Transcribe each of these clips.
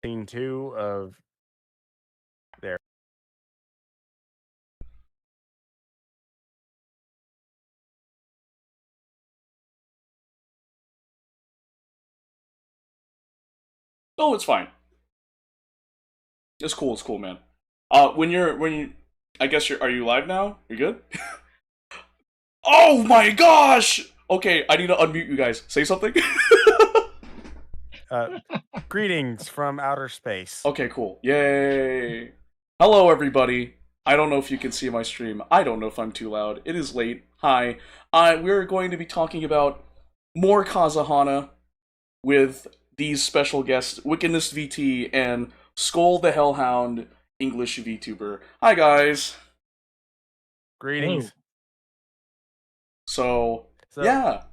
scene 2 of there. Oh, it's fine. It's cool. It's cool, man. When you, I guess are you live now? You're good. Oh my gosh! Okay, I need to unmute you guys. Say something. Uh, Greetings from outer space. Okay, cool. Yay! Hello, everybody. I don't know if you can see my stream. I don't know if I'm too loud. It is late. Hi. We're going to be talking about more Kazahana with these special guests, WiccanistVT and Skull the Hellhound, English VTuber. Hi, guys. Hello. Greetings. So So, yeah,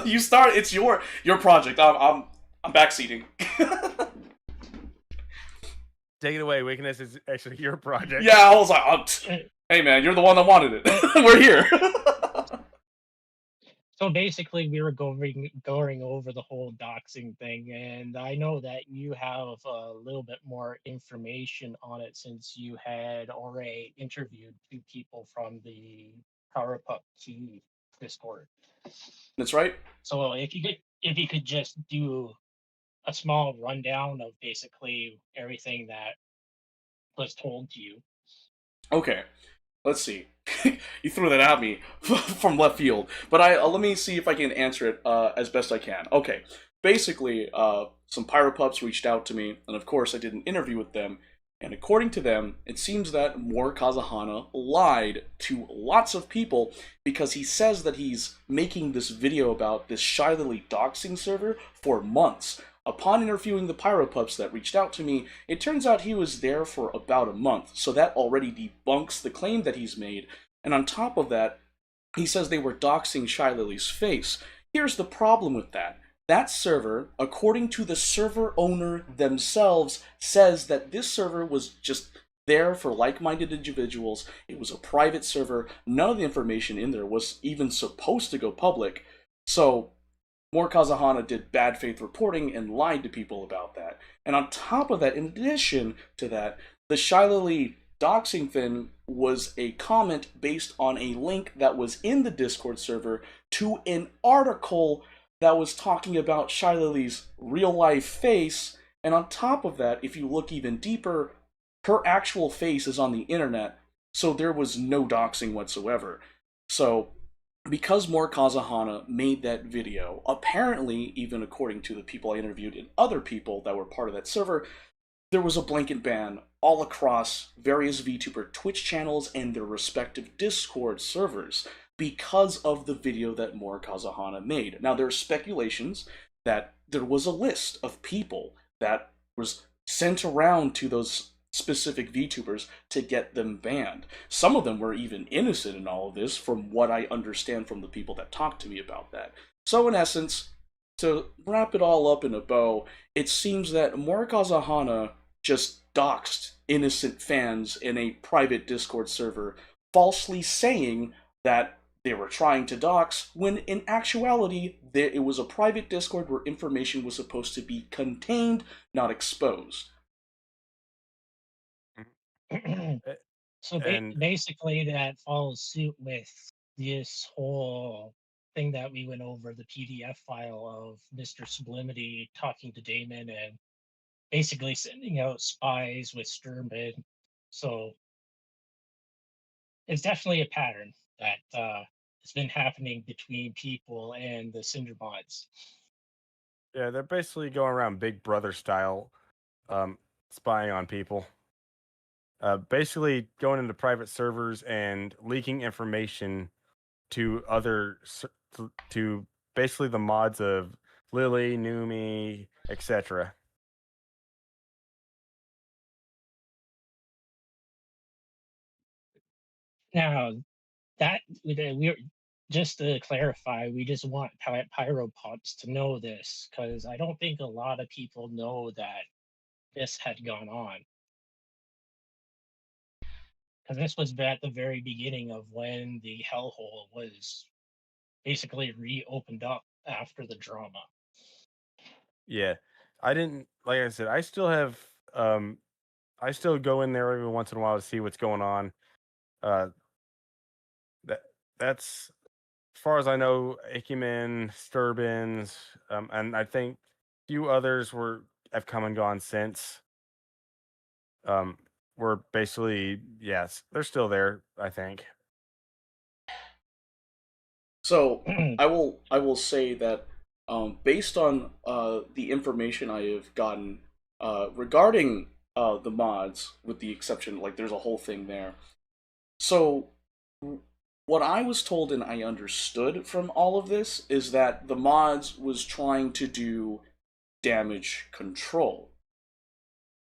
you start. It's your project. I'm backseating. take it away. Weakness is actually your project. Yeah, I was like, hey man, you're the one that wanted it. We're here. So basically, we were going over the whole doxing thing, and I know that you have a little bit more information on it since you had already interviewed two people from the PowerPup 2 Discord. That's right. So if you could just do a small rundown of basically everything that was told to you. Okay, let's see. You threw that at me from left field, but I let me see if I can answer it as best I can. Okay, basically, some pyropups reached out to me, and of course, I did an interview with them. And according to them, it seems that Mor Kazahana lied to lots of people because he says that he's making this video about this Shy Lily doxing server for months. Upon interviewing the pyropups that reached out to me, it turns out he was there for about a month, so that already debunks the claim that he's made. And on top of that, he says they were doxing Shy Lily's face. Here's the problem with that. That server, according to the server owner themselves, says that this server was just there for like-minded individuals. It was a private server. None of the information in there was even supposed to go public. So Mor Kazahana did bad faith reporting and lied to people about that. And on top of that, in addition to that, the Shy Lily doxing thing was a comment based on a link that was in the Discord server to an article that was talking about Shy Lily's real life face. And on top of that, if you look even deeper, her actual face is on the internet, so there was no doxing whatsoever. So because Mor Kazahana made that video, apparently, even according to the people I interviewed and other people that were part of that server, there was a blanket ban all across various VTuber Twitch channels and their respective Discord servers because of the video that Mor Kazahana made. Now, there are speculations that there was a list of people that was sent around to those specific VTubers to get them banned. Some of them were even innocent in all of this, from what I understand from the people that talked to me about that. So, in essence, to wrap it all up in a bow, it seems that Mor Kazahana just doxed innocent fans in a private Discord server, falsely saying that they were trying to dox, when in actuality, it was a private Discord where information was supposed to be contained, not exposed. Uh, So And basically, that follows suit with this whole thing that we went over, the PDF file of Mr. Sublimity talking to Damon and basically sending out spies with Sturmid. So it's definitely a pattern that has been happening between people and the Cinder mods. yeah, they're basically going around Big Brother style, um, spying on people. Basically, going into private servers and leaking information to to basically the mods of Lily, Numi, etc. Now, that we're just to clarify, we just want pyro pops to know this because I don't think a lot of people know that this had gone on. Because this was at the very beginning of when the hellhole was basically reopened up after the drama. Yeah, I didn't like I said, I still have I still go in there every once in a while to see what's going on. Uh that that's as far as I know, Ikemen, Sturbins, and I think few others have come and gone since. Um were basically yes, they're still there, I think. So I will say that based on the information I have gotten regarding the mods, with the exception, like there's a whole thing there. So what I was told and I understood from all of this is that the mods was trying to do damage control,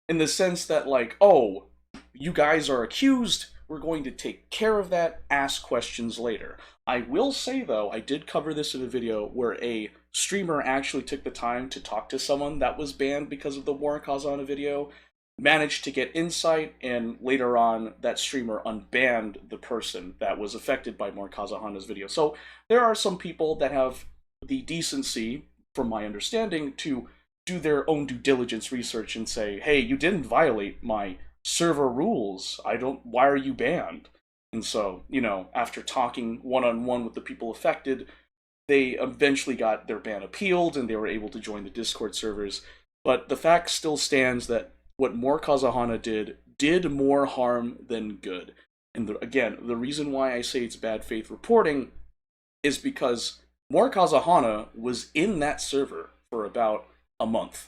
in the sense that, like, oh, you guys are accused, we're going to take care of that, ask questions later. I will say, though, I did cover this in a video where a streamer actually took the time to talk to someone that was banned because of the War Kazahana video, managed to get insight, and later on that streamer unbanned the person that was affected by More Kazahana's video. So there are some people that have the decency, from my understanding, to do their own due diligence research and say, hey, you didn't violate my server rules. Why are you banned? And so, after talking one-on-one with the people affected, they eventually got their ban appealed and they were able to join the Discord servers. But the fact still stands that what More Kazahana did more harm than good. And again, the reason why I say it's bad faith reporting is because More Kazahana was in that server for about a month.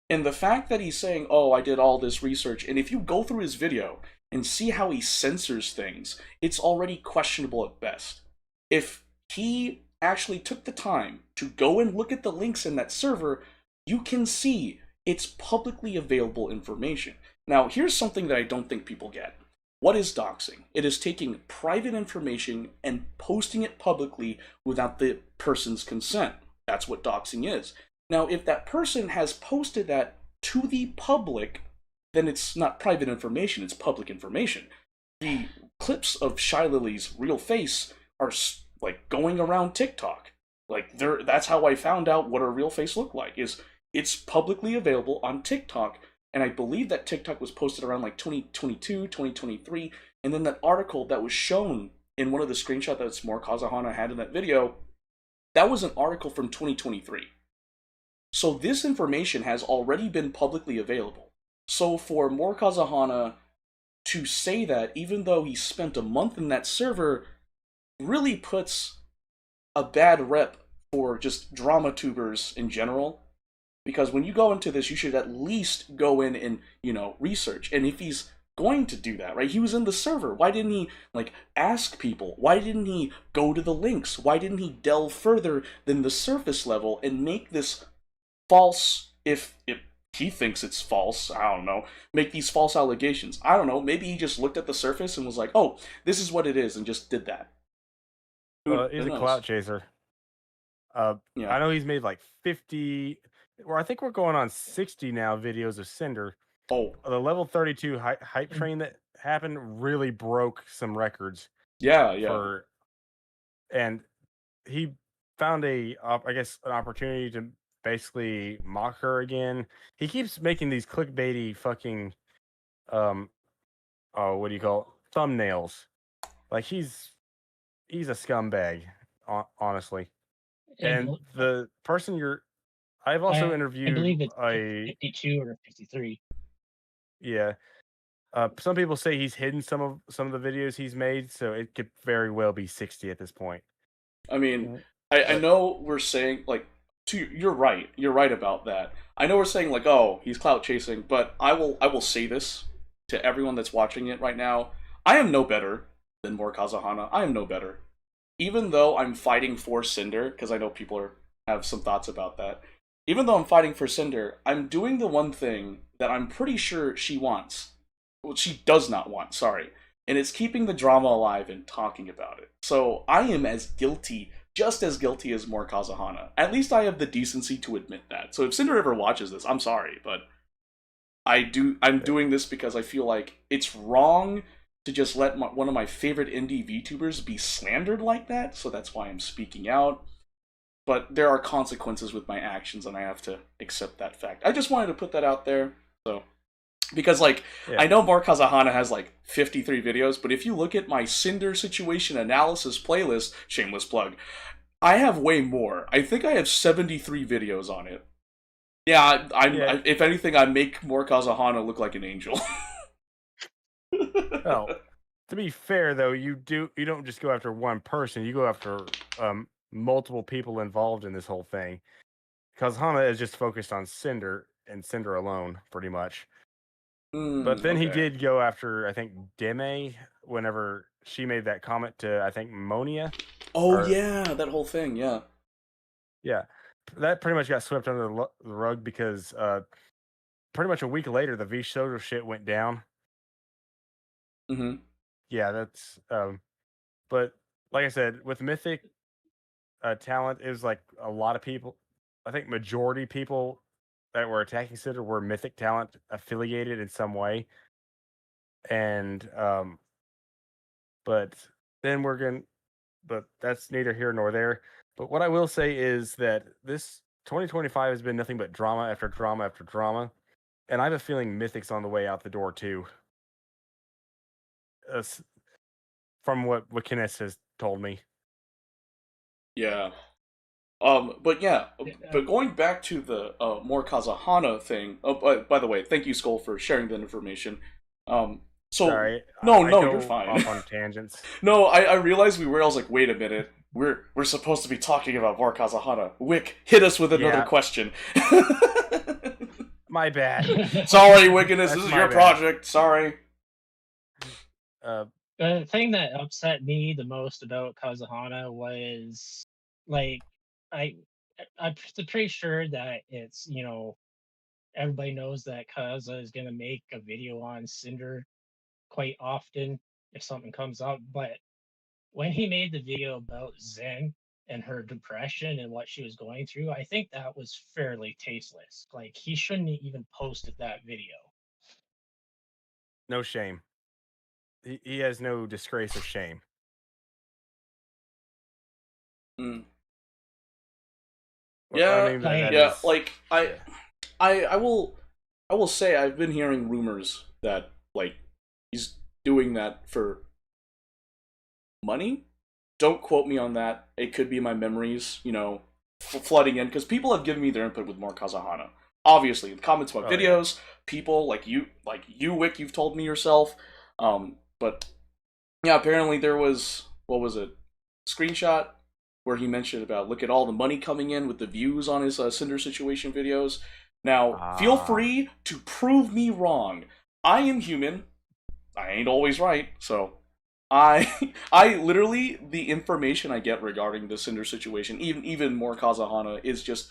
And the fact that he's saying, oh, I did all this research, and if you go through his video and see how he censors things, it's already questionable at best. If he actually took the time to go and look at the links in that server, you can see it's publicly available information. Now, here's something that I don't think people get. What is doxing? It is taking private information and posting it publicly without the person's consent. That's what doxing is. Now, if that person has posted that to the public, then it's not private information, it's public information. The clips of Shy Lily's real face are like going around TikTok. Like, that's how I found out what her real face looked like. It's publicly available on TikTok, and I believe that TikTok was posted around like 2022, 2023, and then that article that was shown in one of the screenshots that More Kazahana had in that video, that was an article from 2023. So this information has already been publicly available. So for More Kazahana to say that, even though he spent a month in that server, really puts a bad rep for just drama tubers in general. Because when you go into this, you should at least go in and, research. And if he's going to do that, right? He was in the server. Why didn't he, ask people? Why didn't he go to the links? Why didn't he delve further than the surface level and make this false, if he thinks it's false, I don't know, make these false allegations? I don't know, maybe he just looked at the surface and was like, oh, this is what it is, and just did that. He's a clout chaser. Yeah. I know he's made like 50, or I think we're going on 60 now videos of Cinder. Oh, The level 32 hype train that happened really broke some records. yeah. And he found I guess an opportunity to basically mock her again. He keeps making these clickbaity fucking what do you call it? Thumbnails. Like he's a scumbag, honestly. And the person I've also interviewed I believe it's a 52 or 53. Yeah. Some people say he's hidden some of the videos he's made, so it could very well be 60 at this point. I mean, I know we're saying, you're right about that. I know we're saying, like, oh, he's clout chasing, but I will say this to everyone that's watching it right now. I am no better than More Kazahana. I am no better. Even though I'm fighting for Cinder, because I know people have some thoughts about that. Even though I'm fighting for Cinder, I'm doing the one thing that I'm pretty sure she wants. Well, she does not want, sorry. And it's keeping the drama alive and talking about it. So I am just as guilty as More Kazahana. At least I have the decency to admit that. So if Cinder ever watches this, I'm sorry, but I'm doing this because I feel like it's wrong to just let one of my favorite indie VTubers be slandered like that, so that's why I'm speaking out. but there are consequences with my actions, and I have to accept that fact. I just wanted to put that out there, so because like Yeah. I know More Kazahana has like 53 videos, but if you look at my Cinder situation analysis playlist, shameless plug, I have way more. I think I have 73 videos on it. Yeah, Yeah. if anything, I make More Kazahana look like an angel. Oh, to be fair though, you don't just go after one person. You go after multiple people involved in this whole thing. Kazahana is just focused on Cinder and Cinder alone, pretty much. But then he Okay. did go after, I think, Deme whenever she made that comment to, I think, Monia. Oh Or yeah, that whole thing. Yeah. yeah, that pretty much got swept under the rug because pretty much a week later the V Soto shit went down. Mm-hmm. Yeah, that's but like I said, with Mythic talent, it was like a lot of people. I think majority people that were attacking Cinder were Mythic talent affiliated in some way, and but then we're going. But that's neither here nor there. But what I will say is that this 2025 has been nothing but drama after drama after drama, and I have a feeling Mythic's on the way out the door too. From what Wiccanist has told me. Yeah. But yeah, but going back to the more Kazahana thing. Oh, by the way, thank you, Skull, for sharing that information. So Sorry, I no, you're go fine. off on tangents. No, I realized we were. I was like, wait a minute, we're supposed to be talking about more Kazahana. Wick, hit us with another Yeah. question. My bad. Sorry, Wiccanist, this is my your bad. project. Sorry. The thing that upset me the most about Kazahana was like I I'm pretty sure that it's everybody knows that Kaza is gonna make a video on Cinder quite often if something comes up, but when he made the video about Zen and her depression and what she was going through, I think that was fairly tasteless. Like he shouldn't have even posted that video. No shame. He has no disgrace or shame. Mm. I Yeah, mean that Like yeah. is Like yeah. I will say I've been hearing rumors that like he's doing that for money. Don't quote me on that. It could be my memories, flooding in because people have given me their input with more Kazahana. Obviously, the comments about Oh yeah. videos, people like you, Wick, you've told me yourself. But yeah, apparently there was what was it? Screenshot where he mentioned about look at all the money coming in with the views on his Cinder situation videos. Now, feel free to prove me wrong. I am human. I ain't always right, so I literally the information I get regarding the Cinder situation, even more Kazahana, is just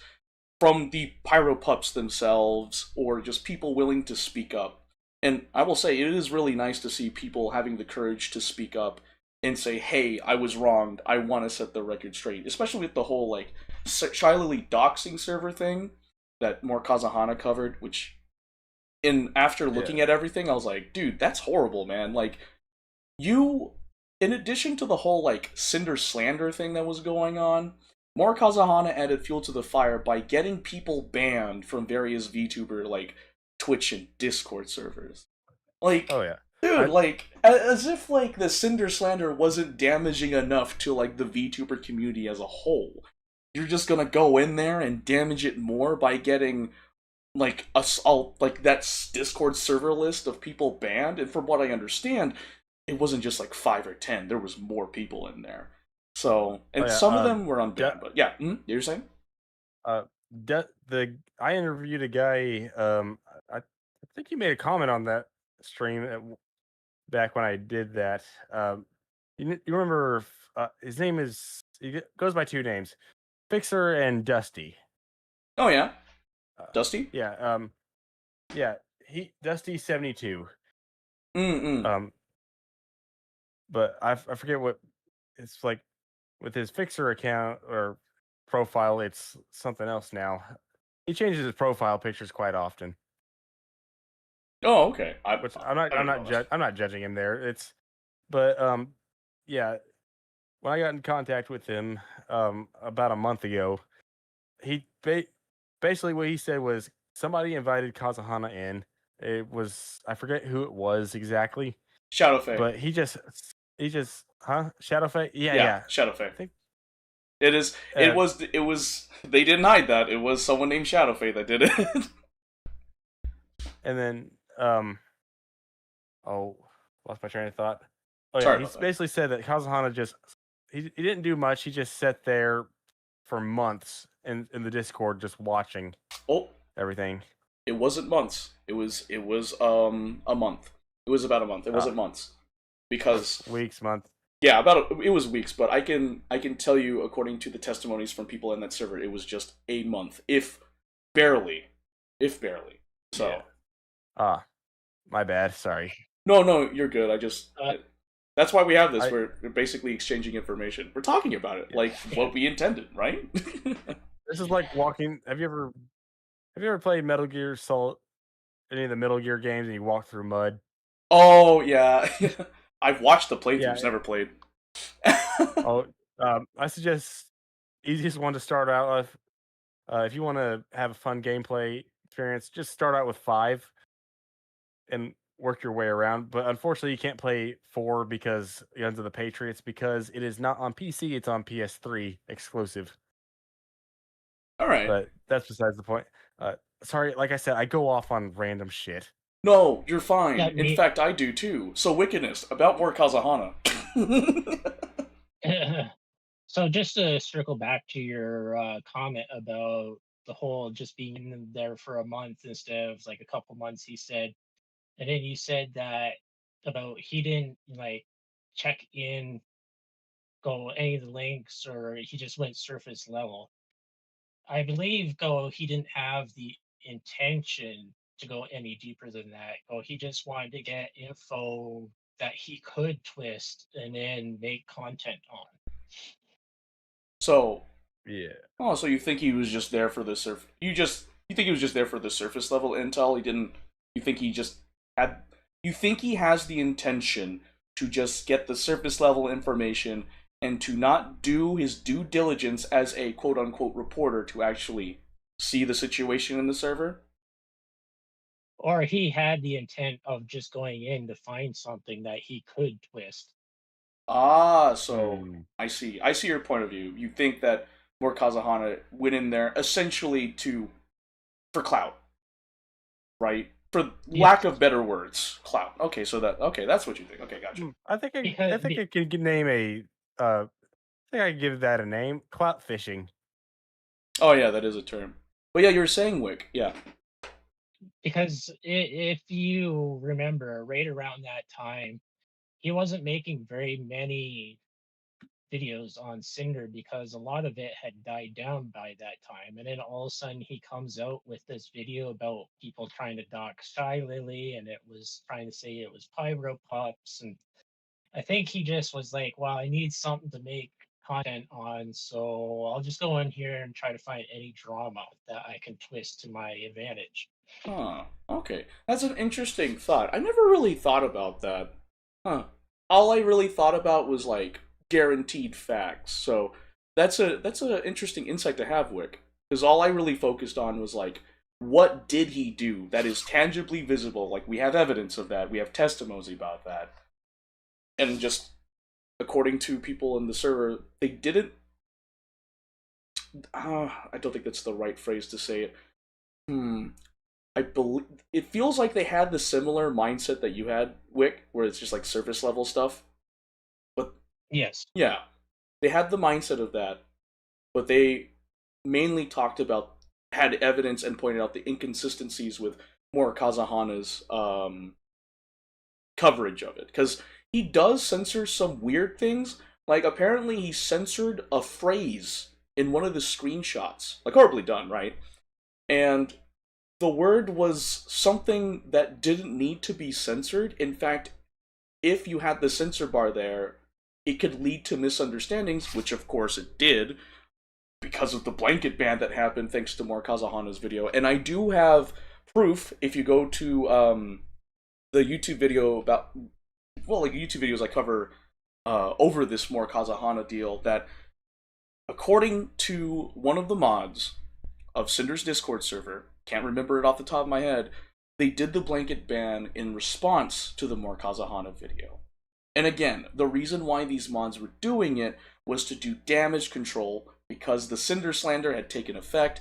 from the pyro pups themselves or just people willing to speak up. And I will say it is really nice to see people having the courage to speak up and say, "Hey, I was wronged. I want to set the record straight." Especially with the whole like Shiley doxing server thing that more Kazahana covered, which in after looking Yeah. at everything, I was like, "Dude, that's horrible, man." Like you in addition to the whole like Cinder slander thing that was going on, more Kazahana added fuel to the fire by getting people banned from various VTuber like Twitch and Discord servers. Oh Like, yeah. dude, I, like as if like the Cinder slander wasn't damaging enough to like the VTuber community as a whole. You're just gonna go in there and damage it more by getting like like that Discord server list of people banned. And from what I understand, it wasn't just like 5 or 10. There was more people in there. So, oh and yeah. some of them were De- unbanned. But yeah, you're saying? uh, I interviewed a guy. I think he made a comment on that stream back when I did that. You remember? His name is. Goes by two names, Fixer and Dusty. Oh yeah, Uh, Dusty. yeah. Yeah. He Dusty 72. Mm. But I forget what it's like with his Fixer account or profile. It's something else now. He changes his profile pictures quite often, Oh okay. which I didn't know that. I'm not judging him there. But yeah, when I got in contact with him about a month ago, basically what he said was somebody invited Kazahana in. It was I forget who it was exactly, Shadowfey. but he just Shadowfay? Yeah, Yeah, yeah. Shadowfey. I think It is. uh, It was. They didn't hide that. It was someone named Shadowfey that did it. and then oh, lost my train of thought. Oh yeah, Sorry he about that. basically said that Kazahana just he didn't do much. He just sat there for months in the Discord just watching Oh, everything. it wasn't months. It was a month. It was about a month. It Uh, wasn't months because weeks, months. yeah, it was weeks. But I can tell you according to the testimonies from people in that server, it was just a month, if barely. So Yeah. Ah, my bad. Sorry. no, you're good. Uh, That's why we have this. I We're basically exchanging information. We're talking about it yeah. like what we intended, right? This is like walking. Have you ever played Metal Gear Solid? Any of the Metal Gear games, and you walk through mud? Oh yeah, I've watched the Yeah. playthroughs, never played. Oh, I suggest easiest one to start out with. If you want to have a fun gameplay experience, just start out with 5 and work your way around. But unfortunately, you can't play 4 because Guns of the Patriots because it is not on PC. It's on PS3 exclusive. All right. But that's besides the point. Sorry, like I said, I go off on random shit. No, you're fine. yeah, In me. fact, I do too. So, Wiccanist, about more Kazahana. So just to circle back to your comment about the whole just being in there for a month instead of like a couple months, he said, and then you said that about he didn't like check in, go any of the links, or he just went surface level. I believe go he didn't have the intention to go any deeper than that. Go he just wanted to get info that he could twist and then make content on. So, Yeah. oh, so you think he was just there for the you think he was just there for the surface level intel? He didn't. You think he just had? You think he has the intention to just get the surface level information and to not do his due diligence as a quote unquote reporter to actually see the situation in the server? Or he had the intent of just going in to find something that he could twist. Ah, so Hmm. I see. I see your point of view. You think that More Kazahana went in there essentially to for clout, right? For lack Yes, of better words, clout. Okay, so that's what you think. Okay, gotcha. I because think I could name a I think I could give that a name. Clout fishing. Oh yeah, that is a term. But yeah, you were saying Wick. Yeah. if you remember, right around that time, he wasn't making very many videos on Cinder because a lot of it had died down by that time. And then all of a sudden he comes out with this video about people trying to dock Shy Lily, and it was trying to say it was Pyro Pups. And I think he just was like, well, I need something to make content on, so I'll just go in here and try to find any drama that I can twist to my advantage. Huh. Okay. That's an interesting thought. I never really thought about that. Huh. All I really thought about was like guaranteed facts. So that's a interesting insight to have, Wick. Because all I really focused on was like what did he do that is tangibly visible? Like we have evidence of that. We have testimonies about that. And just according to people in the server, they didn't I don't think that's the right phrase to say it. Hmm. I believe it feels like they had the similar mindset that you had, Wick, where it's just like surface level stuff. But Yes. yeah, they had the mindset of that, but they mainly talked about had evidence and pointed out the inconsistencies with more Kazahana's coverage of it because he does censor some weird things. Like apparently he censored a phrase in one of the screenshots, like horribly done, right? And the word was something that didn't need to be censored. In fact, if you had the censor bar there, it could lead to misunderstandings, which of course it did, because of the blanket ban that happened thanks to more Kazahana's video. And I do have proof if you go to the YouTube video about, well, like YouTube videos I cover over this more Kazahana deal, that according to one of the mods, of Cinder's Discord server, can't remember it off the top of my head, they did the blanket ban in response to the More Kazahana video. And again, the reason why these mods were doing it was to do damage control because the Cinder slander had taken effect.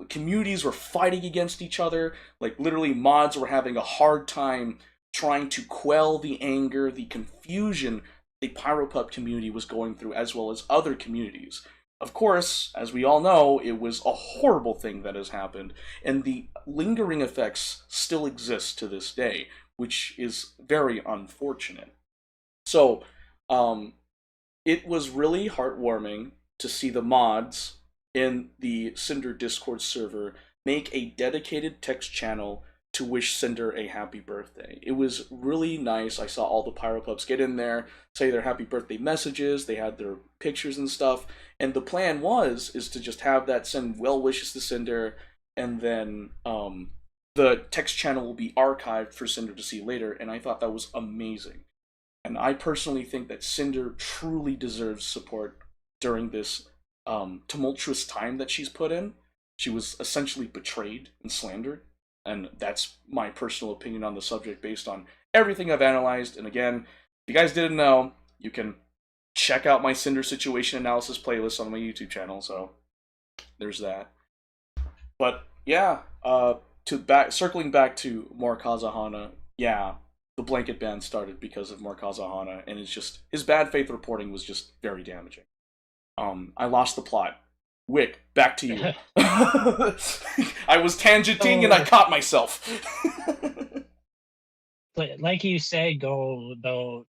Communities were fighting against each other. Like, literally, mods were having a hard time trying to quell the anger, the confusion the Pyropup community was going through, as well as other communities. Of course, as we all know, it was a horrible thing that has happened, and the lingering effects still exist to this day, which is very unfortunate. So, it was really heartwarming to see the mods in the Cinder Discord server make a dedicated text channel to wish Cinder a happy birthday. It was really nice. I saw all the Pyropups get in there, say their happy birthday messages, they had their pictures and stuff, and the plan is to just have that send well wishes to Cinder, and then the text channel will be archived for Cinder to see later, and I thought that was amazing. And I personally think that Cinder truly deserves support during this tumultuous time that she's put in. She was essentially betrayed and slandered, and that's my personal opinion on the subject based on everything I've analyzed. And again, if you guys didn't know, you can check out my Cinder situation analysis playlist on my YouTube channel, so there's that. But yeah, circling back to More Kazahana, yeah, the blanket ban started because of More Kazahana, and it's just, his bad faith reporting was just very damaging. I lost the plot. Wick, back to you. I was tangenting and I caught myself. But like you said, go though.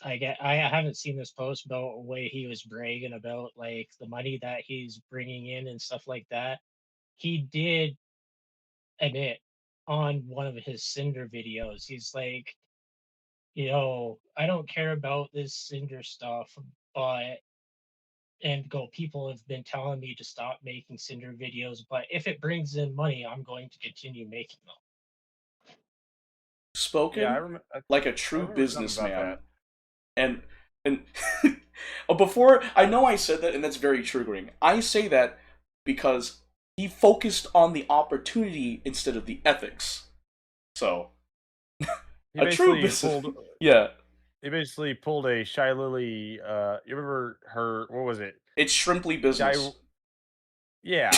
I haven't seen this post about the way he was bragging about like the money that he's bringing in and stuff like that. He did admit on one of his Cinder videos, he's like, I don't care about this Cinder stuff, but people have been telling me to stop making Cinder videos, but if it brings in money, I'm going to continue making them. Spoken Yeah, like a I true remember something businessman. about And before, I know I said that, and that's very triggering. I say that because he focused on the opportunity instead of the ethics. So, that. a true business. Yeah, He basically pulled a Shy Lily. You remember her? What was it? it's shrimply business. Yeah,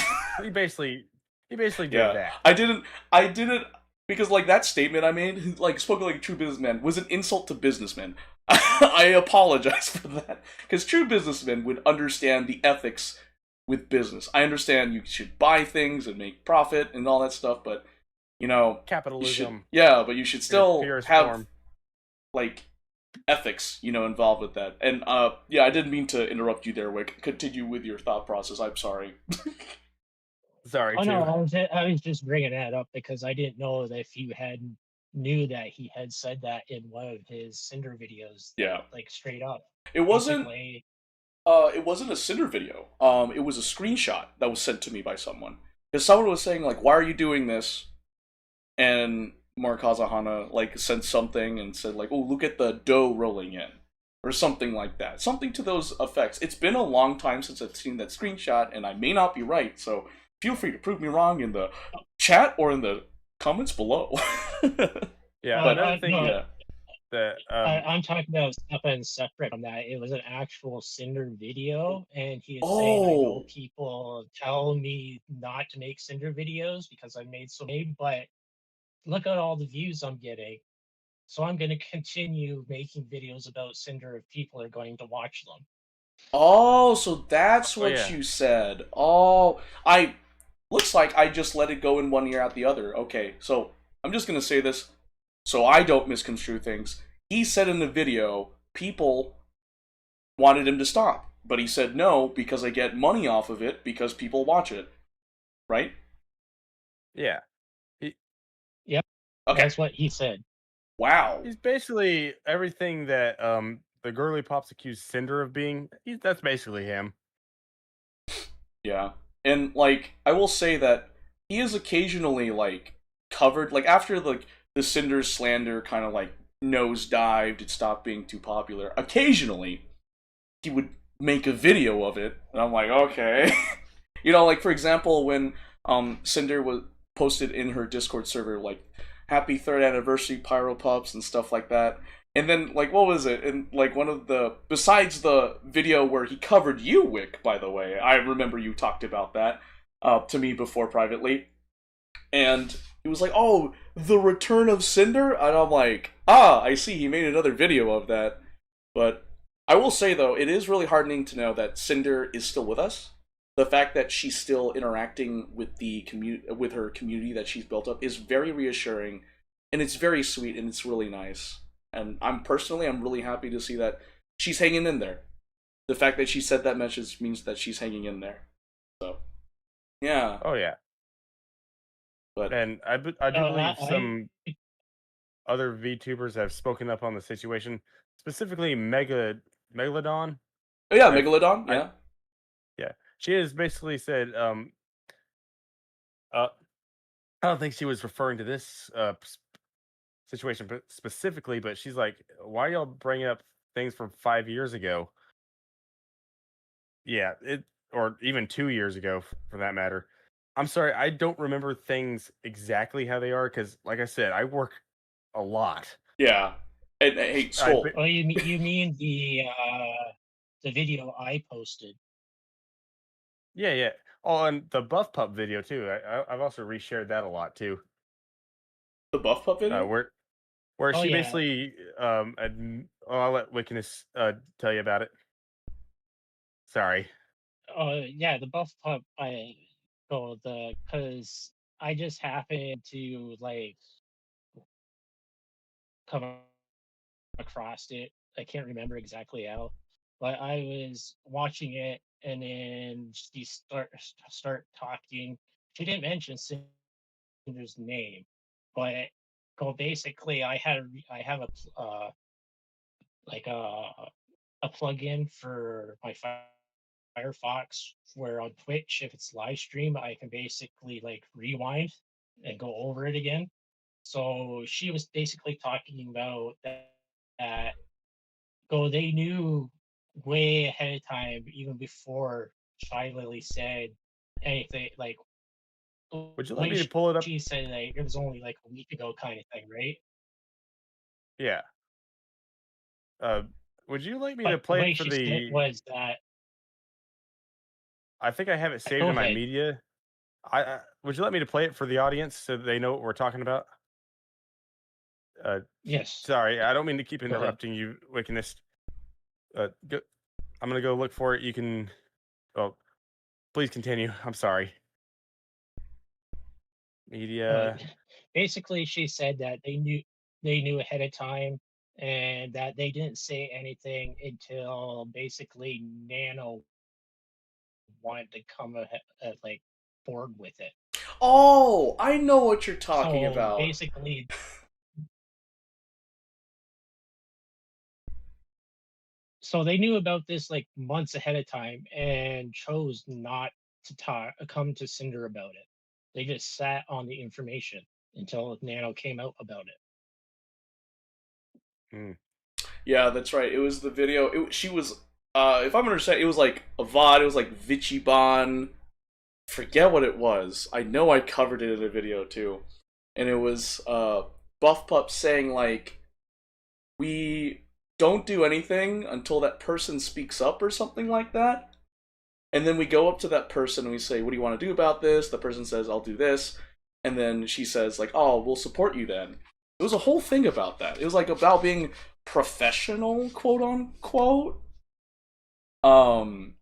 he basically did Yeah, that. I didn't because like that statement I made, like spoken like a true businessman, was an insult to businessmen. I apologize for that because true businessmen would understand the ethics with business. I understand you should buy things and make profit and all that stuff, but Capitalism. but you should still purest have form. like ethics, involved with that. And yeah, I didn't mean to interrupt you there, Wick. Continue with your thought process. I'm sorry. Sorry, Oh too. no, I was just bringing that up because I didn't know that if you had knew that he had said that in one of his Cinder videos. Yeah, like straight up. it wasn't. Basically, It wasn't a Cinder video. It was a screenshot that was sent to me by someone. Because someone was saying like, "Why are you doing this?" And More Kazahana like sent something and said like, "Oh, look at the dough rolling in," or something like that. Something to those effects. It's been a long time since I've seen that screenshot, and I may not be right. So feel free to prove me wrong in the chat or in the comments below. Yeah, But another thing yeah. that I'm talking about something separate from that. It was an actual Cinder video, and he is saying, I know people tell me not to make Cinder videos because I made so many, but look at all the views I'm getting. So I'm going to continue making videos about Cinder if people are going to watch them. Oh, so that's what yeah. you said. Looks like I just let it go in one ear out the other. Okay, so I'm just gonna say this so I don't misconstrue things. He said in the video people wanted him to stop, but he said no because I get money off of it because people watch it. Right? Yeah. Yep. Okay. That's what he said. Wow. He's basically everything that the girly pops accused Cinder of being. That's basically him. Yeah. And like I will say that he is occasionally like covered like after like the Cinder slander kind of like nosedived, it stopped being too popular. Occasionally he would make a video of it, and I'm like, okay. You know, like for example, when Cinder was posted in her Discord server, like "Happy third anniversary, Pyro Pups" and stuff like that. And then, like, what was it? And like one of the besides the video where he covered you, Wick. By the way, I remember you talked about that to me before privately, and he was like, "Oh, the return of Cinder," and I'm like, "Ah, I see. He made another video of that." But I will say though, it is really heartening to know that Cinder is still with us. The fact that she's still interacting with with her community that she's built up is very reassuring, and it's very sweet and it's really nice. And I'm really happy to see that she's hanging in there. The fact that she said that message means that she's hanging in there. So yeah, Oh yeah, but and I do believe I some other VTubers have spoken up on the situation, specifically Megalodon. oh, yeah, I've Megalodon, I yeah. Yeah, she has basically said, uh, I don't think she was referring to this situation specifically, but she's like, "Why y'all bring up things from 5 years ago?" Yeah, it or even 2 years ago, for that matter. I'm sorry, I don't remember things exactly how they are because, like I said, I work a lot. Yeah. And hey, I Skull. ba- oh, you mean the video I posted? yeah, yeah. Oh, and the Buff Pup video too. I've also reshared that a lot too. The Buff Pup video? Where Oh she yeah, basically I'll let Wiccanist tell you about it. Sorry. oh yeah, the buff pup. I go the because I just happened to like come across it. I can't remember exactly how, but I was watching it, and then she start talking. She didn't mention Cinder's name, but go basically, I have like a plugin for my Firefox where on Twitch, if it's live stream, I can basically like rewind and go over it again. So she was basically talking about that go they knew way ahead of time, even before Shy Lily said anything like Would you the like way me to pull it up? she said like it was only like a week ago kind of thing, right? Yeah. Uh, would you like me to But the play it way for she said it the? was that I think I have it saved go in my ahead. media. Would you let me to play it for the audience so they know what we're talking about? Uh, Yes, Sorry, I don't mean to keep go ahead. interrupting you, Wiccanist. Go, I'm gonna go look for it. You can. Oh, please continue. I'm sorry. Uh, Media. basically, she said that they knew ahead of time, and that they didn't say anything until basically Nano wanted to come like forward with it. Oh, I know what you're talking So about. basically, so they knew about this like months ahead of time and chose not to come to Cinder about it. They just sat on the information until Nano came out about it. Hmm. Yeah, that's right. It was the video. She was, if I'm understanding, it was like a VOD. It was like Vichiban. Forget what it was. I know I covered it in a video too. And it was Buff Pup saying, like, we don't do anything until that person speaks up or something like that. And then we go up to that person and we say, "What do you want to do about this?" The person says, "I'll do this." And then she says, like, "Oh, we'll support you then." It was a whole thing about that. It was like about being professional, quote unquote. Um,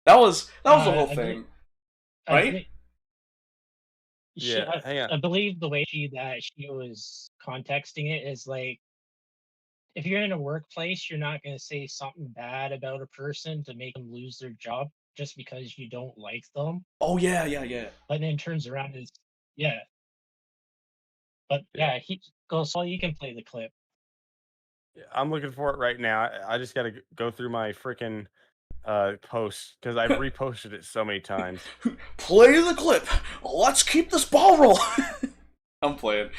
that was the whole I believe thing, I right? believe Yeah. Hang on. I believe the way she was contexting it is like if you're in a workplace, you're not going to say something bad about a person to make them lose their job just because you don't like them. Oh yeah, yeah, yeah. But then turns around and yeah, but Yeah. yeah, he goes. So you can play the clip. Yeah, I'm looking for it right now. I just got to go through my freaking posts because I've reposted it so many times. Play the clip. Let's keep this ball rolling. I'm playing.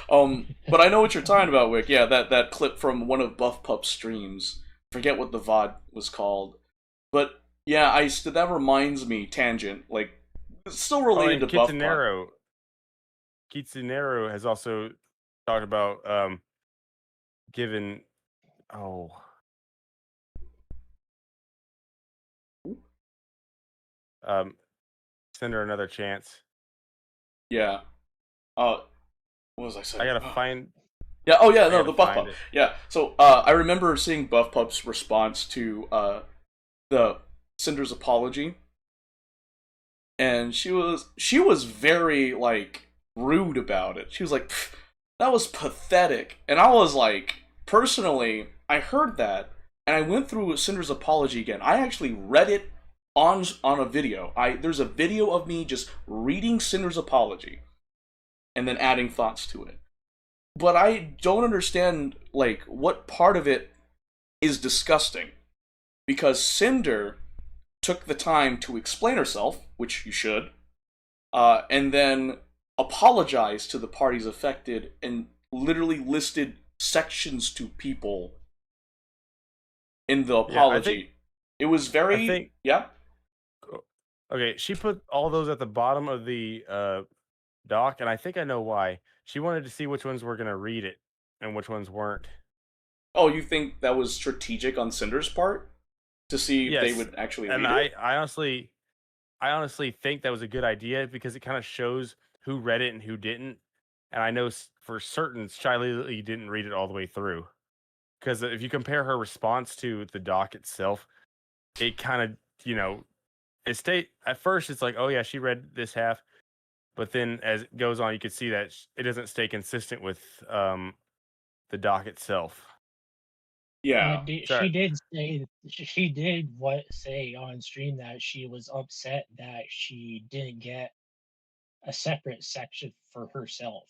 But I know what you're talking about, Wick. Yeah, that clip from one of Buff Pup's streams. Forget what the VOD was called. But yeah, that reminds me, tangent, like still related to and Buff Pup. Kitsunero has also talked about giving um Cinder another chance. Yeah. What was I I saying? gotta find. Yeah. Oh yeah. I No, gotta the Buff find Pup. it. Yeah. So I remember seeing Buff Pup's response to the Cinder's apology, and she was very like rude about it. She was like, "Pff, that was pathetic," and I was like, personally, I heard that, and I went through Cinder's apology again. I actually read it on a video. There's a video of me just reading Cinder's apology and then adding thoughts to it. But I don't understand like what part of it is disgusting, because Cinder took the time to explain herself, which you should, and then apologize to the parties affected and literally listed sections to people in the Yeah, apology. It was I very, think yeah. okay. She put all those at the bottom of the doc, and I think I know why. She wanted to see which ones were gonna read it and which ones weren't. Oh, you think that was strategic on Cinder's part to see if they Yes, would actually and read it? I honestly think that was a good idea because it kind of shows who read it and who didn't. And I know for certain Shy Lily didn't read it all the way through, because if you compare her response to the doc itself, it kind of at first it's like, oh yeah, she read this half, but then as it goes on, you can see that it doesn't stay consistent with the doc itself. Yeah. But Sorry. she did say on stream that she was upset that she didn't get a separate section for herself.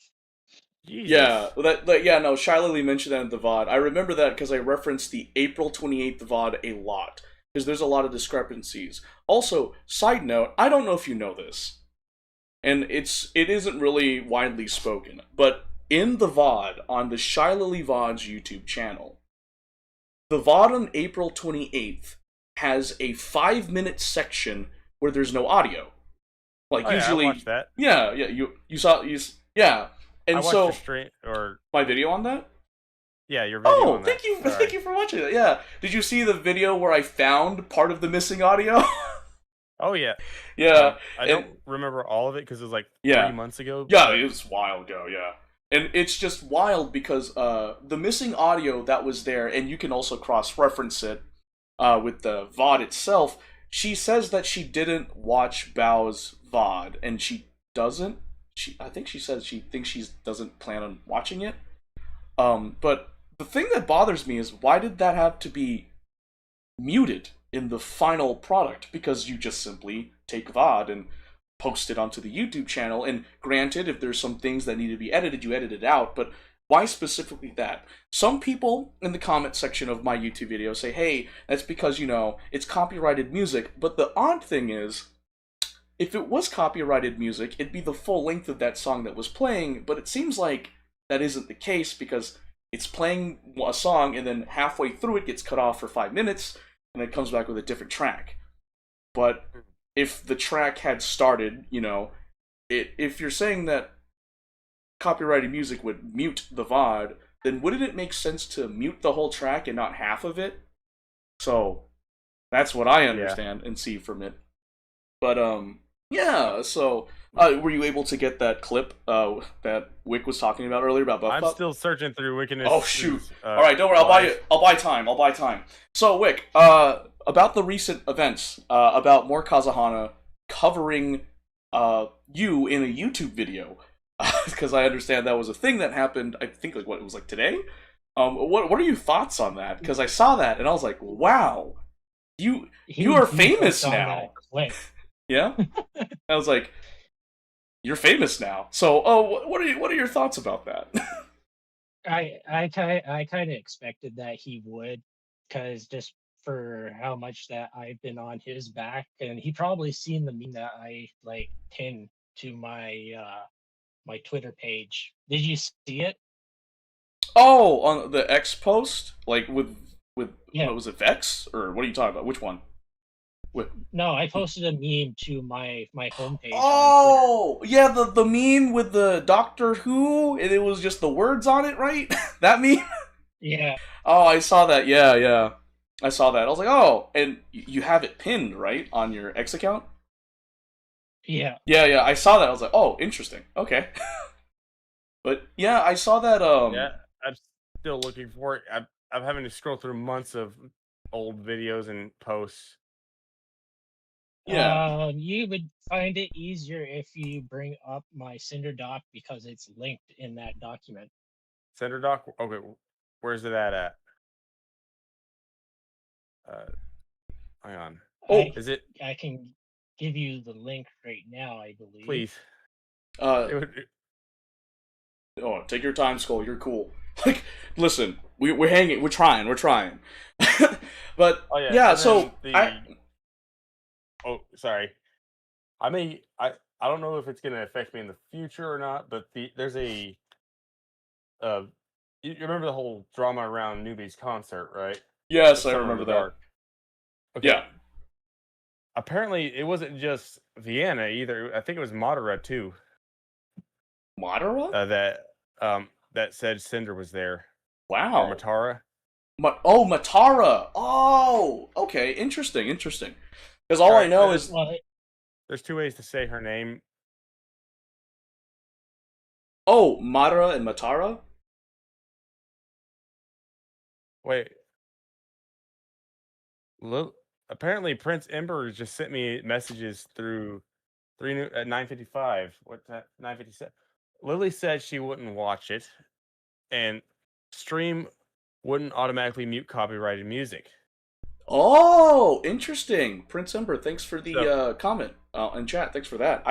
Yeah, Jesus. yeah, no, Shy Lily mentioned that in the VOD. I remember that because I referenced the April 28th VOD a lot, because there's a lot of discrepancies. Also, side note, I don't know if you know this, and it isn't really widely spoken, but in the VOD, on the Shy Lily VOD's YouTube channel, the VOD on April 28th has a 5-minute section where there's no audio. Like Oh yeah, I watched usually, that. yeah, yeah, yeah. I And watched your so stream or my video on that. yeah, your video Oh, on that. thank you, thank Sorry. you for watching that. Yeah, did you see the video where I found part of the missing audio? Oh yeah. Yeah, I and don't remember all of it because it was like yeah, 3 months ago. yeah, But it was a while ago. Yeah, and it's just wild because the missing audio that was there, and you can also cross-reference it with the VOD itself. She says that she didn't watch Bao's VOD, and she doesn't. I think she says she thinks she doesn't plan on watching it. But the thing that bothers me is why did that have to be muted in the final product? Because you just simply take VOD and post it onto the YouTube channel. And granted, if there's some things that need to be edited, you edit it out. But why specifically that? Some people in the comment section of my YouTube video say, hey, that's because, it's copyrighted music. But the odd thing is, if it was copyrighted music, it'd be the full length of that song that was playing, but it seems like that isn't the case because it's playing a song and then halfway through it gets cut off for 5 minutes and then comes back with a different track. But if the track had started, if you're saying that copyrighted music would mute the VOD, then wouldn't it make sense to mute the whole track and not half of it? So that's what I yeah, understand and see from it. But yeah. So were you able to get that clip that Wick was talking about earlier about Buff I'm Pup? still searching through Wiccanist. Oh shoot! All right, don't worry. I'll buy time. I'll buy time. So Wick, about the recent events, about more Kazahana covering you in a YouTube video, because I understand that was a thing that happened. I think like what it was like today. What are your thoughts on that? Because I saw that and I was like, wow, you are famous on now. that clip. Yeah, I was like, you're famous now. So, oh, what are your thoughts about that? I kind of expected that he would, because just for how much that I've been on his back, and he probably seen the meme that I like pinned to my Twitter page. Did you see it? Oh, on the X post, like with Yeah, what was it, Vex, or what are you talking about? Which one? No, I posted a meme to my homepage on Twitter. Oh, yeah, the meme with the Doctor Who, and it was just the words on it, right? That meme? Yeah, Oh, I saw that. Yeah, yeah. I saw that. I was like, oh, and you have it pinned, right, on your X account? yeah. Yeah, yeah, I saw that. I was like, oh, interesting. Okay. But yeah, I saw that, Yeah, I'm still looking for it. I'm having to scroll through months of old videos and posts. yeah. You would find it easier if you bring up my Cinder doc because it's linked in that document. Cinder doc. Okay, where's it at? Uh, hang on. I Oh, Is it? I can give you the link right now, I believe. Please. uh, It would. oh, take your time, Skull. You're cool. Like, listen, we're hanging, we're trying. But Oh yeah, yeah, and then so I the. Oh, sorry. I don't know if it's going to affect me in the future or not, but there's a uh you remember the whole drama around Newbie's concert, right? The yes, I Summer in remember the that. Dark. Okay, Yeah, apparently it wasn't just Vienna either. I think it was Madara too. Madara. That that said Cinder was there, or Wow. Matara. Oh, Matara. Oh, okay. Interesting. Interesting. Because all All I right, know is Well, there's two ways to say her name. oh, Madara and Matara. Wait, Lil, apparently Prince Ember just sent me messages through three new at 9:55. What's that? 9:57. Lily said she wouldn't watch it, and stream wouldn't automatically mute copyrighted music. Oh, interesting. Prince Ember, thanks for the So comment in chat. Thanks for that.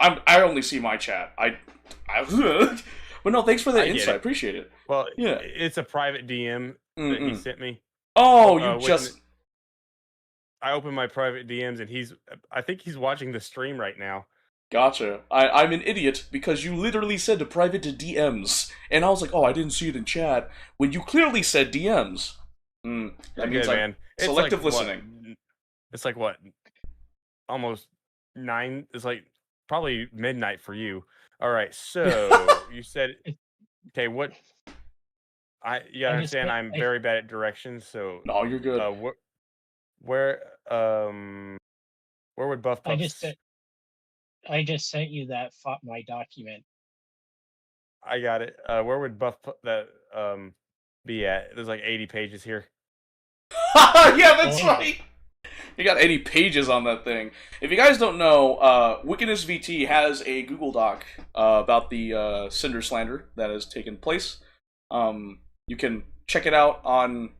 I only see my chat. But no, thanks for the I get insight. it. Appreciate it. Well, Yeah. it's a private DM that he Mm-mm. sent me. Oh, you Wiccan, just I opened my private DMs and I think he's watching the stream right now. gotcha. I'm an idiot because you literally said to private to DMs, and I was like, oh, I didn't see it in chat when you clearly said DMs. You're That means good, I'm man. It's like selective what? listening. It's like what? Almost 9. It's like probably midnight for you. All right. So you said, okay, what? You gotta I just understand, I'm very bad at directions. So, No, you're good. uh, where, where would Buff I just Puffs? I just sent you my document. I got it. Where would that be at? There's like 80 pages here. Yeah, that's Oh, right. You got 80 pages on that thing. If you guys don't know, WiccanistVT has a Google Doc about the Cinder slander that has taken place. You can check it out on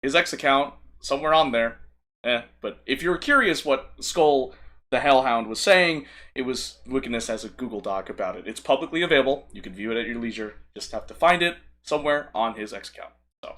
his X account, somewhere on there. But if you're curious what Skull the Hellhound was saying, it was Wiccanist has a Google Doc about it. It's publicly available. You can view it at your leisure. Just have to find it somewhere on his X account. So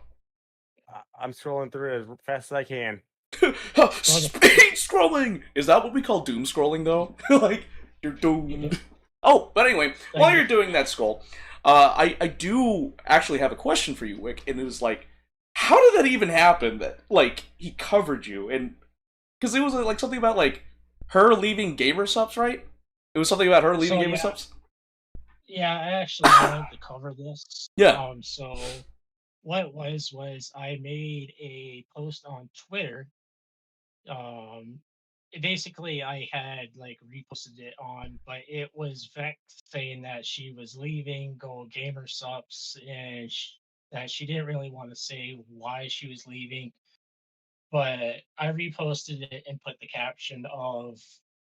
I'm scrolling through it as fast as I can. well, the, speed scrolling. Is that what we call doom scrolling though? Like you're doomed. Oh, but anyway, while you're doing that, Skull, I do actually have a question for you, Wick, and it was like, how did that even happen? That like he covered you, and because it was like something about like her leaving gamer subs, right? It was something about her leaving so gamer yeah, subs. yeah. I actually wanted to cover this. Yeah. So what it was I made a post on Twitter. Um, Basically I had like reposted it on, but it was Vex saying that she was leaving Go Gamer Subs and that she didn't really want to say why she was leaving. But I reposted it and put the caption of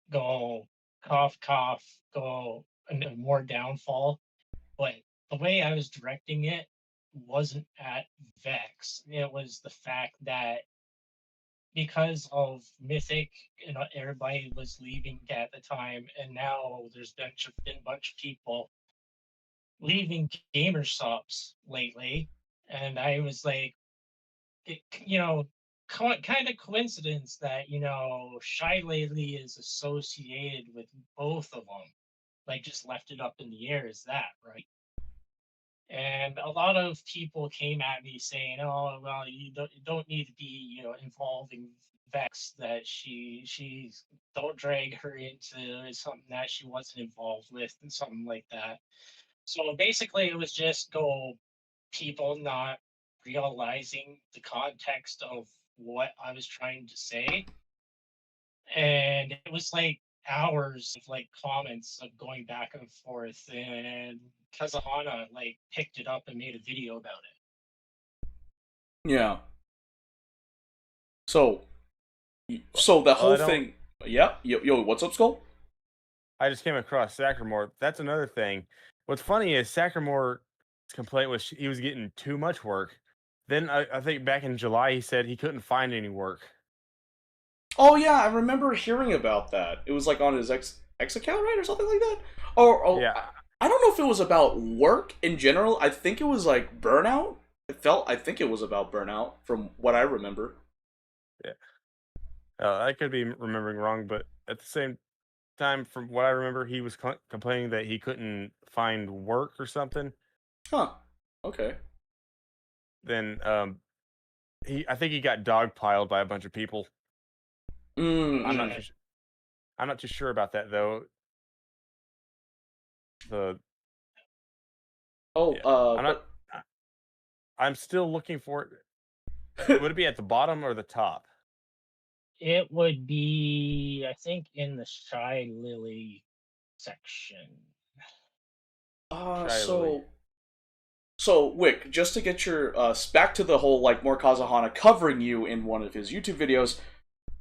"Go cough cough go more downfall." But the way I was directing it wasn't at Vex. It was the fact that because of Mythic, everybody was leaving at the time, and now been a bunch of people leaving gamer subs lately, and I was like, it, you know, kind of coincidence that Shy lately is associated with both of them. Like, just left it up in the air. Is that right? And a lot of people came at me saying, "Oh, well, you don't need to be, involving Vex that she's don't drag her into something that she wasn't involved with and something like that. So basically, it was just people not realizing the context of what I was trying to say, and it was like hours of like comments of going back and forth, and Kazahana like picked it up and made a video about it. Yeah. So, so the Well, whole I don't. thing. Yeah. Yo, what's up, Skull? I just came across Sacramore. That's another thing. What's funny is Sacramore's complaint was he was getting too much work. Then I think back in July he said he couldn't find any work. Oh yeah, I remember hearing about that. It was like on his X account, right, or something like that. Or Yeah, I don't know if it was about work in general. I think it was like burnout. I think it was about burnout from what I remember. yeah. I could be remembering wrong, but at the same time, from what I remember, he was complaining that he couldn't find work or something. Huh. Okay. Then I think he got dogpiled by a bunch of people. I'm not Mm-mm. too I'm not too sure about that though. The Oh, Yeah, I'm not. but I- I'm still looking for it. Would it be at the bottom or the top? It would be, I think, in the Shy Lily section. uh, Shy Lily. so so Wick, just to get your back to the whole like more Kazahana covering you in one of his YouTube videos.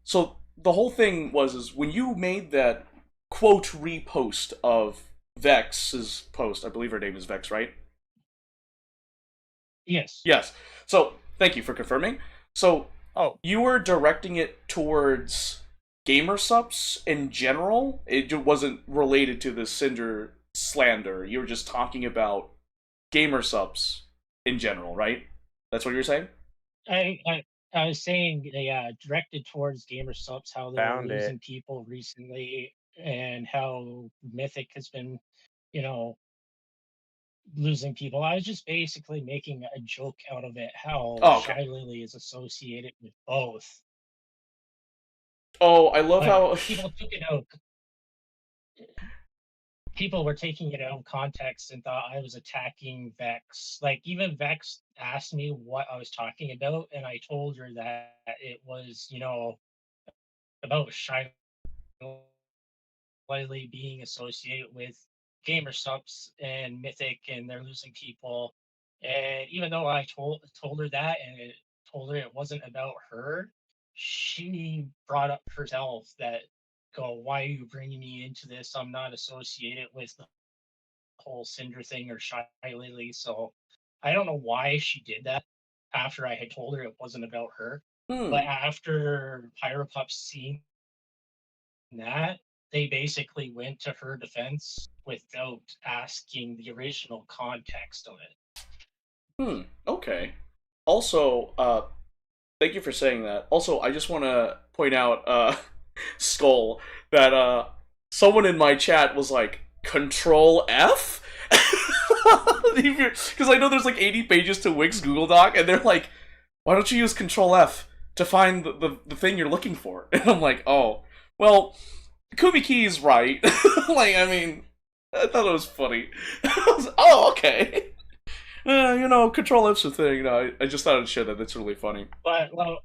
So the whole thing was is when you made that quote repost of Vex's post. I believe her name is Vex, right? Yes. Yes. So thank you for confirming. So Oh, you were directing it towards gamer subs in general. It wasn't related to the Cinder slander. You were just talking about gamer subs in general, right? That's what you were saying. I, I, I was saying, yeah, directed towards gamer subs, how they're found it. losing people recently, and how Mythic has been, you know, losing people. I was just basically making a joke out of it, how Oh, okay. Shy Lily is associated with both. Oh, I love But how. people were taking it out of context and thought I was attacking Vex. Like even Vex asked me what I was talking about, and I told her that it was, about Shy Lily being associated with gamer subs and Mythic, and they're losing people. And even though I told her that, and told her it wasn't about her, she brought up herself that, go, why are you bringing me into this? I'm not associated with the whole Cinder thing or Shy Lily. So I don't know why she did that after I had told her it wasn't about her. But Hmm. after Pyropup seeing that, they basically went to her defense without asking the original context of it. Hmm. Okay. Also, thank you for saying that. Also, I just want to point out, Skull, that someone in my chat was like, Control F? Because I know there's like 80 pages to Wix Google Doc, and they're like, why don't you use Control F to find the thing you're looking for? And I'm like, oh, well, Kubiki is right. Like, I mean, I thought it was funny. Oh, okay. Control F's a thing. I just thought I'd share that. That's really funny. But well,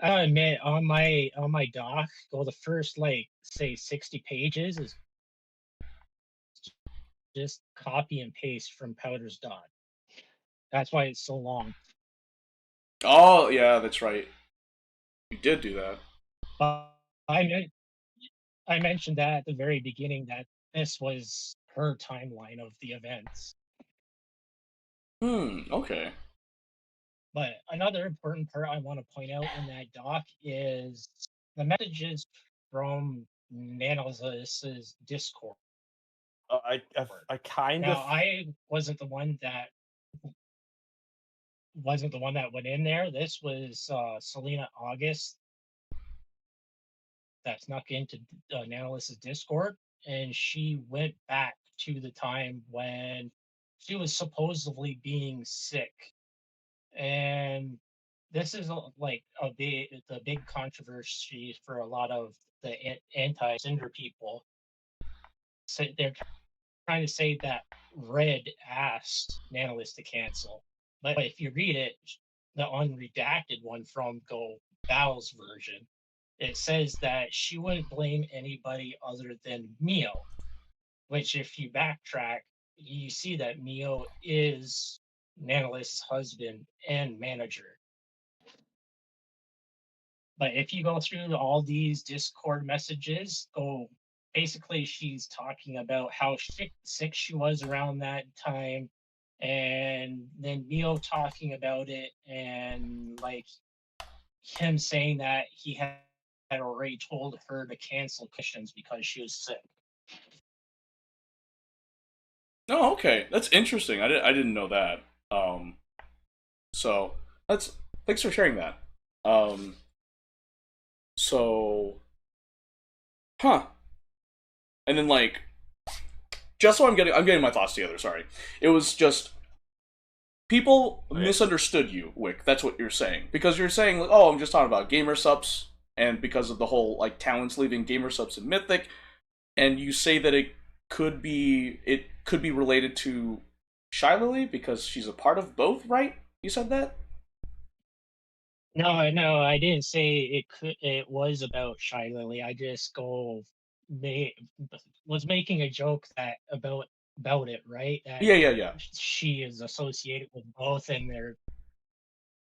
I admit on my doc, go the first like say 60 pages is just copy and paste from Powder's doc. That's why it's so long. Oh, yeah, that's right. You did do that. But I mentioned that at the very beginning that this was her timeline of the events. Okay. But another important part I want to point out in that doc is the messages from Nanos's Discord. I kind Now, of. I wasn't the one that went in there. This was Selena August that snuck into Nanos's Discord, and she went back to the time when she was supposedly being sick, and this is like the big controversy for a lot of the anti-Cinder people. So they're trying to say that Red asked Nanolis to cancel, but if you read it, the unredacted one from Go Bao's version, it says that she wouldn't blame anybody other than Mio. Which, if you backtrack, you see that Mio is Nanolist's husband and manager. But if you go through all these Discord messages, basically she's talking about how sick she was around that time, and then Mio talking about it, and like him saying that he had already told her to cancel cushions because she was sick. Oh, okay, that's interesting. I didn't know that. So thanks for sharing that. Um, so, huh? And then like, just so I'm getting my thoughts together. Sorry, it was just people misunderstood you, Wick. That's what you're saying, because you're saying, like, oh, I'm just talking about gamer subs, and because of the whole like talents leaving gamer subs in Mythic, and you say that it could be related to Shylily because she's a part of both, right? You said that? No, I didn't say it was about Shy Lily. I just was making a joke that about it, right? That Yeah. she is associated with both, and they're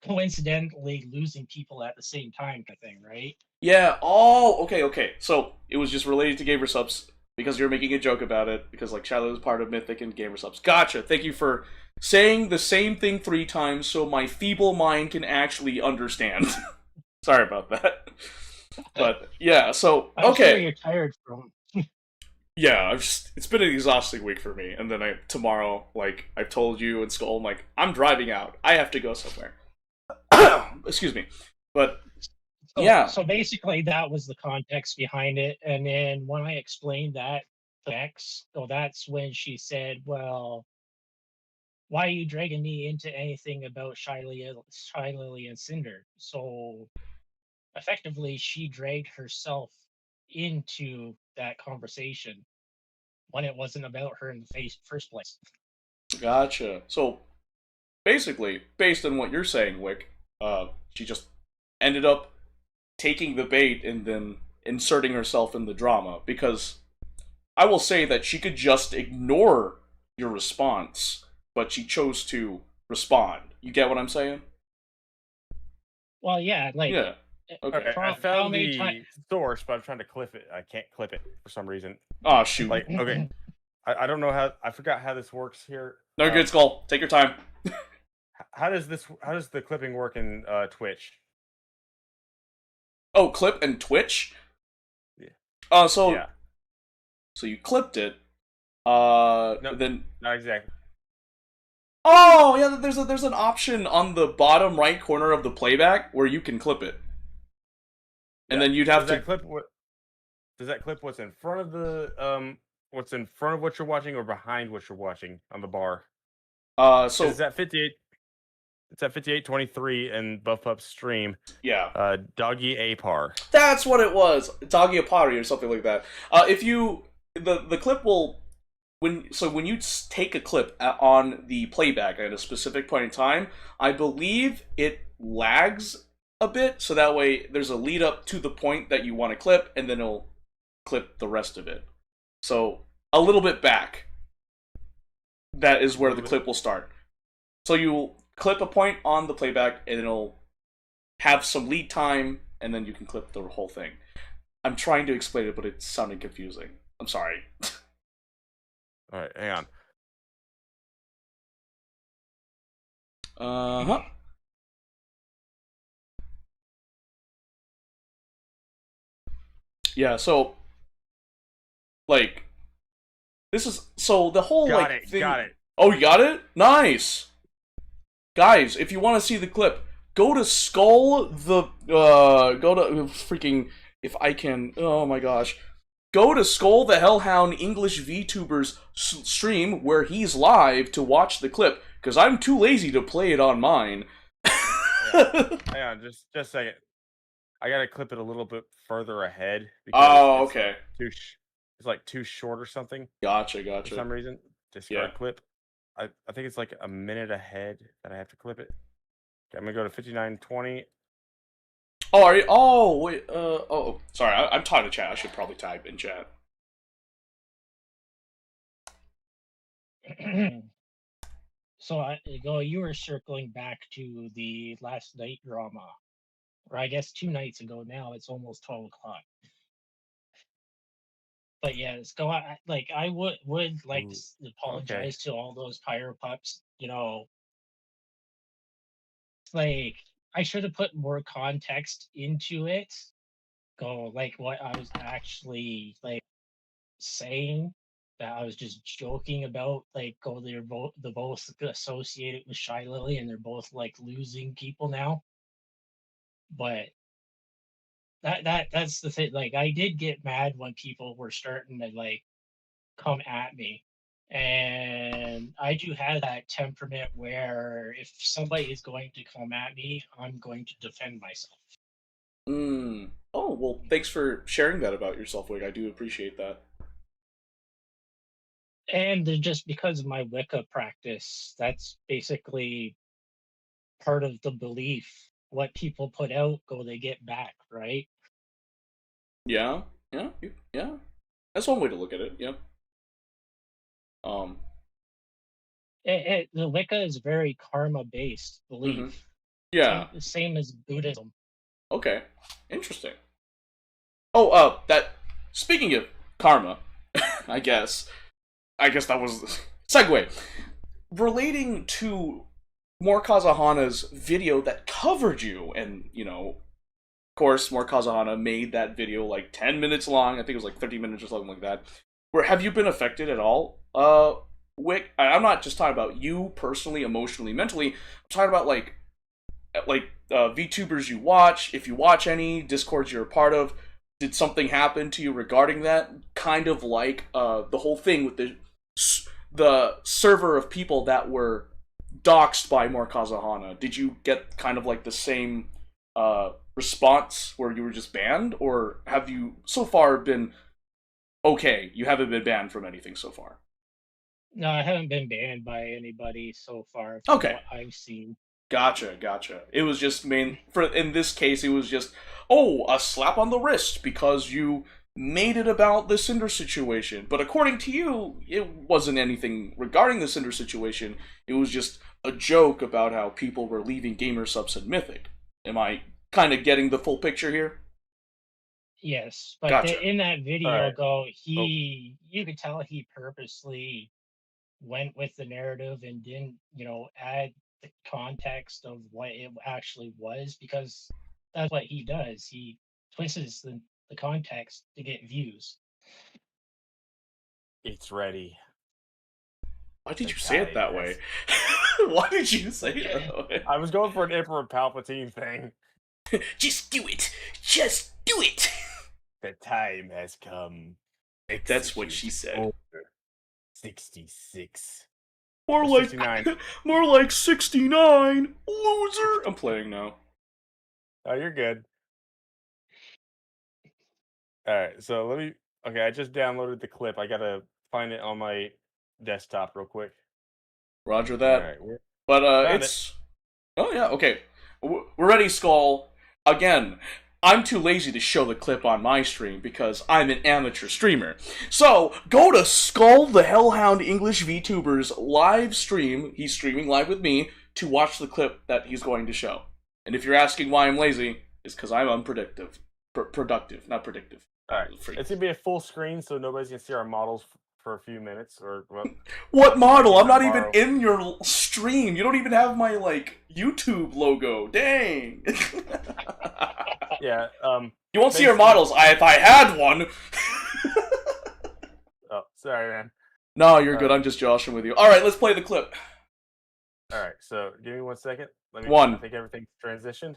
coincidentally losing people at the same time, kind of thing, right? Yeah. Oh, okay. So it was just related to gamer subs because you're making a joke about it because like Shiloh is part of Mythic and gamer subs. Gotcha. Thank you for saying the same thing 3 times so my feeble mind can actually understand. Sorry about that. But yeah, so I'm sure okay. you're tired from. Yeah, it's been an exhausting week for me, and then tomorrow, like I've told you and Skull, I'm like I'm driving out. I have to go somewhere. Excuse me, but yeah, So basically, that was the context behind it. And then when I explained that to X, so that's when she said, "Well, why are you dragging me into anything about Shy Lily and Cinder?" So effectively, she dragged herself into that conversation when it wasn't about her in the first place. gotcha. So basically, based on what you're saying, Wick, she just ended up taking the bait and then inserting herself in the drama because I will say that she could just ignore your response, but she chose to respond. You get what I'm saying? Well, yeah, like Yeah. Okay. I how found many times? the source, but I'm trying to clip it. I can't clip it for some reason. Oh shoot. Like, okay, I don't know how. I forgot how this works here. No good, Skull. Take your time. How does the clipping work in Twitch? Oh, clip and Twitch. Yeah. So Yeah. so you clipped it. No, Then not exactly. oh yeah, there's an option on the bottom right corner of the playback where you can clip it, and Yeah. then you'd have Does to. that clip what? Does that clip what's in front of the what's in front of what you're watching or behind what you're watching on the bar? So Is that 58? It's at 58:23 in Buff Pup's stream. yeah, Doggy Apar. that's what it was. Doggy Apari or something like that. If you the clip will when you take a clip on the playback at a specific point in time, I believe it lags a bit, so that way there's a lead up to the point that you want to clip, and then it'll clip the rest of it. So a little bit back. That is where the clip will start. So you clip a point on the playback, and it'll have some lead time, and then you can clip the whole thing. I'm trying to explain it, but it's sounding confusing. I'm sorry. All right, hang on. Uh-huh. Yeah, so like this is so the whole Got like it. thing. Got it. Oh, you got it? Nice. Guys, if you want to see the clip, go to Skull the go to freaking if I can. Oh my gosh. Go to Skull the Hellhound English VTuber's stream where he's live to watch the clip because I'm too lazy to play it on mine. Yeah, Hang on, just a second. I gotta clip it a little bit further ahead because Oh, okay. it's like too short or something Gotcha, for gotcha. some reason. Yeah. Discard clip. I think it's like a minute ahead that I have to clip it. Okay, I'm gonna go to 59:20. Oh, are you? Oh, wait. Oh, sorry. I'm talking to chat. I should probably type in chat. So you were circling back to the last night drama, or I guess 2 nights ago now. It's almost 12 o'clock. But yes, go. I would like to Ooh, okay. apologize to all those pyro pups. Like I should have put more context into it. Go like what I was actually like saying. That I was just joking about. Like, they're both associated with Shy Lily, and they're both like losing people now. But that's the thing. Like, I did get mad when people were starting to like come at me. And I do have that temperament where if somebody is going to come at me, I'm going to defend myself. Hmm. Oh, well, thanks for sharing that about yourself, Wig. I do appreciate that. And just because of my Wicca practice, that's basically part of the belief. What people put out, they get back, right? Yeah. Yeah. Yeah. That's one way to look at it. Yeah. Um. The Wicca is very karma based Hmm. belief. Yeah. Same as Buddhism. Okay. Interesting. Oh, that. Speaking of karma, I guess. I guess that was segue. Relating to more Kazahana's video that covered you, and of course, more Kazahana made that video like 10 minutes long. I think it was like 30 minutes or something like that. Where have you been affected at all? Wick, I'm not just talking about you personally, emotionally, mentally. I'm talking about VTubers you watch, if you watch any Discords you're a part of. Did something happen to you regarding that? Kind of like the whole thing with the server of people that were doxxed by more Kazahana. Did you get kind of like the same response where you were just banned, or have you so far been okay? You haven't been banned from anything so far. No, I haven't been banned by anybody so far from Okay, what I've seen. gotcha, gotcha. It was just for in this case, it was just a slap on the wrist because you made it about the Cinder situation. But according to you, it wasn't anything regarding the Cinder situation. It was just a joke about how people were leaving gamer subs in Mythic. Am I kind of getting the full picture here? Yes, but Gotcha. in that All video, right. Oh, you could tell he purposely went with the narrative and didn't, add the context of what it actually was, because that's what he does. He twists the context to get views. it's ready. Why did The you say it time that way? has. Why did you say it that way? I was going for an Emperor Palpatine thing. Just do it. Just do it. The time has come. That's what Execute she said. order 66 More or like 69. more like 69. Loser. I'm playing now. Oh, you're good. All right, so let me. Okay, I just downloaded the clip. I gotta find it on my desktop real quick. Roger All that. right, But found it. it's oh yeah, okay. We're ready, Skull. Again, I'm too lazy to show the clip on my stream because I'm an amateur streamer. So, go to Skull the Hellhound English VTuber's live stream. He's streaming live with me to watch the clip that he's going to show. And if you're asking why I'm lazy, it's because I'm unpredictive. Productive, not predictive. All right, Freak. it's gonna be a full screen, so nobody's gonna see our models for a few minutes, or well, What might model? be I'm enough not even borrow. in your stream. You don't even have my YouTube logo. Dang. Yeah. You won't see your Basically. models. If I had one. Oh, sorry, man. No, you're good. I'm just joshing with you. All right, let's play the clip. All right, so give me 1 second. Let me. I One. think everything's transitioned.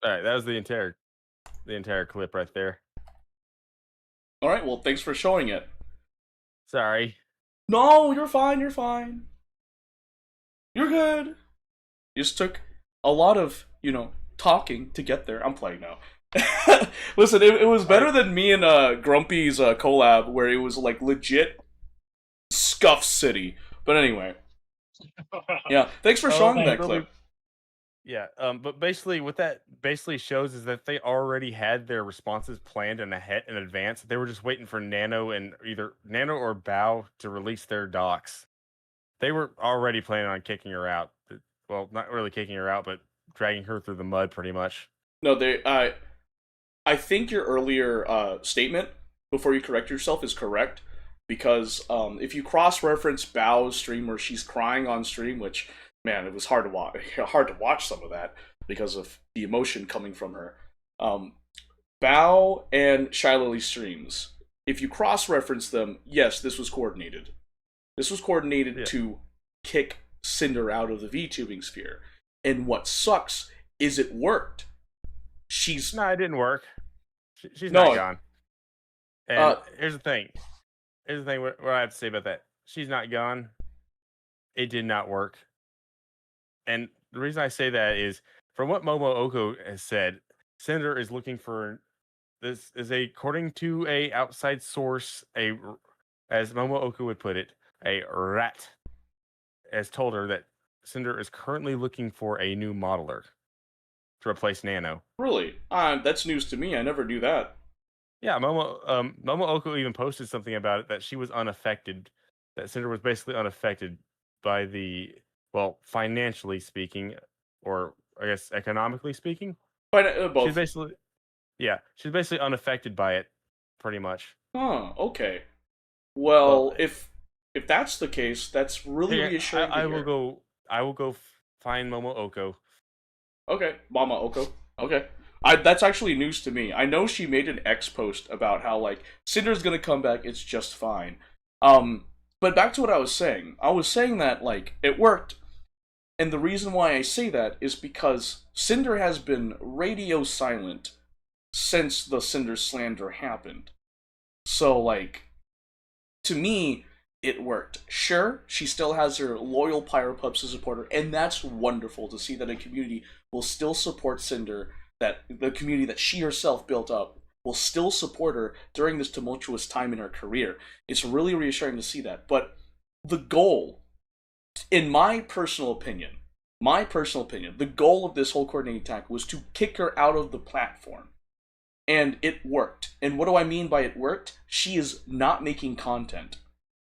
All right, that was the entire clip right there. All right, well, thanks for showing it. Sorry. No, you're fine. You're fine. You're good. You just took a lot of, talking to get there. I'm playing now. Listen, it was better than me and Grumpy's collab, where it was like legit Scuff City. But anyway, yeah. Thanks for showing that clip. Yeah, but basically, what that basically shows is that they already had their responses planned in advance. They were just waiting for either Nano or Bao to release their docs. They were already planning on kicking her out. Well, not really kicking her out, but dragging her through the mud, pretty much. No, I think your earlier statement before you correct yourself is correct, because if you cross-reference Bao's stream where she's crying on stream, which, man, it was hard to watch some of that because of the emotion coming from her. Bao and Shylili's streams, if you cross-reference them, yes, this was coordinated. This was coordinated to kick Cinder out of the VTubing sphere. And what sucks is it worked. No, it didn't work. She's not gone. And here's the thing. What I have to say about that. She's not gone. It did not work. And the reason I say that is, from what Momo Oko has said, Cinder is looking for this is according to a outside source, as Momo Oko would put it, a rat has told her that Cinder is currently looking for a new modeler to replace Nano. Really? That's news to me. I never knew that. Yeah, Momo Oko even posted something about it, that she was unaffected, that Cinder was basically unaffected by financially speaking, or I guess economically speaking. Both. She's basically unaffected by it, pretty much. Huh, okay. Well, if that's the case, that's really reassuring. I will go find Momo Oko. Okay, Mama Oko. Okay. That's actually news to me. I know she made an X post about how, like, Cinder's gonna come back, it's just fine. But back to what I was saying. I was saying that, like, it worked. And the reason why I say that is because Cinder has been radio silent since the Cinder slander happened. So, like, to me, it worked. Sure, she still has her loyal Pyropups to support her, and that's wonderful to see that a community will still support Cinder, that the community that she herself built up will still support her during this tumultuous time in her career. It's really reassuring to see that. But the goal, in my personal opinion, the goal of this whole coordinated attack was to kick her out of the platform. And it worked. And what do I mean by it worked? She is not making content.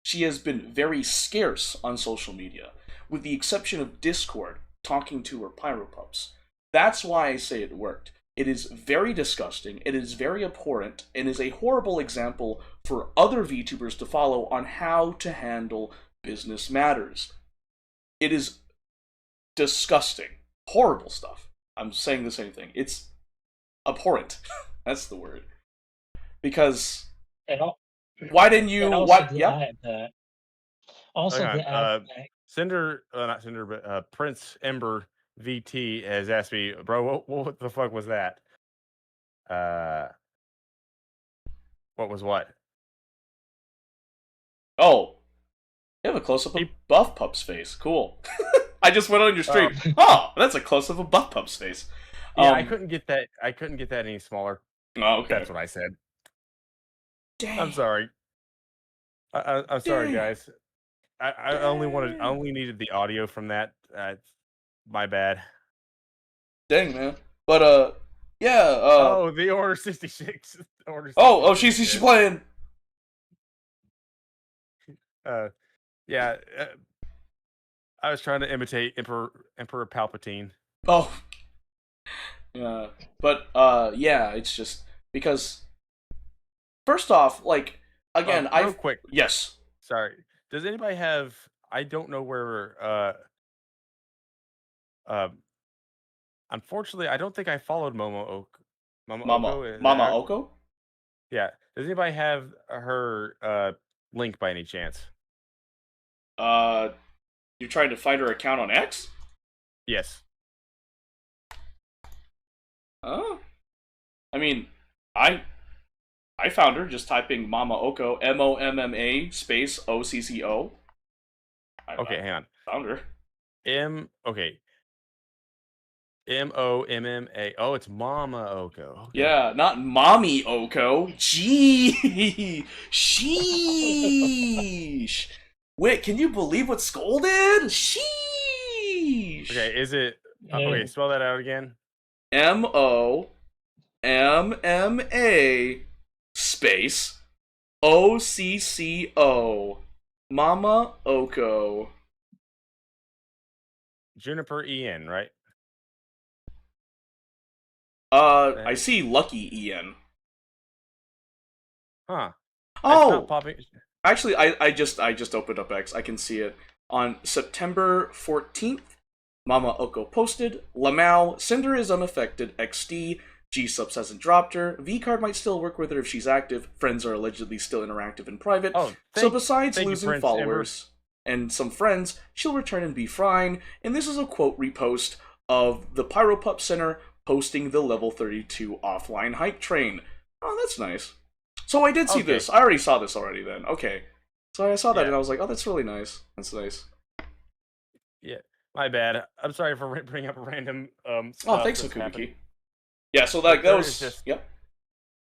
She has been very scarce on social media, with the exception of Discord, talking to her Pyropups. That's why I say it worked. It is very disgusting, it is very abhorrent, and is a horrible example for other VTubers to follow on how to handle business matters. It is disgusting. Horrible stuff. I'm saying the same thing. It's abhorrent. That's the word. Because why didn't you? Cinder, not Cinder, but Prince Ember VT has asked me, bro, what the fuck was that? What was what? Oh, you have a close up of Buff Pup's face. Cool. I just went on your stream. Oh, that's a close up of Buff Pup's face. Yeah, I couldn't get that. I couldn't get that any smaller. Oh, okay. That's what I said. Dang. I'm sorry. I'm sorry, guys. I only needed the audio from that. My bad. Dang, man. But yeah. Oh, the Order 66. She's playing. Yeah. I was trying to imitate Emperor Palpatine. Oh. Yeah, but yeah, it's just because. First off, like, again, real quick. Yes. Sorry. Does anybody have? I don't know where. Unfortunately, I don't think I followed Momo Oko. Mama Oko? Yeah. Does anybody have her link by any chance? You're trying to find her account on X? Yes. Huh? I mean, I I found her just typing Mama Oko, MOMMA space OCCO. I Okay, hang on. found her. Okay. MOMMA. Oh, it's Mama Oko. Okay. Yeah, not Mommy Oko. Gee, sheesh. Wait, can you believe what Skull did? Sheesh. Okay, is it okay, Yeah. spell that out again. MOMMA space OCCO. Mama Oko. Juniper EN, right? I see Lucky Ian. Huh. It's not Oh, popping. actually, I just opened up X. I can see it on September 14th. Mama Oko posted, Lamau, Cinder is unaffected, XD, G-Subs hasn't dropped her, V-Card might still work with her if she's active, friends are allegedly still interactive in private, Oh, so besides thank you, losing Prince followers and some friends, she'll return and be fine, and this is a quote repost of the Pyropup Center posting the level 32 offline hype train. Oh, that's nice. So I did see Okay. this. I already saw this already then. Okay. So I saw that Yeah. and I was like, oh, that's really nice. That's nice. Yeah, my bad. I'm sorry for bringing up random Oh, stuff thanks, that's happened. Okubuki. Yeah, so But that was yep.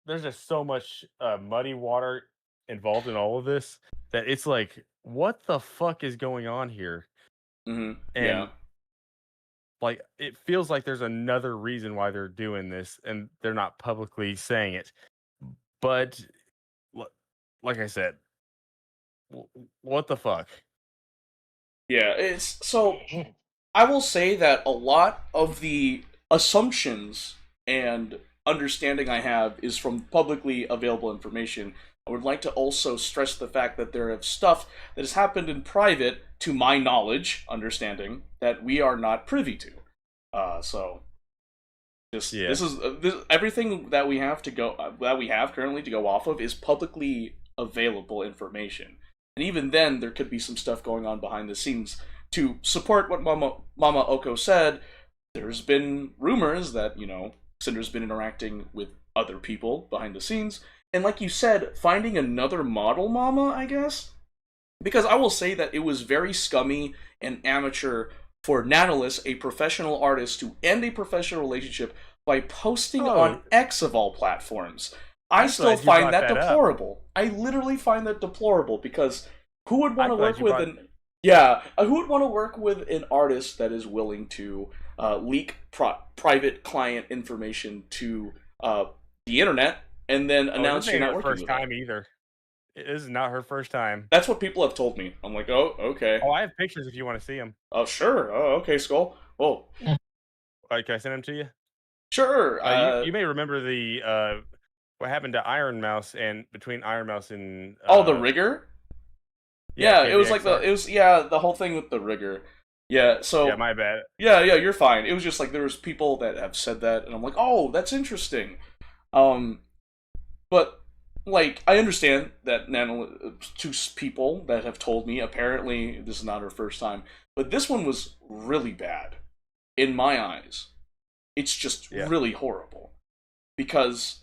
there's just so much muddy water involved in all of this that it's like, what the fuck is going on here? Mm-hmm. Yeah. And like, it feels like there's another reason why they're doing this, and they're not publicly saying it. But like I said, what the fuck? Yeah, it's so I will say that a lot of the assumptions and understanding I have is from publicly available information. I would like to also stress the fact that there is stuff that has happened in private, to my knowledge, understanding, that we are not privy to. So Yeah. this is everything that we have to go that we have currently to go off of is publicly available information, and even then, there could be some stuff going on behind the scenes to support what Mama Oko said. There's been rumors that Cinder's been interacting with other people behind the scenes, and like you said, finding another model Mama, I guess, because I will say that it was very scummy and amateur for Nanolus, a professional artist, to end a professional relationship by posting on X of all platforms. I still find that deplorable. I literally find that deplorable because who would want to work with who would want to work with an artist that is willing to leak private client information to the internet and then announce you're not working with them? First time either. This is not her first time. That's what people have told me. I'm like, oh, okay. Oh, I have pictures if you want to see them. Oh, sure. Oh, okay, Skull. Oh. Can I send them to you? Sure. You may remember the what happened to Iron Mouse and between Iron Mouse and the rigger? Yeah, it was like the whole thing with the rigger. Yeah, so yeah, my bad. Yeah, you're fine. It was just like there was people that have said that, and I'm like, oh, that's interesting. But like I understand that two people that have told me, apparently this is not her first time, but this one was really bad in my eyes. It's just really horrible because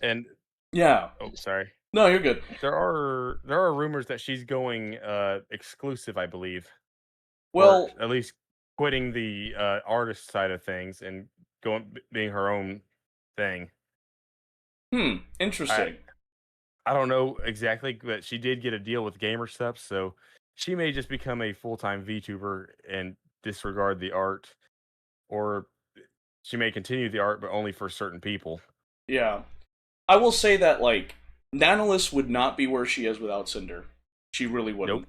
yeah. Oh, sorry. No, you're good. There are rumors that she's going exclusive, I believe. Well, or at least quitting the artist side of things and being her own thing. Interesting. I don't know exactly, but she did get a deal with Gamer Steps, so she may just become a full-time VTuber and disregard the art, or she may continue the art, but only for certain people. Yeah. I will say that, like, Nanolus would not be where she is without Cinder. She really wouldn't. Nope.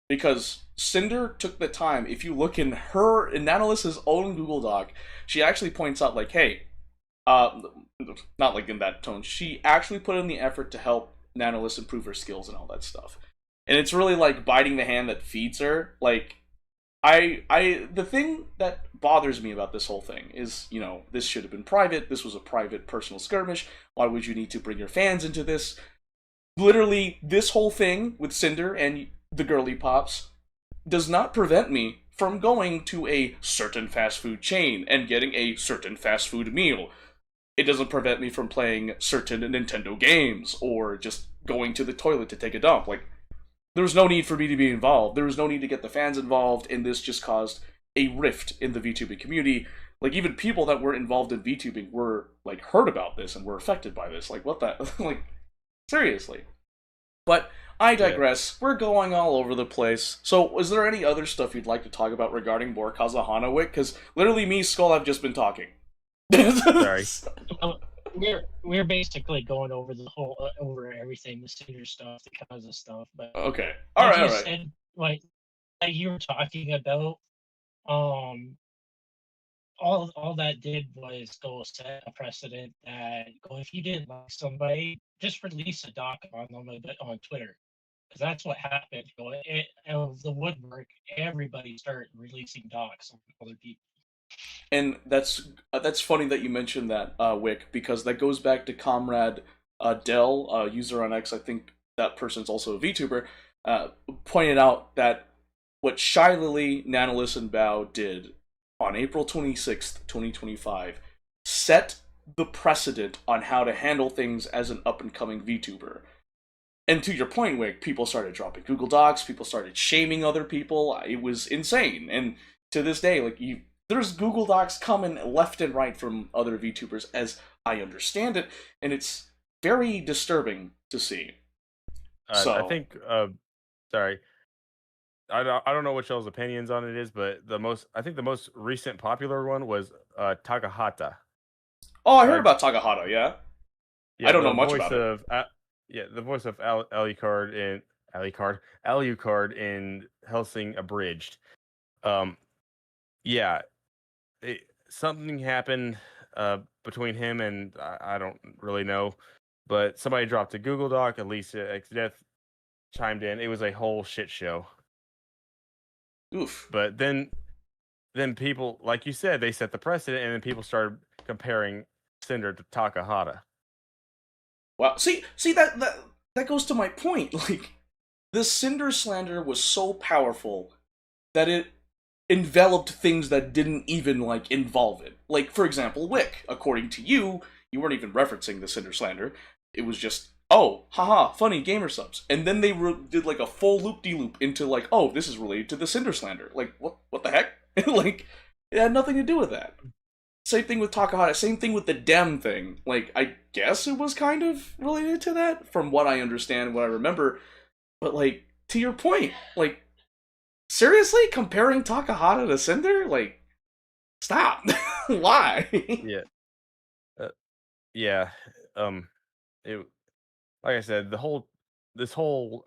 Because Cinder took the time. If you look in Nanolus's own Google Doc, she actually points out, like, hey, not like in that tone. She actually put in the effort to help Nanolus improve her skills and all that stuff. And it's really like biting the hand that feeds her. Like, the thing that bothers me about this whole thing is, this should have been private. This was a private personal skirmish. Why would you need to bring your fans into this? Literally, this whole thing with Cinder and the girly pops does not prevent me from going to a certain fast food chain and getting a certain fast food meal. it doesn't prevent me from playing certain Nintendo games or just going to the toilet to take a dump. Like, there was no need for me to be involved. There was no need to get the fans involved, and this just caused a rift in the VTubing community. Like, even people that were involved in VTubing were, like, heard about this and were affected by this. Like, what the... like, seriously. But I digress. Yeah. We're going all over the place. So, is there any other stuff you'd like to talk about regarding more Kazahana, Wick? Because literally me, Skull, have just been talking. Sorry. We're basically going over the whole over everything, the Cinder stuff, the Kaza stuff. But okay, all right. Said, like you were talking about, all that did was go set a precedent that if you didn't like somebody, just release a doc on them on Twitter, because that's what happened. Out of the woodwork, everybody started releasing docs on other people. And that's funny that you mentioned that, Wick, because that goes back to Comrade Dell, user on X. I think that person's also a VTuber. Pointed out that what Shylily, Nanolis, and Bao did on April 26th, 2025, set the precedent on how to handle things as an up-and-coming VTuber. And to your point, Wick, people started dropping Google Docs, people started shaming other people. It was insane. And to this day, like, there's Google Docs coming left and right from other VTubers, as I understand it, and it's very disturbing to see. So I think, sorry, I don't know what y'all's opinions on it is, but I think the most recent popular one was Takahata. Oh, I heard about Takahata. Yeah, I don't know much about it. The voice of Alucard in Hellsing Abridged. Something happened between him and I don't really know, but somebody dropped a Google Doc. Alicia X Death chimed in. It was a whole shit show. Oof. But then people, like you said, they set the precedent, and then people started comparing Cinder to Takahata. Wow. See that goes to my point. Like, the Cinder slander was so powerful that it enveloped things that didn't even, like, involve it. Like, for example, Wick, according to you, you weren't even referencing the Cinder slander. It was just, oh, haha, funny gamer subs. And then they did, like, a full loop-de-loop into, like, oh, this is related to the Cinder slander. Like, what the heck? Like, it had nothing to do with that. Same thing with Takahata, same thing with the Dem thing. Like, I guess it was kind of related to that, from what I understand, what I remember. But, like, to your point, like, seriously? Comparing Takahata to Cinder? Like, stop. Why? Yeah. It, like I said, this whole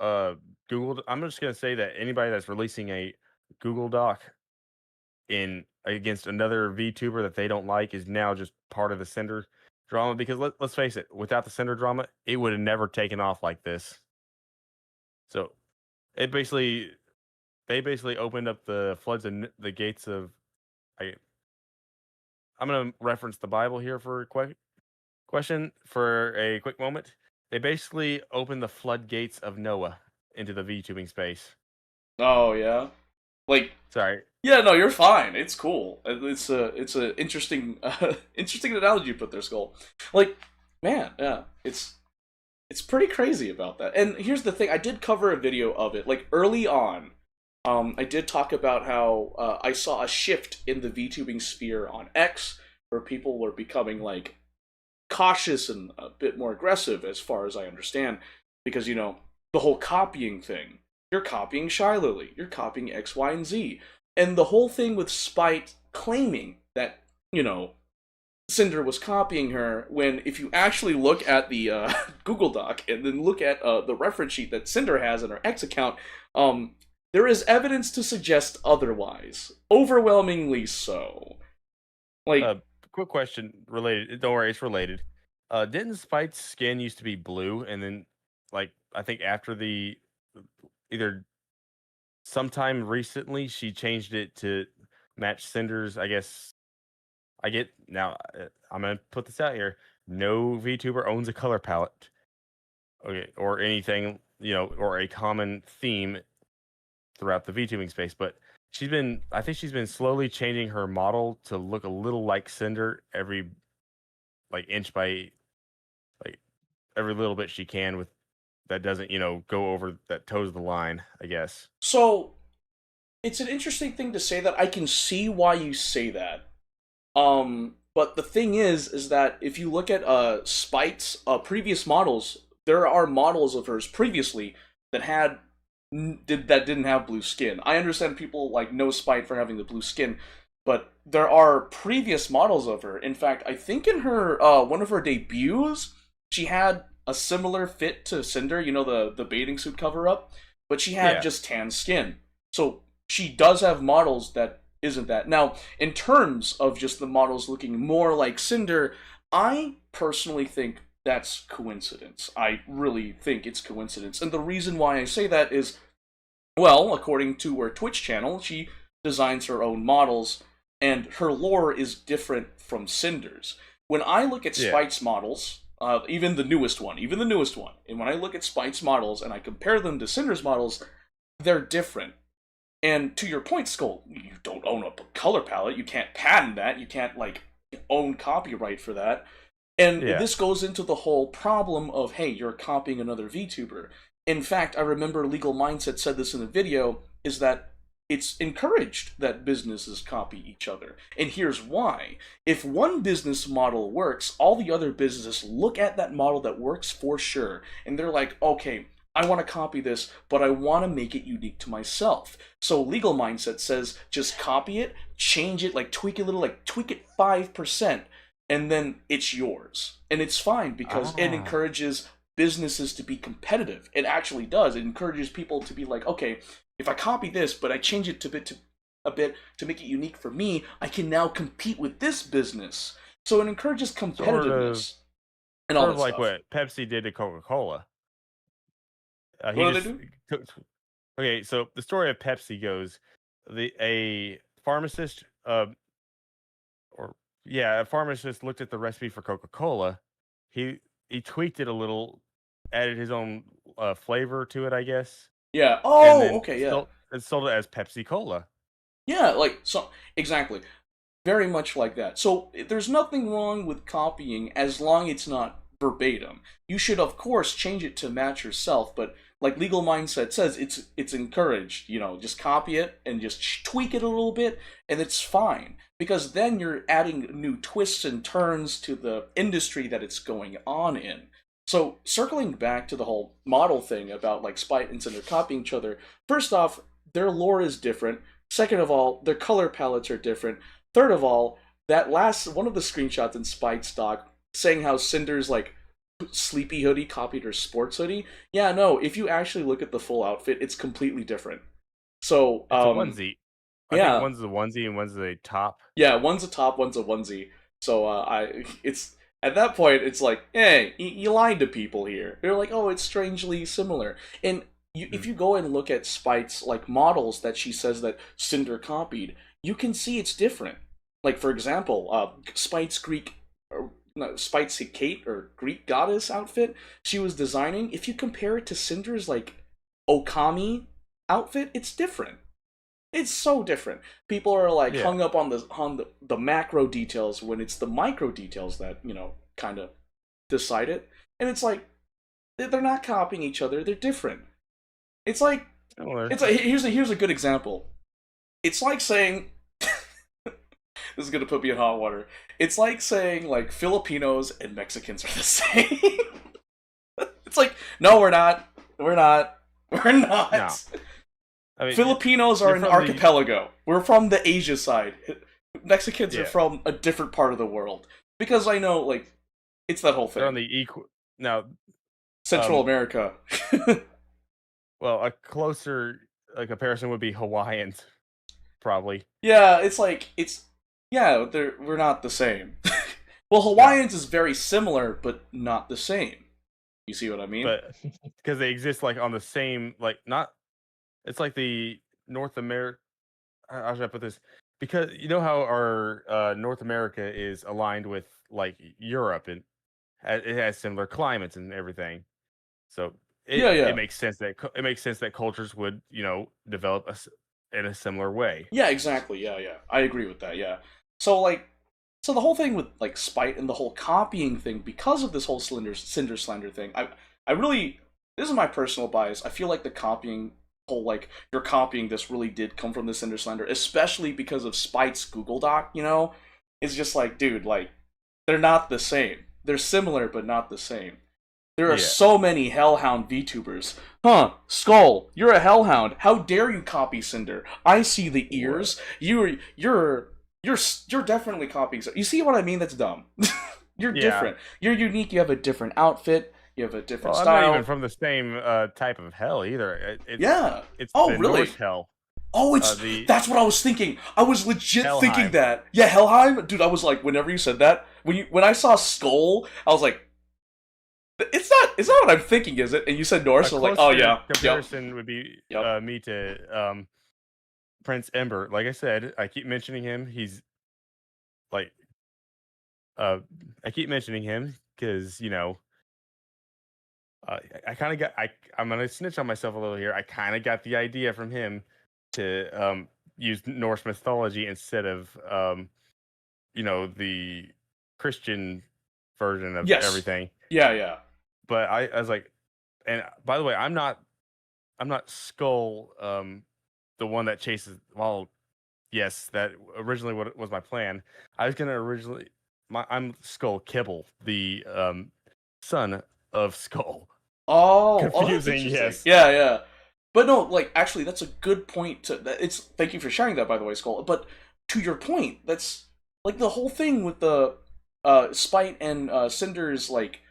Google. I'm just gonna say that anybody that's releasing a Google Doc against another VTuber that they don't like is now just part of the Cinder drama. Because let's face it, without the Cinder drama, it would have never taken off like this. So they basically opened up the floods and the gates of. I'm gonna reference the Bible here for a quick moment. They basically opened the floodgates of Noah into the VTubing space. Oh yeah, like, sorry. Yeah, no, you're fine. It's cool. It's a interesting interesting analogy you put there, Skull. Like, man, yeah, it's pretty crazy about that. And here's the thing: I did cover a video of it, like, early on. I did talk about how I saw a shift in the VTubing sphere on X, where people were becoming, like, cautious and a bit more aggressive, as far as I understand, because, you know, the whole copying thing. You're copying Shylily, you're copying X, Y, and Z. And the whole thing with Spite claiming that, you know, Cinder was copying her, when if you actually look at the Google Doc and then look at the reference sheet that Cinder has in her X account, there is evidence to suggest otherwise. Overwhelmingly so. Like, quick question related. Don't worry, it's related. Didn't Spite's skin used to be blue, and then, like, I think after either sometime recently she changed it to match Cinder's? I guess I get now. I'm gonna put this out here. No VTuber owns a color palette, okay, or anything, you know, or a common theme throughout the VTubing space. But I think she's been slowly changing her model to look a little like Cinder like inch by like every little bit she can with that doesn't go over that toes the line, I guess. So it's an interesting thing to say that. I can see why you say that. But the thing is that if you look at Spite's previous models, there are models of hers previously that that didn't have blue skin. I understand people like know Spite for having the blue skin, but there are previous models of her. In fact, I think in her one of her debuts, she had a similar fit to Cinder, the bathing suit cover up, but she had Yeah. just tan skin. So she does have models that isn't that. Now, in terms of just the models looking more like Cinder, I personally think that's coincidence. I really think it's coincidence. And the reason why I say that is, well, according to her Twitch channel, she designs her own models, and her lore is different from Cinder's. When I look at Yeah. Spite's models, even the newest one, and when I look at Spite's models and I compare them to Cinder's models, they're different. And to your point, Skull, you don't own a color palette. You can't patent that. You can't own copyright for that. And Yeah. this goes into the whole problem of, hey, you're copying another VTuber. In fact, I remember Legal Mindset said this in the video, is that it's encouraged that businesses copy each other. And here's why. If one business model works, all the other businesses look at that model that works for sure, and they're like, okay, I want to copy this, but I want to make it unique to myself. So Legal Mindset says just copy it, change it, tweak it a little, tweak it 5%, and then it's yours. And it's fine because it Ah. encourages businesses to be competitive. It actually does. It encourages people to be like, okay, if I copy this, but I change it a bit to make it unique for me, I can now compete with this business. So it encourages competitiveness and all Sort of that like stuff. what Pepsi did to Coca-Cola. He What do they just do? okay. So the story of Pepsi goes, a pharmacist, or yeah, a pharmacist looked at the recipe for Coca-Cola. He he tweaked it a little, added his own flavor to it, I guess, Yeah. and Oh, then okay, yeah. sold it as Pepsi Cola. Yeah, so exactly. Very much like that. So there's nothing wrong with copying as long it's not verbatim. You should of course change it to match yourself, but like Legal Mindset says, it's encouraged. Just copy it and just tweak it a little bit, and it's fine because then you're adding new twists and turns to the industry that it's going on in. So circling back to the whole model thing about Spite and Cinder copying each other, first off, their lore is different. Second of all, their color palettes are different. Third of all, that last one of the screenshots in Spite stock saying how Cinder's sleepy hoodie copied her sports hoodie. Yeah, no, if you actually look at the full outfit, it's completely different. So, It's a onesie. I think yeah, one's the onesie and one's the top. yeah, one's a top, one's a onesie. So, it's at that point, it's like, hey, you lied to people here. They're like, oh, it's strangely similar. And if Hmm. you go and look at Spite's models that she says that Cinder copied, you can see it's different. Like for example, Spite's Greek, or no, Spite's Hecate or Greek goddess outfit she was designing. If you compare it to Cinder's Okami outfit, it's different. It's so different. People are Yeah. hung up on the macro details when it's the micro details that kind of decide it. And it's like they're not copying each other. They're different. It's like Similar. here's a good example. It's like saying this is gonna put me in hot water. It's like saying Filipinos and Mexicans are the same. It's like no, we're not. We're not. We're not. No. I mean, Filipinos are you're an from the archipelago. We're from the Asia side. Mexicans are yeah. from a different part of the world. Because I know, it's that whole They're on thing. the equal now. Central America. Well, a closer comparison would be Hawaiians, probably. Yeah, yeah, we're not the same. Well, No, Hawaiians is very similar, but not the same. You see what I mean? but because they exist on the same not. It's like the North America. How should I put this? Because you know how our North America is aligned with Europe, and it has similar climates and everything. So Yeah, it yeah. makes sense that cultures would develop in a similar way. Yeah, exactly. Yeah, yeah. I agree with that. Yeah. So So the whole thing with like spite and the whole copying thing, because of this whole Cinder slander thing, I really, this is my personal bias. I feel like the copying whole like you're copying this really did come from the Cinder slander, especially because of Spite's Google Doc. You know, it's just like, dude, like they're not the same. They're similar but not the same. There are Yeah. so many Hellhound VTubers. Huh, Skull, you're a Hellhound. How dare you copy Cinder? I see the ears. You're definitely copying. You see what I mean? That's dumb. You're Yeah. different. You're unique. You have a different outfit. You have a different Well, I'm style. not even from the same type of hell either. Yeah. It's Oh, the really? Norse hell. Oh, it's The that's what I was thinking. I was legit thinking Helheim. that. Yeah, Helheim, dude. I was like, whenever you said that, when I saw Skull, I was like, it's not what I'm thinking, is it? And you said Norse, A I was like, oh closer yeah, yep. comparison would be Yep. me to Prince Ember. Like I said, I keep mentioning him. He's like I keep mentioning him because I kind of got I'm gonna snitch on myself a little here. I kind of got the idea from him to use Norse mythology instead of the Christian version of Yes. everything. Yeah, yeah. But I was like, and by the way, I'm not Skull, the one that chases. Well, yes, that originally what was my plan. I was gonna originally, I'm Skull Kibble, the son of Skull. Oh, that's Confusing, interesting. yes. Yeah, yeah. But no, like actually, that's a good point. It's thank you for sharing that, by the way, Skull. But to your point, that's like the whole thing with the Spite and Cinder's like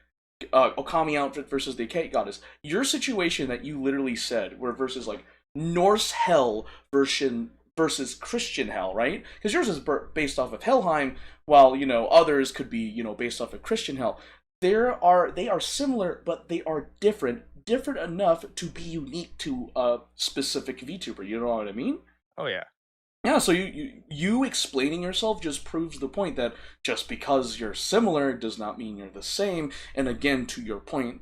Okami outfit versus the Kate goddess. Your situation that you literally said, where versus like Norse hell versus Christian hell, right? Because yours is based off of Helheim, while others could be based off of Christian hell. They are similar, but they are different enough to be unique to a specific VTuber. You know what I mean? Oh yeah. Yeah, so you explaining yourself just proves the point that just because you're similar does not mean you're the same. And again, to your point,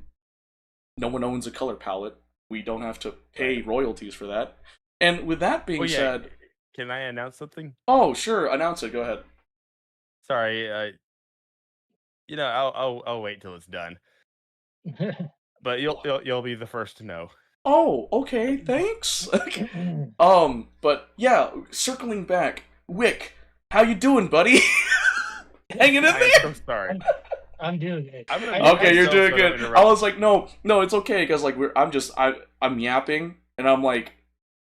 no one owns a color palette. We don't have to pay royalties for that. And with that being said, can I announce something? oh sure, announce it. Go ahead. Sorry, I'll wait till it's done. But you'll be the first to know. Oh, okay, thanks. But yeah, circling back, Wick, how you doing, buddy? Hanging in I there? am so sorry. I'm doing it. Okay, you're doing good. interrupt. I was like, no, it's okay, because like I'm yapping, and I'm like,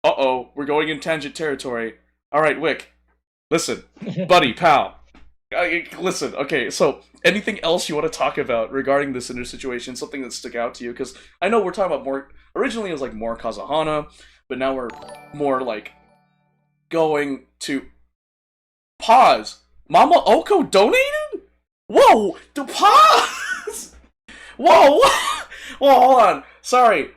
we're going in tangent territory. All right, Wick, listen, buddy, pal. Listen, okay, so anything else you want to talk about regarding this Cinder situation, something that stuck out to you? Because I know we're talking about more, originally it was like more Kazahana, but now we're more like going to pause. Mama Oko donated? Whoa, to pause! Whoa, whoa, hold on, sorry.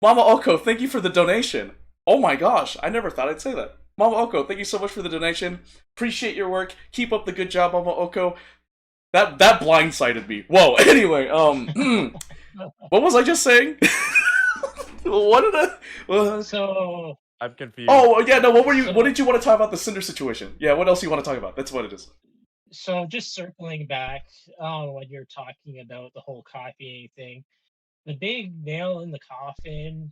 Mama Oko, thank you for the donation. Oh my gosh, I never thought I'd say that. Mama Oko, thank you so much for the donation. Appreciate your work. Keep up the good job, Mama Oko. That blindsided me. Whoa. Anyway, what was I just saying? What did I? So I'm confused. Oh yeah, no. What did you want to talk about the Cinder situation? Yeah. What else you want to talk about? That's what it is. so just circling back when you're talking about the whole copying thing, the big nail in the coffin,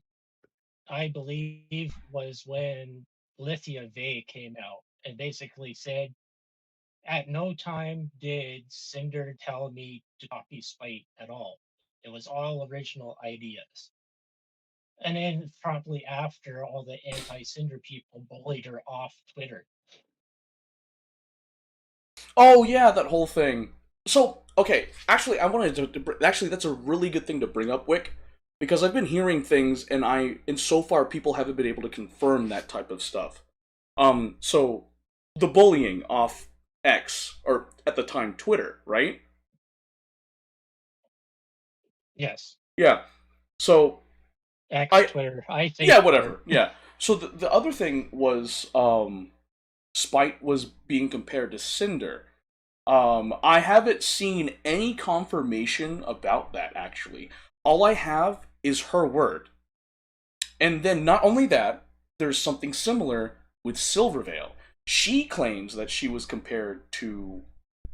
I believe, was when Lithia Vey came out and basically said, at no time did Cinder tell me to copy Spite at all. It was all original ideas. And then promptly after, all the anti-Cinder people bullied her off Twitter. Oh yeah, that whole thing. So okay, actually, I wanted actually that's a really good thing to bring up, Wick, because I've been hearing things, and so far people haven't been able to confirm that type of stuff. So the bullying off X, or at the time Twitter, right? Yes, Yeah. So Twitter. I think. yeah, whatever. Yeah. So the other thing was Spite was being compared to Cinder. I haven't seen any confirmation about that, actually. All I have is her word. And then not only that, there's something similar with Silvervale. She claims that she was compared to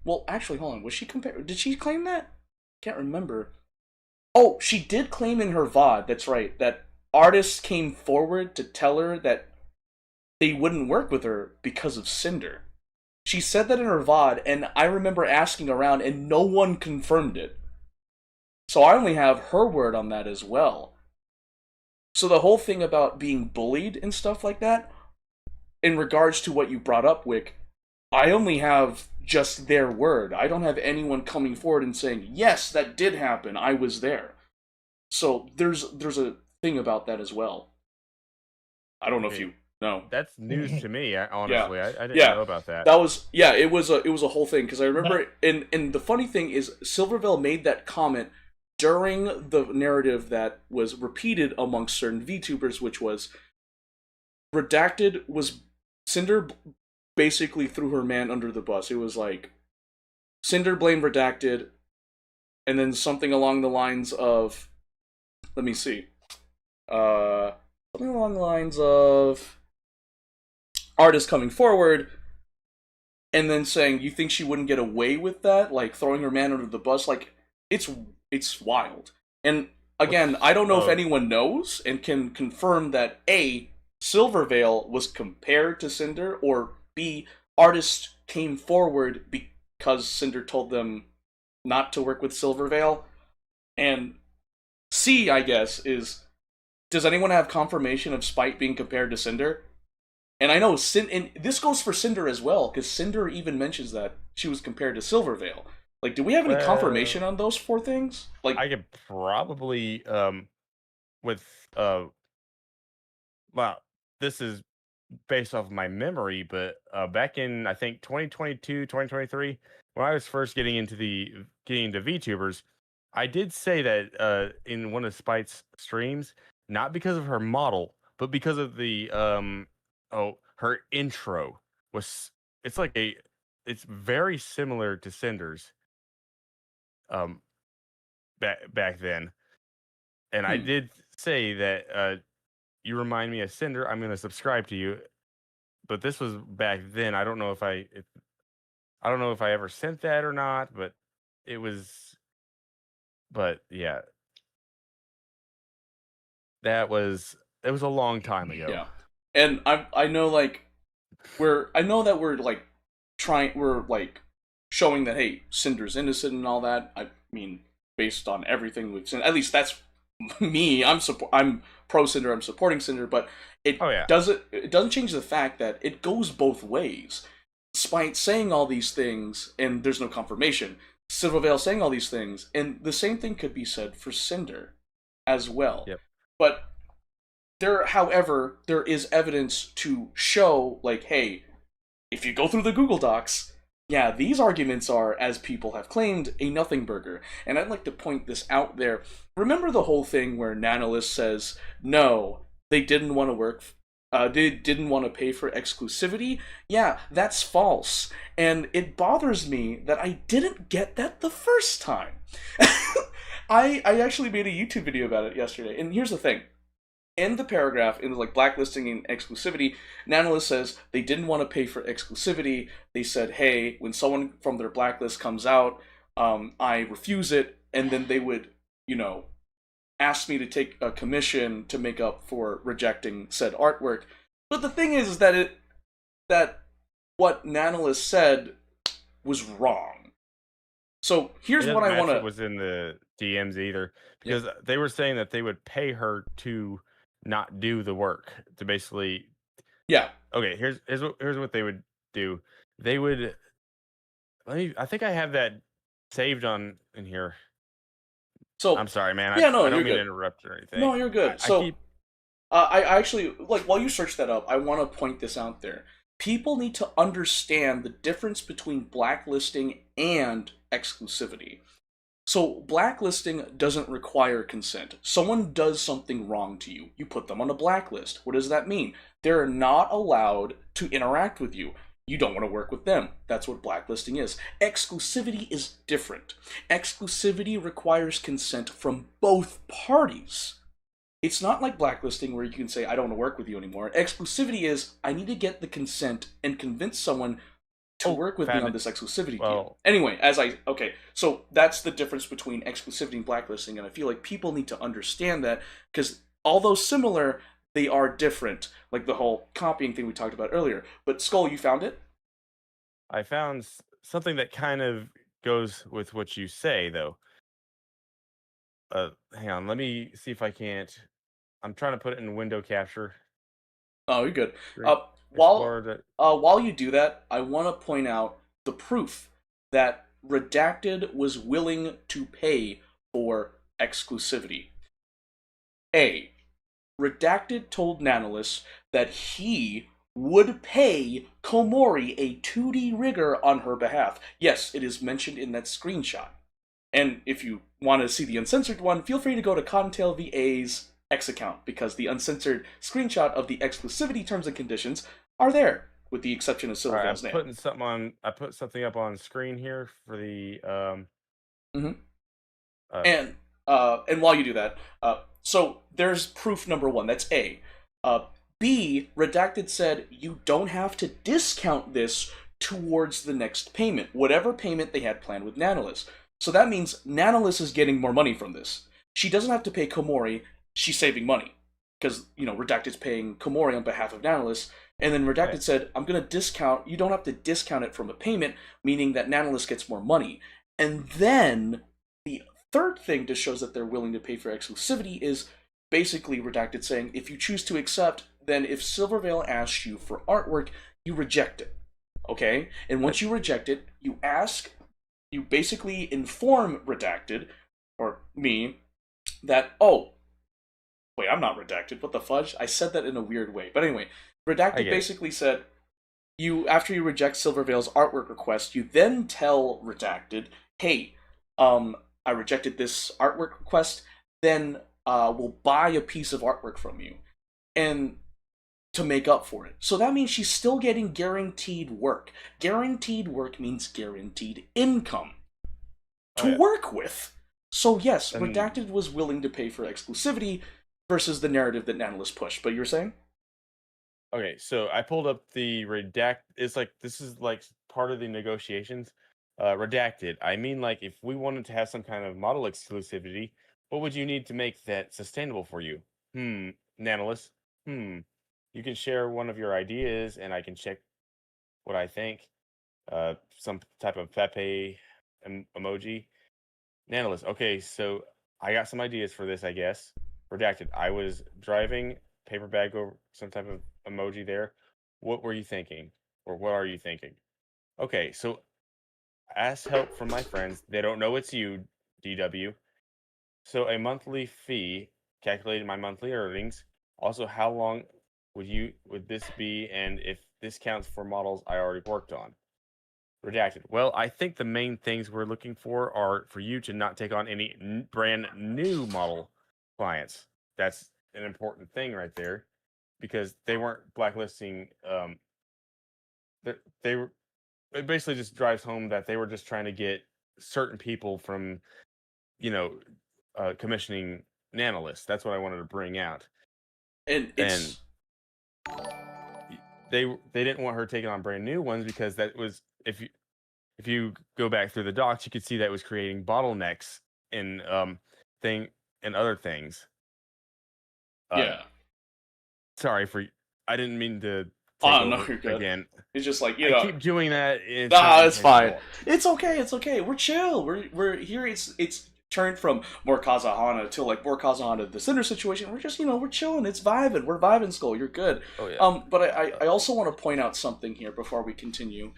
Well, actually, hold on. Was she compared? Did she claim that? Can't remember. Oh, she did claim in her VOD. That's right. That artists came forward to tell her that they wouldn't work with her because of Cinder. She said that in her VOD, and I remember asking around, and no one confirmed it. So I only have her word on that as well. So the whole thing about being bullied and stuff like that, in regards to what you brought up, Wick, I only have just their word. I don't have anyone coming forward and saying, yes, that did happen, I was there. So there's a thing about that as well. I don't know if Okay. you know. That's news to me. Yeah, Honestly, I didn't yeah. know about that. That was it was a whole thing because I remember. But And the funny thing is, Silverville made that comment during the narrative that was repeated amongst certain VTubers, which was redacted was Cinder basically threw her man under the bus. It was like Cinder blamed redacted, and then something along the lines of, let me see, something along the lines of artists coming forward and then saying, you think she wouldn't get away with that, like throwing her man under the bus. Like, it's wild. And again, I don't know if anyone knows and can confirm that A, Silvervale was compared to Cinder, or B, artists came forward because Cinder told them not to work with Silvervale. And C, I guess, is, does anyone have confirmation of Spite being compared to Cinder? And I know and this goes for Cinder as well, because Cinder even mentions that she was compared to Silvervale. Like, do we have any confirmation on those four things? Like, I could probably with well, this is based off of my memory, but back in I think 2022, 2023, when I was first getting into VTubers, I did say that in one of Spite's streams, not because of her model, but because of the her intro was it's very similar to Cinder's um back then. And I did say that you remind me of Cinder, I'm going to subscribe to you. But this was back then. I don't know if I ever sent that or not, but it was. But yeah, it was a long time ago. yeah. And I know, like, I know that we're like showing that, hey, Cinder's innocent and all that. I mean, based on everything we've seen, at least that's me. I'm pro Cinder. I'm supporting Cinder, but it doesn't change the fact that it goes both ways. Spite saying all these things and there's no confirmation. Silvervale saying all these things, and the same thing could be said for Cinder as well. Yep. But however, there is evidence to show, like, hey, if you go through the Google Docs, yeah, these arguments are, as people have claimed, a nothing burger. And I'd like to point this out there. Remember the whole thing where Nanolis says, no, they didn't want to work, they didn't want to pay for exclusivity? Yeah, that's false. And it bothers me that I didn't get that the first time. I actually made a YouTube video about it yesterday. And here's the thing. In the paragraph, in the like blacklisting and exclusivity, Nanolis says they didn't want to pay for exclusivity. They said, hey, when someone from their blacklist comes out, I refuse it, and then they would, ask me to take a commission to make up for rejecting said artwork. But the thing is that what Nanolis said was wrong. So here's what I want to. It was in the DMs either, because they were saying that they would pay her to not do the work, to basically. Yeah. Okay. Here's what they would do. They would. I think I have that saved in here. So I'm sorry, man. Yeah, I don't mean to interrupt or anything. No, you're good. I actually, like, while you search that up, I want to point this out there. People need to understand the difference between blacklisting and exclusivity. So, blacklisting doesn't require consent. Someone does something wrong to you. You put them on a blacklist. What does that mean? They're not allowed to interact with you. You don't want to work with them. That's what blacklisting is. Exclusivity is different. Exclusivity requires consent from both parties. It's not like blacklisting where you can say, I don't want to work with you anymore. Exclusivity is, I need to get the consent and convince someone to Oh, work with me found on it. this exclusivity deal. Well, Anyway, so that's the difference between exclusivity and blacklisting, and I feel like people need to understand that because although similar, they are different. Like the whole copying thing we talked about earlier. But Skull, you found it? I found something that kind of goes with what you say, though. Hang on, let me see if I can't. I'm trying to put it in window capture. Oh, you're good. Great. Uh, while Explore the. while you do that, I want to point out the proof that Redacted was willing to pay for exclusivity. A. Redacted told Nanolis that he would pay Komori a 2D rigger on her behalf. Yes, it is mentioned in that screenshot. And if you want to see the uncensored one, feel free to go to Cottontail VA's X account, because the uncensored screenshot of the exclusivity terms and conditions are there, with the exception of All right, Silverveil's I'm name. putting something on. I put something up on screen here for the. Mm-hmm. Uh, And while you do that, so there's proof number one. That's A. B. Redacted said you don't have to discount this towards the next payment, whatever payment they had planned with Nanolis. So that means Nanolis is getting more money from this. She doesn't have to pay Komori. She's saving money because Redacted's paying Komori on behalf of Nanolis. And then Redacted okay. said, "I'm gonna discount. You don't have to discount it from a payment, meaning that Nanolis gets more money." And then the third thing that shows that they're willing to pay for exclusivity is basically Redacted saying, if you choose to accept, then if Silverveil asks you for artwork, you reject it. Okay? And once you reject it, you basically inform Redacted, or me, that, oh, wait, I'm not Redacted. What the fudge? I said that in a weird way. But anyway, Redacted basically said, after you reject Silverveil's artwork request, you then tell Redacted, hey, I rejected this artwork request, then we'll buy a piece of artwork from you, and to make up for it. So that means she's still getting guaranteed work. Guaranteed work means guaranteed income to work with. So yes, Redacted was willing to pay for exclusivity versus the narrative that Nanolis pushed. But you were saying? Okay, so I pulled up the redact. It's like this is like part of the negotiations. Redacted. I mean, like if we wanted to have some kind of model exclusivity, what would you need to make that sustainable for you? Nanolis. You can share one of your ideas, and I can check what I think. Some type of Pepe emoji. Nanolis. Okay, so I got some ideas for this, I guess. Redacted. I was driving, paper bag over some type of emoji there. What were you thinking? Or what are you thinking? Okay, so ask help from my friends. They don't know it's you, DW. So a monthly fee, calculated my monthly earnings. Also, how long would this be, and if this counts for models I already worked on? Redacted. Well, I think the main things we're looking for are for you to not take on any brand new model clients. That's an important thing right there, because they weren't blacklisting. They were. It basically just drives home that they were just trying to get certain people from, you know, commissioning Nanolis. That's what I wanted to bring out. And it's They didn't want her taking on brand new ones, because that was, if you go back through the docs, you could see that was creating bottlenecks in thing and other things. yeah. Sorry for, I didn't mean to take Oh no, over you're good. again. It's just like I keep doing that. Nah, it's fine. It's okay. It's okay. We're chill. We're here. It's turned from more Kazahana to like more Kazahana the Cinder situation. We're just we're chilling. It's vibing. We're vibing, Skull. You're good. Oh yeah. But I also want to point out something here before we continue.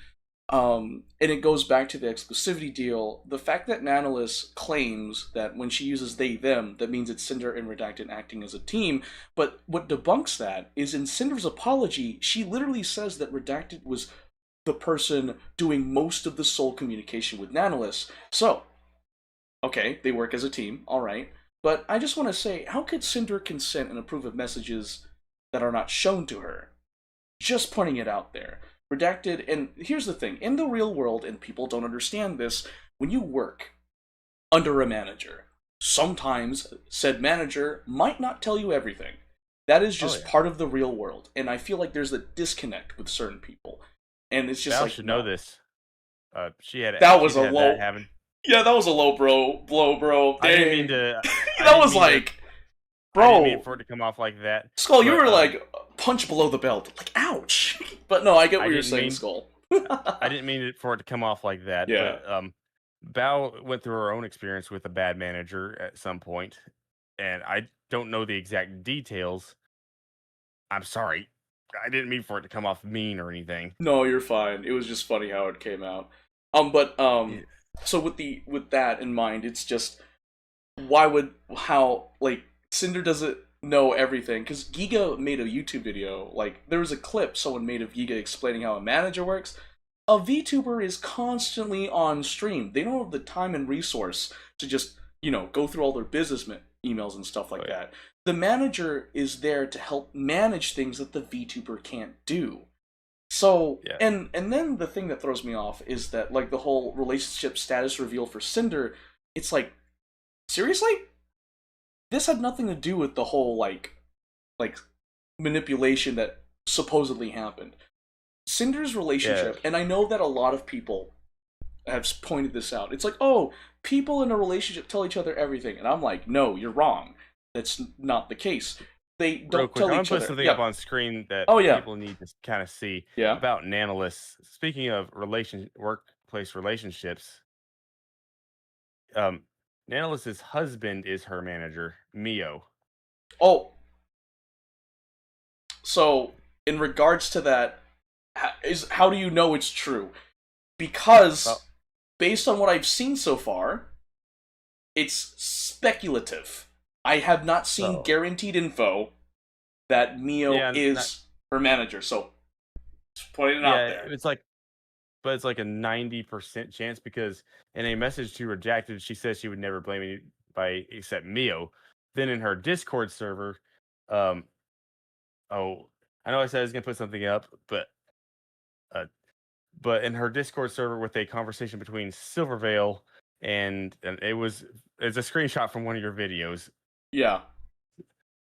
And it goes back to the exclusivity deal. The fact that Nanolis claims that when she uses they them, that means it's Cinder and Redacted acting as a team. But what debunks that is in Cinder's apology, she literally says that Redacted was the person doing most of the soul communication with Nanolis. So, okay, they work as a team, all right. But I just want to say, how could Cinder consent and approve of messages that are not shown to her? Just pointing it out there. Redacted, and here's the thing, in the real world, and people don't understand this, when you work under a manager, sometimes said manager might not tell you everything. That is just part of the real world, and I feel like there's a disconnect with certain people. and it's just Val like, should know no, this. She had that was she'd a had that low. happen. Yeah, that was a low blow, bro. I didn't mean Dang, to. I that didn't was mean to. like, I didn't mean bro, for it to come off like that. Skull, you But were like punch below the belt, like ouch. But no, I get I what you're didn't saying, mean Skull. I didn't mean for it to come off like that. Yeah. But Bao went through her own experience with a bad manager at some point, and I don't know the exact details. I'm sorry. I didn't mean for it to come off mean or anything. No, you're fine. It was just funny how it came out. But Yeah, so with that in mind, it's just why would how like Cinder doesn't know everything because Giga made a YouTube video. Like there was a clip someone made of Giga explaining how a manager works. A VTuber is constantly on stream. They don't have the time and resource to just go through all their business emails and stuff like right. that. The manager is there to help manage things that the VTuber can't do. So Yeah, and then the thing that throws me off is that like the whole relationship status reveal for Cinder, it's like seriously? This had nothing to do with the whole like manipulation that supposedly happened. Cinder's yeah, relationship, and I know that a lot of people have pointed this out. It's like, oh, people in a relationship tell each other everything, and I'm like, no, you're wrong. That's not the case. They real don't quick, tell I'm gonna each put other. something up Yeah. on screen that Oh yeah. people need to kind of see Yeah. about Nanolis. Speaking of workplace relationships, um, Nanolis's husband is her manager, Mio. Oh, so in regards to that, how do you know it's true? Because Well, based on what I've seen so far, it's speculative. I have not seen so guaranteed info that Mio yeah, is her manager. So just putting it out yeah, there. but it's like a 90% chance because in a message to Redacted, she says she would never blame anybody except Mio. Then in her Discord server, um, oh, I know I said I was gonna put something up, uh, but in her Discord server with a conversation between Silvervale and it's a screenshot from one of your videos. Yeah.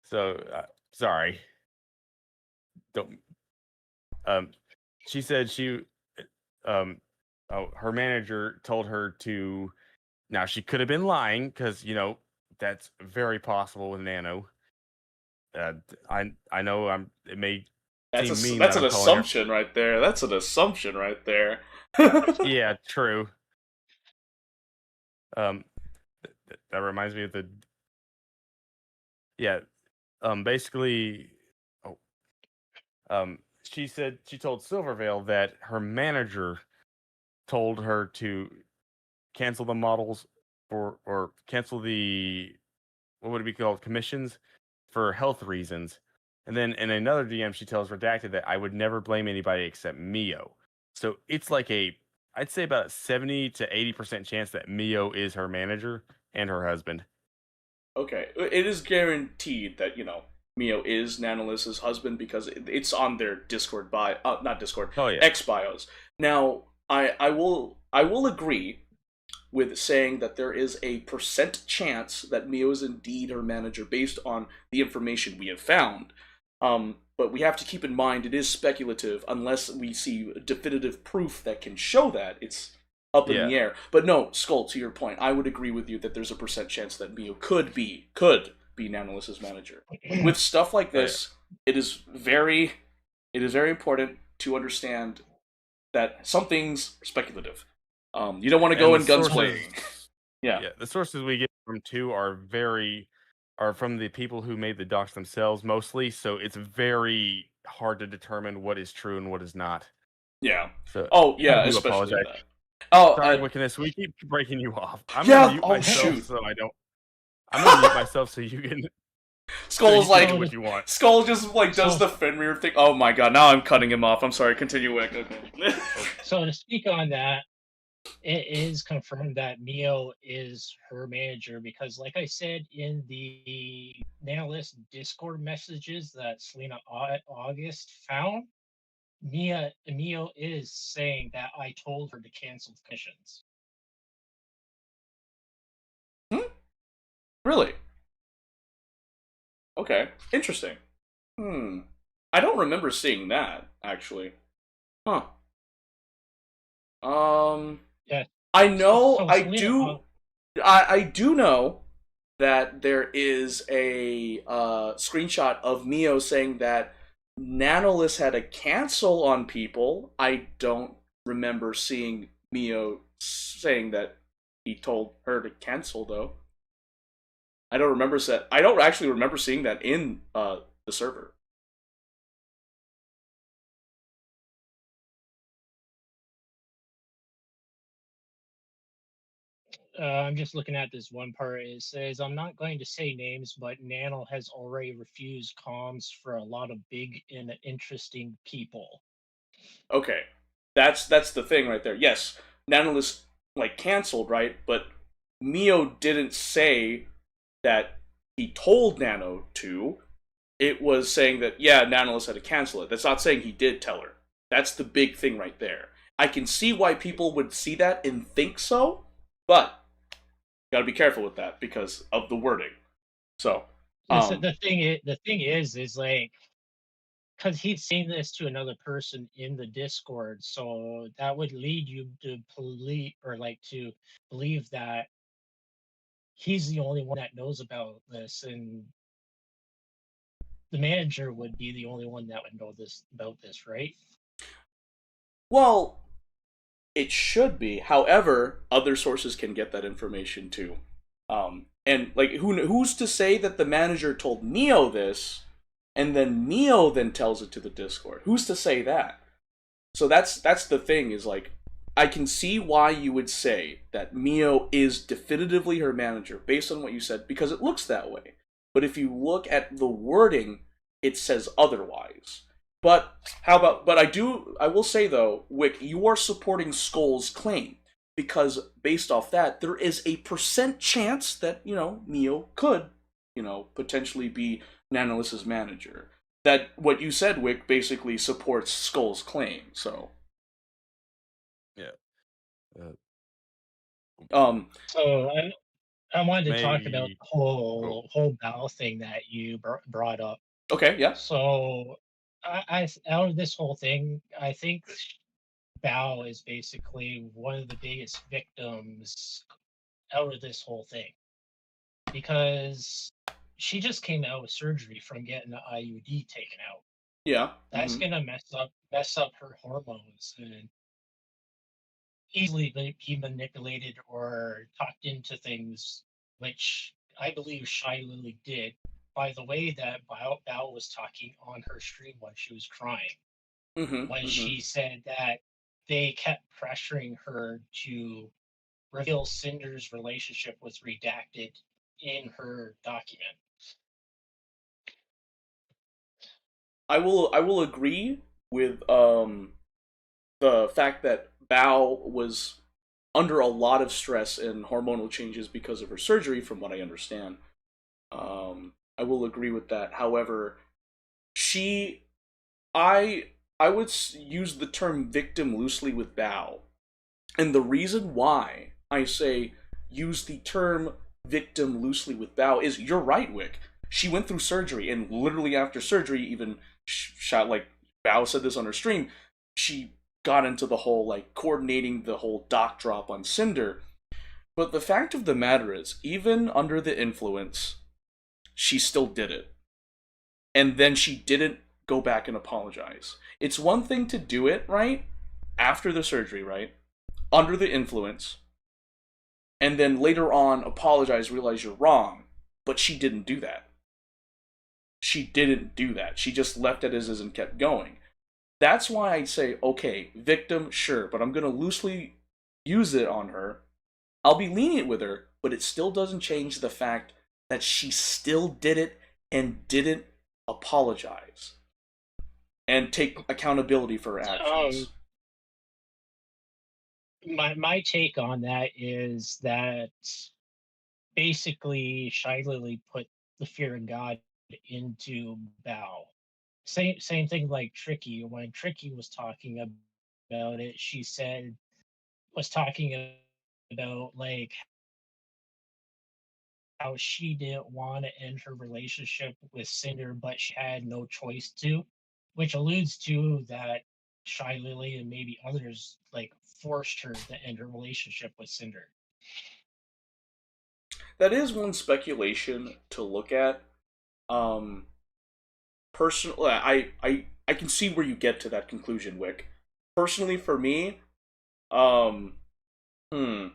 So sorry, don't. Um, she said um, her manager told her to. Now she could have been lying because that's very possible with Nano. I know it may seem mean That's that an I'm calling her. assumption right there. That's an assumption right there. Yeah, true. Um, that reminds me of the yeah. Basically, oh, she said she told Silvervale that her manager told her to cancel the models or cancel the what would it be called commissions for health reasons. And then in another DM, she tells Redacted that I would never blame anybody except Mio. So it's like I'd say about a 70 to 80% chance that Mio is her manager and her husband. Okay, it is guaranteed that Mio is Nanolys's husband because it's on their Discord bio, not Discord, Oh yeah, X bios. Now, I will agree with saying that there is a percent chance that Mio is indeed her manager based on the information we have found. But we have to keep in mind it is speculative unless we see definitive proof that can show that. It's up in yeah, the air. But no, Skull, to your point, I would agree with you that there's a percent chance that Mio could be Nanolys's manager. With stuff like oh yeah. this, it is very important to understand that some things are speculative. You don't want to And go the in guns blazing. sources, Yeah. yeah, the sources we get from too are from the people who made the docs themselves mostly. So it's very hard to determine what is true and what is not. Yeah. So Oh, I yeah, do especially apologize. that. Oh, Sorry, Wiccanist, we keep breaking you off. I'm gonna yeah. mute Oh, myself shoot. so I don't. I'm gonna mute myself so you can Skull's do So, what you want. Skull just like does so, the Fenrir thing. Oh my god! Now I'm cutting him off. I'm sorry. Continue, Wick. Okay. so to speak on that, it is confirmed that Mio is her manager because, like I said in the Nailist Discord messages that Selena August found, Mio is saying that I told her to cancel the commissions. Hmm? Really? Okay. Interesting. I don't remember seeing that actually. Huh. Um, Yeah. I So, know, so Selena, I do know that there is a screenshot of Mio saying that Nanolis had to cancel on people. I don't remember seeing Mio saying that he told her to cancel though. I don't actually remember seeing that in the server. I'm just looking at this one part. It says, I'm not going to say names, but Nano has already refused comms for a lot of big and interesting people. Okay, that's the thing right there. Yes, Nanolis like canceled, right? But Mio didn't say that he told Nano to. It was saying that yeah, Nanolis had to cancel it. That's not saying he did tell her. That's the big thing right there. I can see why people would see that and think so, but gotta be careful with that because of the wording. So, um, The thing is like, because he's saying this to another person in the Discord, so that would lead you to believe, or like to believe that he's the only one that knows about this, and the manager would be the only one that would know this about this, right? well, it should be. However, other sources can get that information too. And like, who's to say that the manager told Neo this, and then Neo then tells it to the Discord? Who's to say that? So that's the thing is like, I can see why you would say that Mio is definitively her manager based on what you said because it looks that way. But if you look at the wording, it says otherwise. But how about? But I will say though, Wick, you are supporting Skull's claim because based off that, there is a percent chance that Mio could potentially be Nanolis's manager. That what you said, Wick, basically supports Skull's claim. So, Yeah. Uh, um, So I wanted to talk about maybe. the Oh, whole Bow thing that you brought up. okay, yeah, So out of this whole thing, I think Bao is basically one of the biggest victims out of this whole thing because she just came out with surgery from getting the IUD taken out. yeah, That's gonna mess up her hormones and easily be manipulated or talked into things, which I believe Shy Lily did by the way that Bao was talking on her stream when she was crying. When mm-hmm. she said that they kept pressuring her to reveal Cinder's relationship was redacted in her document. I will agree with the fact that Bao was under a lot of stress and hormonal changes because of her surgery, from what I understand. I will agree with that. However, she, I would use the term victim loosely with Bao, and the reason why I say use the term victim loosely with Bao is you're right, Wick. She went through surgery, and literally after surgery, even shot like Bao said this on her stream, she got into the whole like coordinating the whole doc drop on Cinder. But the fact of the matter is, even under the influence, she still did it. And then she didn't go back and apologize. It's one thing to do it, right? After the surgery, right? Under the influence, and then later on apologize, realize you're wrong. But she didn't do that. She didn't do that. She just left it as is and kept going. That's why I'd say, okay, victim, sure, but I'm going to loosely use it on her. I'll be lenient with her, but it still doesn't change the fact that she still did it and didn't apologize and take accountability for her Um, actions. my take on that is that basically Shy Lily put the fear of God into Bao. Same thing like Tricky. When Tricky was talking about it, she said was talking about like how she didn't want to end her relationship with Cinder, but she had no choice to, which alludes to that Shy Lily and maybe others like forced her to end her relationship with Cinder. That is one speculation to look at. Personally, I can see where you get to that conclusion, Wick. Personally, for me, um, hmm,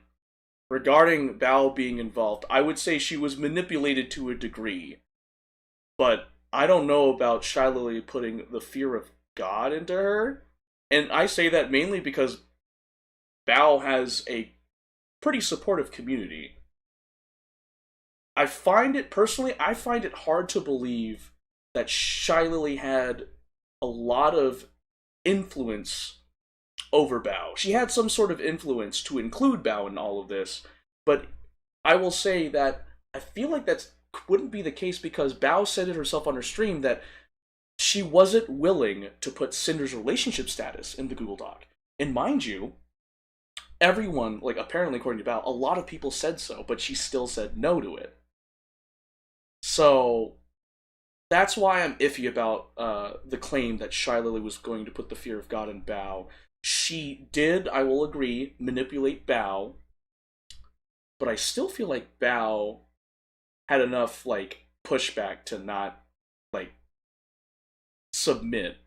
regarding Bao being involved, I would say she was manipulated to a degree, but I don't know about Shy Lily putting the fear of God into her. And I say that mainly because Bao has a pretty supportive community. I find it hard to believe that Shy Lily had a lot of influence over Bao. She had some sort of influence to include Bao in all of this, but I will say that I feel like that wouldn't be the case because Bao said it herself on her stream that she wasn't willing to put Cinder's relationship status in the Google Doc. And mind you, everyone, like apparently according to Bao, a lot of people said so, but she still said no to it. So that's why I'm iffy about the claim that Shy Lily was going to put the fear of God in Bao. She did, I will agree, manipulate Bao, but I still feel like Bao had enough like pushback to not like submit.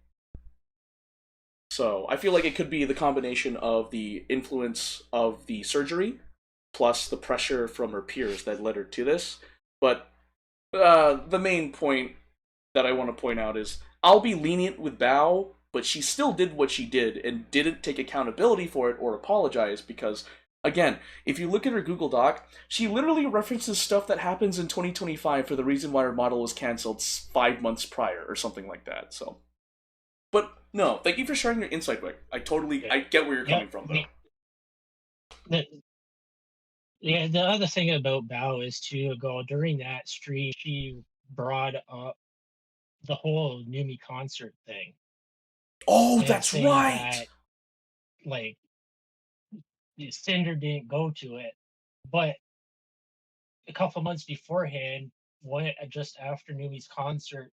So I feel like it could be the combination of the influence of the surgery plus the pressure from her peers that led her to this. But the main point that I want to point out is I'll be lenient with Bao, but she still did what she did and didn't take accountability for it or apologize because, again, if you look at her Google Doc, she literally references stuff that happens in 2025 for the reason why her model was canceled 5 months prior or something like that. So, but no, thank you for sharing your insight, Wick. I get where you're coming from, though. The other thing about Bao is to go during that stream, she brought up the whole Numi concert thing. Oh, and that's saying right. That, like, Cinder didn't go to it, but a couple months beforehand, just after Numi's concert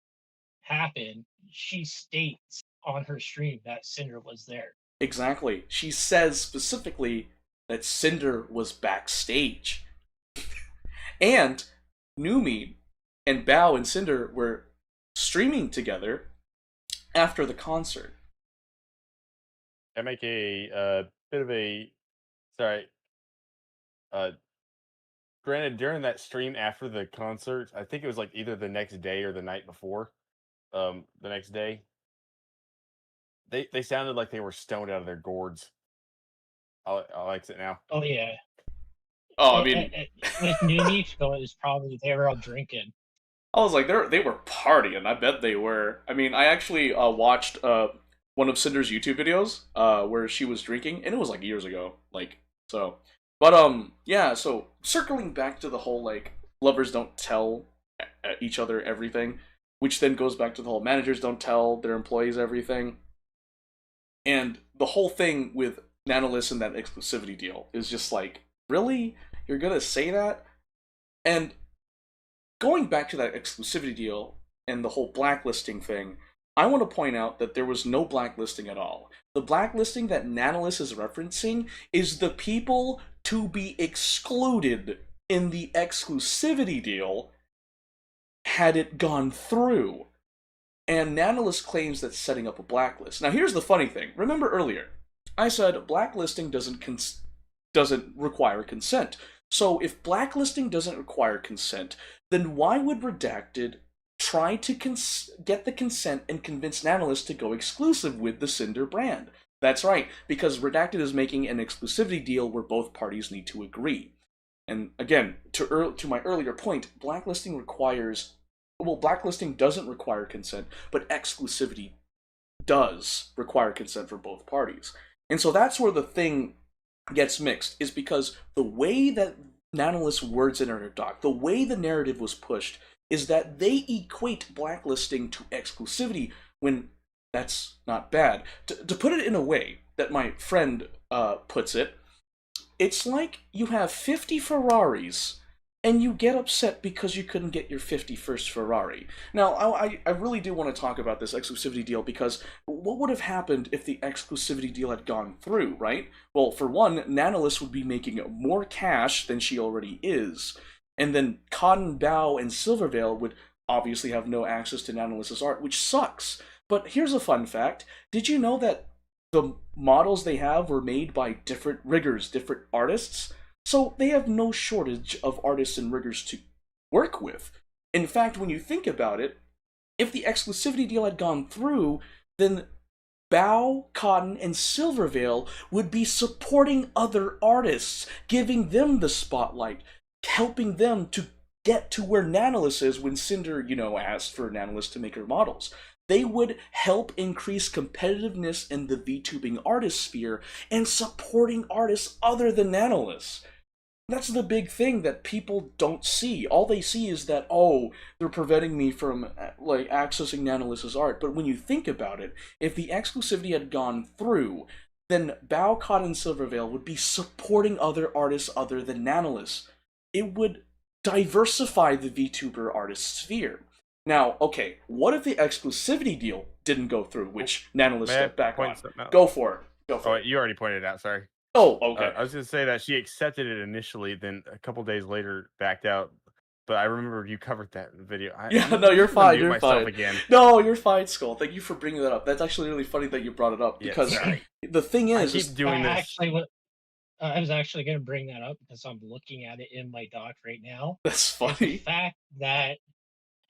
happened, she states on her stream that Cinder was there. Exactly. She says specifically that Cinder was backstage. And Numi and Bao and Cinder were streaming together after the concert. I make a bit of a sorry. Granted, during that stream after the concert, I think it was like either the next day or the night before. The next day, they sounded like they were stoned out of their gourds. I like it now. Oh yeah. Oh, I mean, With Numi, so it was probably they were all drinking. I was like, they were partying. I bet they were. I mean, I actually watched one of Cinder's YouTube videos where she was drinking, and it was like years ago. Like so, but yeah. So circling back to the whole like lovers don't tell each other everything, which then goes back to the whole managers don't tell their employees everything, and the whole thing with Nanolist and that exclusivity deal is just like, really, you're gonna say that? And going back to that exclusivity deal and the whole blacklisting thing, I want to point out that there was no blacklisting at all. The blacklisting that Nanolist is referencing is the people to be excluded in the exclusivity deal had it gone through. And Nanolist claims that's setting up a blacklist. Now here's the funny thing. Remember earlier, I said blacklisting doesn't require consent. So if blacklisting doesn't require consent, then why would Redacted try to get the consent and convince Nanolist to go exclusive with the Cinder brand? That's right, because Redacted is making an exclusivity deal where both parties need to agree. And again, to my earlier point, blacklisting doesn't require consent, but exclusivity does require consent for both parties. And so that's where the thing gets mixed, is because the way that Nanolist words in her doc, the way the narrative was pushed, is that they equate blacklisting to exclusivity when that's not bad. To put it in a way that my friend puts it, it's like you have 50 Ferraris and you get upset because you couldn't get your 51st Ferrari. Now, I really do want to talk about this exclusivity deal, because what would have happened if the exclusivity deal had gone through, right? Well, for one, Nanolith would be making more cash than she already is, and then Cotton, Bao, and Silvervale would obviously have no access to Nanolith's art, which sucks. But here's a fun fact. Did you know that the models they have were made by different riggers, different artists? So they have no shortage of artists and riggers to work with. In fact, when you think about it, if the exclusivity deal had gone through, then Bao, Cotton, and Silvervale would be supporting other artists, giving them the spotlight, helping them to get to where Nanolith is when Cinder, asked for Nanolith to make her models. They would help increase competitiveness in the VTubing artist sphere and supporting artists other than Nanolith. That's the big thing that people don't see. All they see is that, oh, they're preventing me from accessing Nanolith's art. But when you think about it, if the exclusivity had gone through, then Bao, Cotton, and Silvervale would be supporting other artists other than Nanolith. It would diversify the VTuber artist sphere. Now, okay, what if the exclusivity deal didn't go through, which Nanolith stepped back on? Go for it. Go for it. You already pointed it out, sorry. Oh, okay. I was going to say that she accepted it initially, then a couple days later backed out. But I remember you covered that in the video. No, you're fine. You're fine. Again. No, you're fine, Skull. Thank you for bringing that up. That's actually really funny that you brought it up, because the thing is, I keep doing this. Actually, I was actually going to bring that up because I'm looking at it in my doc right now. That's funny.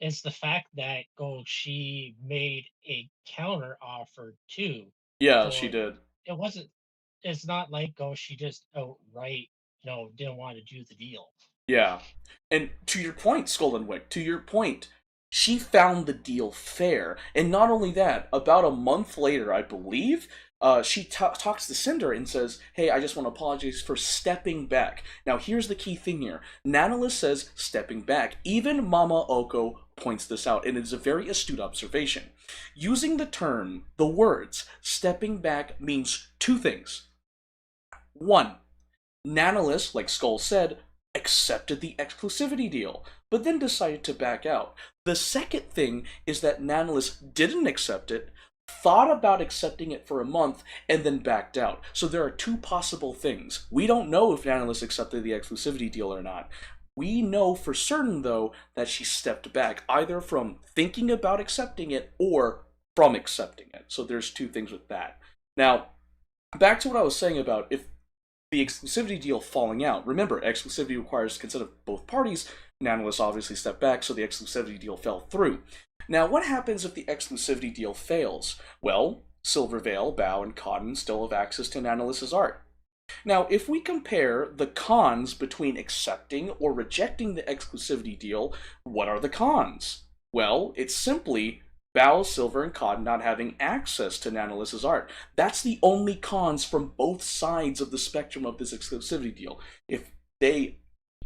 It's the fact that she made a counter offer too. Yeah, so she did. It's not like she just outright didn't want to do the deal. Yeah, and to your point, Skull and Wick, to your point, she found the deal fair, and not only that, about a month later, I believe, she talks to Cinder and says, hey, I just want to apologize for stepping back. Now, here's the key thing here. Nanolith says stepping back. Even Mama Oko points this out, and it's a very astute observation. Using the words, stepping back means two things. One, Nanolith, like Skull said, accepted the exclusivity deal, but then decided to back out. The second thing is that Nanolith didn't accept it, thought about accepting it for a month, and then backed out. So there are two possible things. We don't know if Nanolith accepted the exclusivity deal or not. We know for certain, though, that she stepped back, either from thinking about accepting it or from accepting it. So there's two things with that. Now, back to what I was saying about if the exclusivity deal falling out. Remember, exclusivity requires consent of both parties. Nanolith obviously stepped back, so the exclusivity deal fell through. Now, what happens if the exclusivity deal fails? Well, Silvervale, Bao, and Cotton still have access to Nanolith's art. Now, if we compare the cons between accepting or rejecting the exclusivity deal, what are the cons? Well, it's simply Bao, Silver, and Cotton not having access to Nanolith's art. That's the only cons from both sides of the spectrum of this exclusivity deal. If the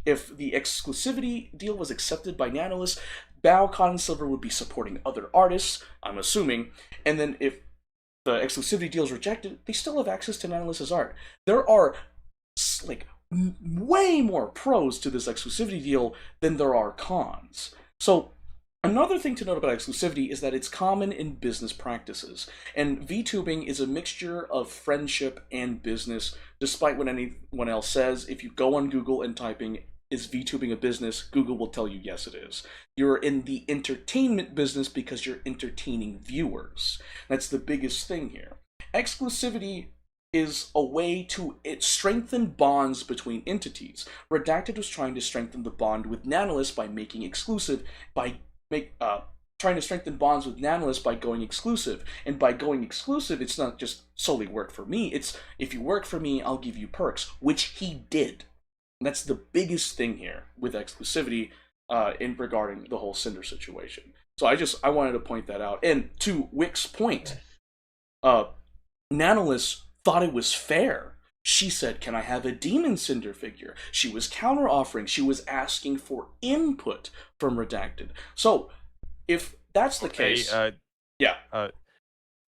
exclusivity deal was accepted by Nanolith, Bao, Cotton, and Silver would be supporting other artists, I'm assuming, and then if the exclusivity deal is rejected, they still have access to Nanolith's art. There are way more pros to this exclusivity deal than there are cons. So another thing to note about exclusivity is that it's common in business practices, and VTubing is a mixture of friendship and business. Despite what anyone else says, if you go on Google and typing, is VTubing a business? Google will tell you yes, it is. You're in the entertainment business because you're entertaining viewers. That's the biggest thing here. Exclusivity is a way to strengthen bonds between entities. Redacted was trying to strengthen the bond with Nanolith by making exclusive, trying to strengthen bonds with Nanolith by going exclusive. And by going exclusive, it's not just solely work for me, it's if you work for me, I'll give you perks, which he did. And that's the biggest thing here with exclusivity in regarding the whole Cinder situation. So I wanted to point that out. And to Wick's point, Nanolith thought it was fair. She said, can I have a Demon Cinder figure? She was counter-offering. She was asking for input from Redacted. So, if that's the case... yeah.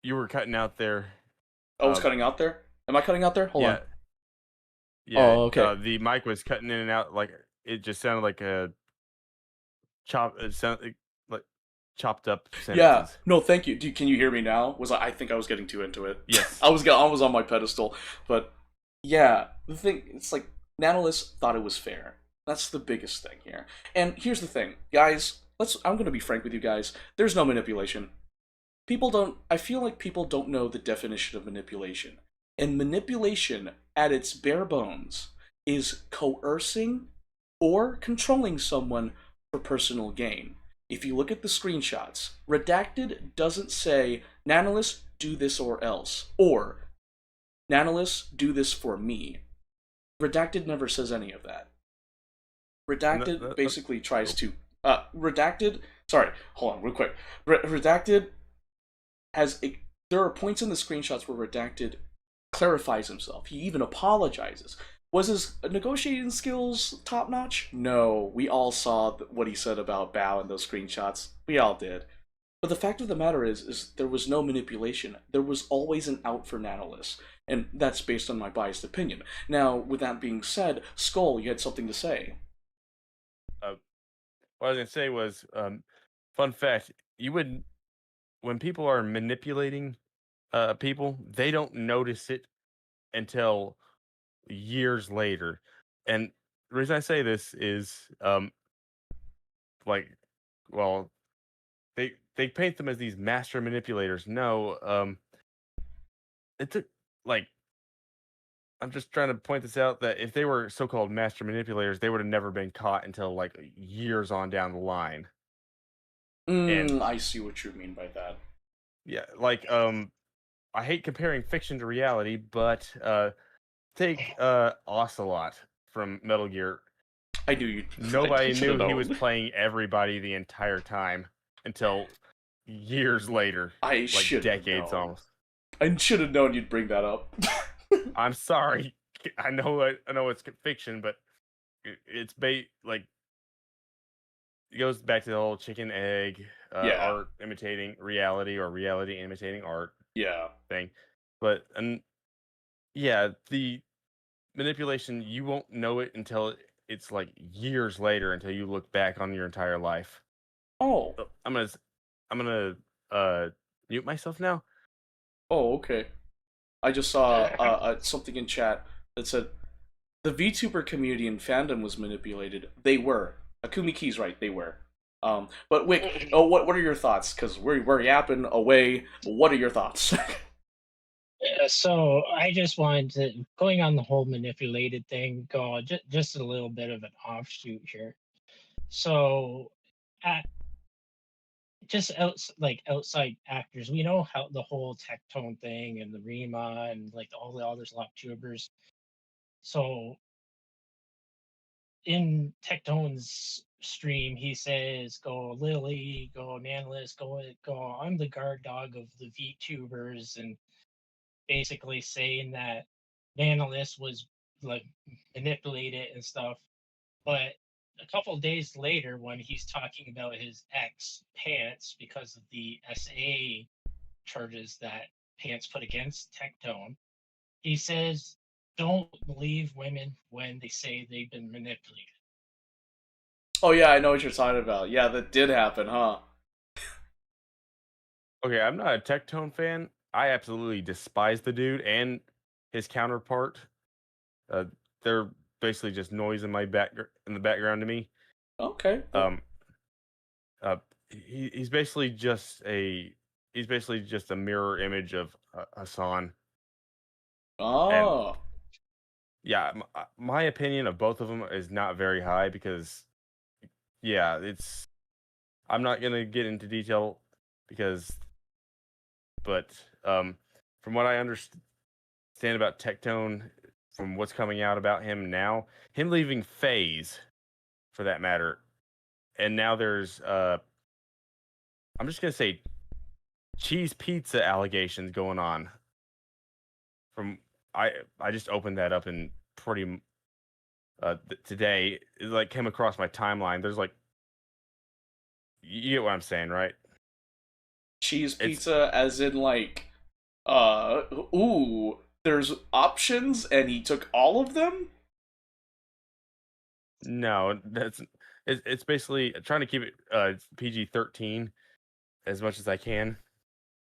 You were cutting out there. Oh, I was cutting out there? Am I cutting out there? Hold on. Yeah, oh, okay. The mic was cutting in and out. it just sounded like a it sounded like chopped up Yeah. sentences. No, thank you. Can you hear me now? I think I was getting too into it. Yes. I was on my pedestal, but yeah, the thing it's like Nanolis thought it was fair. That's the biggest thing here. And here's the thing, guys. I'm going to be frank with you guys. There's no manipulation. People don't I feel like people don't know the definition of manipulation. And manipulation at its bare bones is coercing or controlling someone for personal gain. If you look at the screenshots, redacted doesn't say Nanolis do this or else, or Nanolis do this for me. Redacted never says any of that. And Redacted basically tries to redacted sorry, hold on real quick. Redacted has a, there are points in the screenshots where Redacted clarifies himself. He even apologizes. Was his negotiating skills top notch? No. We all saw what he said about Bao in those screenshots. We all did. But the fact of the matter is there was no manipulation. There was always an out for Nanolis. And that's based on my biased opinion. Now, with that being said, Skull, you had something to say. What I was gonna say was, fun fact: you would when people are manipulating people, they don't notice it until years later. And the reason I say this is, like, well, they paint them as these master manipulators. No, it took like I'm just trying to point this out that if they were so-called master manipulators, they would have never been caught until like years on down the line. And I see what you mean by that. yeah, like I hate comparing fiction to reality, but take Ocelot from Metal Gear. I knew you. Nobody should have knew he known. was playing everybody the entire time until years later, I like should have decades known. almost. I should have known you'd bring that up. I'm sorry. I know it's fiction, but it's like it goes back to the whole chicken egg Yeah. art imitating reality or reality imitating art Yeah. thing. But and yeah, the manipulation, you won't know it until it's like years later until you look back on your entire life. Oh. So I'm gonna mute myself now. Oh, okay. I just saw something in chat that said the VTuber community and fandom was manipulated. They were. Akumi Key's right. They were. But Wick, what are your thoughts? Because we're yapping away. What are your thoughts? So I just wanted to going on the whole manipulated thing. Go just a little bit of an offshoot here. So, at, just like outside actors, we know how the whole Tectone thing and the Rima and like all the other slop tubers. So in Tectone's stream, he says, "Go Lily, go Nanless, go. I'm the guard dog of the VTubers," and basically saying that Nanless was like manipulated and stuff. But a couple of days later, when he's talking about his ex Pants because of the SA charges that Pants put against Tectone, he says, "Don't believe women when they say they've been manipulated." Oh yeah, I know what you're talking about. Yeah, that did happen, huh? Okay, I'm not a Tectone fan. I absolutely despise the dude and his counterpart. Uh, they're basically just noise in in the background to me. Okay. Um, he's basically just a mirror image of Hassan. And Oh. yeah, my opinion of both of them is not very high because yeah, I'm not gonna get into detail because, but from what I understand about Tectone, from what's coming out about him now, him leaving Phase, for that matter, and now there's I'm just gonna say cheese pizza allegations going on. From I just opened that up and today it like came across my timeline. There's like you get what I'm saying, right? Cheese It's pizza as in like ooh, there's options and he took all of them? No, it's basically trying to keep it PG-13 as much as I can.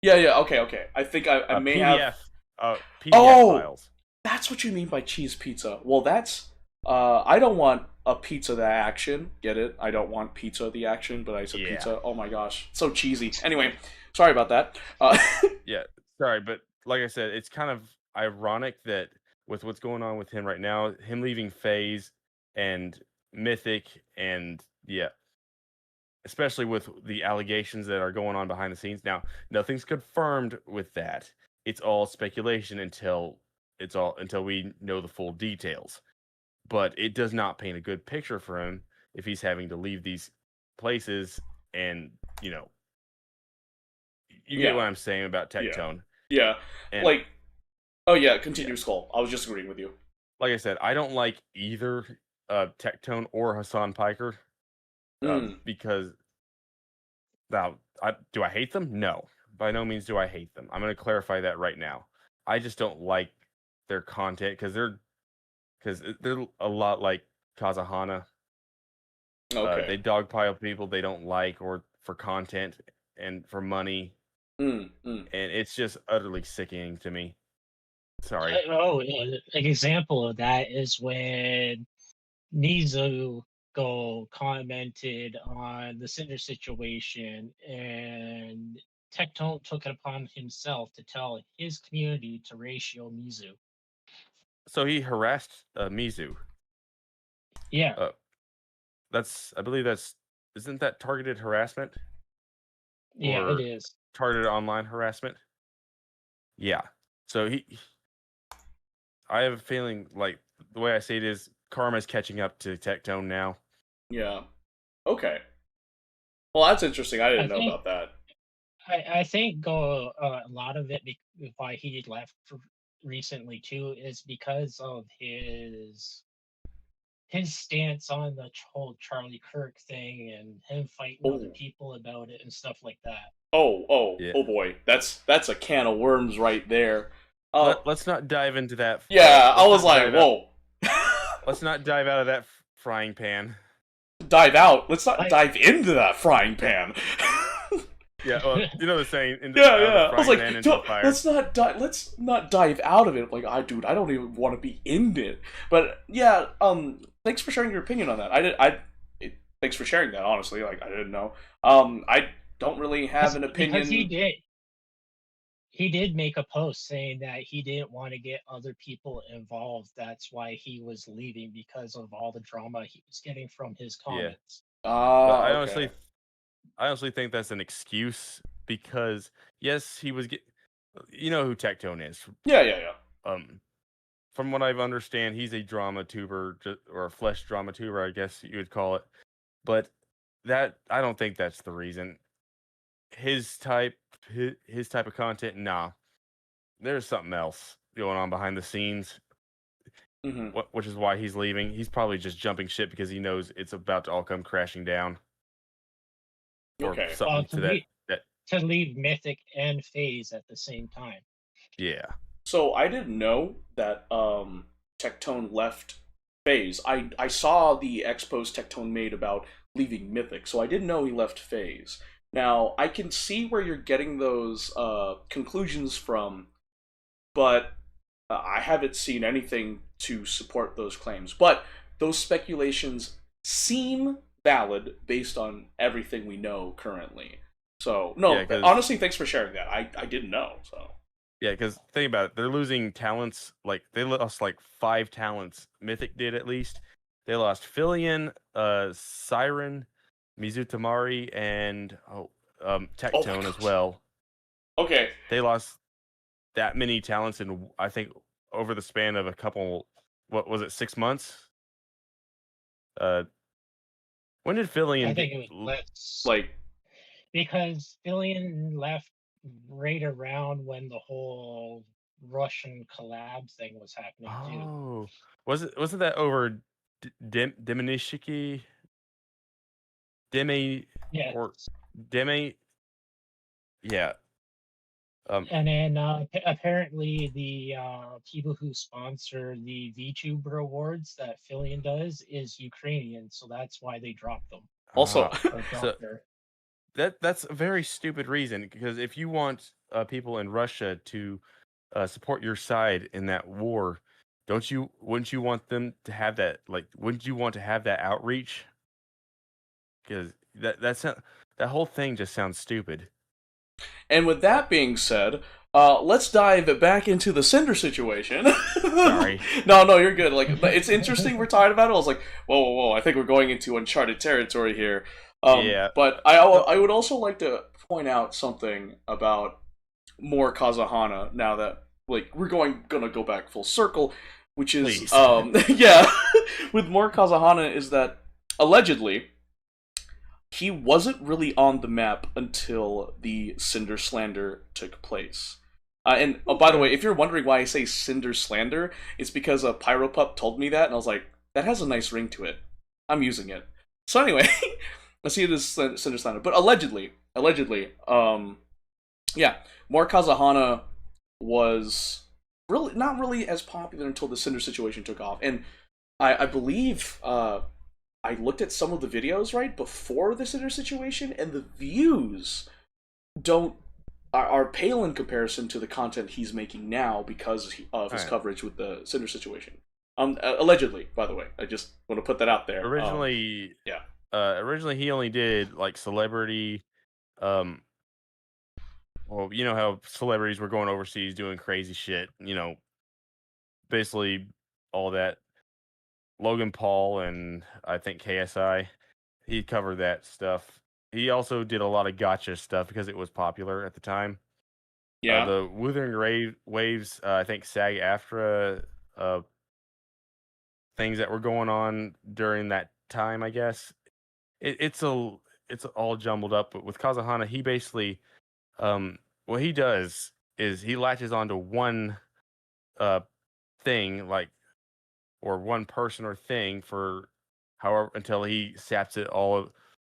Yeah. Okay. I think I may have. PDF Oh, files. that's what you mean by cheese pizza. Well, that's. I don't want a pizza the action. Get it? I don't want pizza the action, but I said Yeah. pizza. Oh my gosh, so cheesy. Anyway, sorry about that. Yeah, sorry, but like I said, it's kind of ironic that with what's going on with him right now, him leaving Phase and Mythic, and yeah, especially with the allegations that are going on behind the scenes. Now, nothing's confirmed with that. It's all speculation until we know the full details. But it does not paint a good picture for him if he's having to leave these places and, you get Yeah, what I'm saying about yeah, Tectone. yeah. And Like, oh yeah, yeah, continue, Skull. I was just agreeing with you. like I said, I don't like either Tectone or Hassan Piker Mm, because now do I hate them? No, by no means do I hate them. I'm going to clarify that right now. I just don't like their content because they're a lot like Kazahana. okay. They dogpile people they don't like or for content and for money, Mm. and it's just utterly sickening to me. Sorry. Oh, yeah, an example of that is when Nizu go commented on the Cinder situation, and Tectone took it upon himself to tell his community to ratio Mizu. So he harassed Mizu. Yeah, Uh, I believe isn't that targeted harassment yeah, it or is. targeted online harassment? Yeah. So I have a feeling like the way I see it is karma's catching up to Tectone now. Yeah. Okay. Well, that's interesting. I didn't I know think about that. I think a lot of it why he left recently too is because of his stance on the whole Charlie Kirk thing and him fighting other Oh. people about it and stuff like that. Yeah. Oh boy. That's a can of worms right there. Let's not dive into that. Yeah, I Let's was not like, dive out. whoa. Let's not dive out of that frying pan. Dive out. Let's not I dive into that frying pan. Yeah, well, you know the saying, Yeah, out of the yeah. I was frying like, pan into the fire. let's not dive out of it. Like, dude, I don't even want to be in it. But yeah, thanks for sharing your opinion on that. Thanks for sharing that. Honestly, like, I didn't know. I don't really have an because opinion. he did make a post saying that he didn't want to get other people involved. That's why he was leaving because of all the drama he was getting from his Yeah, comments. but I Okay. honestly think that's an excuse because yes, he was. You know who Tectone is. Yeah. From what I understand, he's a drama tuber or a flesh drama tuber, I guess you would call it. But I don't think that's the reason. His type, his type of content, nah. There's something else going on behind the scenes, Hmm. which is why he's leaving. He's probably just jumping ship because he knows it's about to all come crashing down or Okay. something to that. To leave Mythic and Phase at the same time. Yeah. So I didn't know that Tectone left Phase. I saw the expos Tectone made about leaving Mythic, so I didn't know he left Phase. Now I can see where you're getting those conclusions from, but I haven't seen anything to support those claims. But those speculations seem valid based on everything we know currently. So Yeah, no, because honestly, thanks for sharing that. I didn't know. So think about it, they're losing talents. Like they lost like 5 talents. Mythic did at least. They lost Filion, Siren, Mizutamari, and oh my Tectone as gosh. well. Okay. They lost that many talents in I think over the span of a couple. What was it? 6 months. Uh, when did I Filion get? think it was less Like, because Billion left right around when the whole Russian collab thing was happening too. Oh, wasn't that over Diminishiki Demi Yes. or Demi? Yeah. And then apparently the people who sponsor the VTuber awards that Fillion does is Ukrainian, so that's why they dropped them Also, or So dropped her. that's a very stupid reason, because if you want people in Russia to support your side in that war, wouldn't you want them to have that, like, wouldn't you want to have that outreach? Because that whole thing just sounds stupid. and with that being said, let's dive back into the Cinder situation. Sorry. No, you're good. Like, it's interesting we're talking about it. I was like, whoa, I think we're going into uncharted territory here. Yeah. But I would also like to point out something about more Kazahana now that, like, we're gonna go back full circle, which is Please. yeah, with more Kazahana is that allegedly he wasn't really on the map until the Cinder slander took place. And by the way, if you're wondering why I say Cinder slander, it's because a Pyropup told me that, and I was like, that has a nice ring to it. I'm using it. So anyway, I see it as Cinder slander, but allegedly, yeah, more Kazahana was really not really as popular until the Cinder situation took off, and I believe I looked at some of the videos right before the Cinder situation, and the views don't are pale in comparison to the content he's making now because of his Alright. coverage with the Cinder situation. Allegedly, by the way, I just want to put that out there. Originally, Yeah. Originally he only did like celebrity. Um, well, you know how celebrities were going overseas doing crazy shit. Basically all that. Logan Paul and I think KSI. He covered that stuff. He also did a lot of gotcha stuff because it was popular at the time. Yeah. The Waves, I think SAG-AFTRA things that were going on during that time, I guess. It's all jumbled up. But with Kazahana, he basically, what he does is he latches onto one uh thing, like, or one person or thing for however until he saps it all.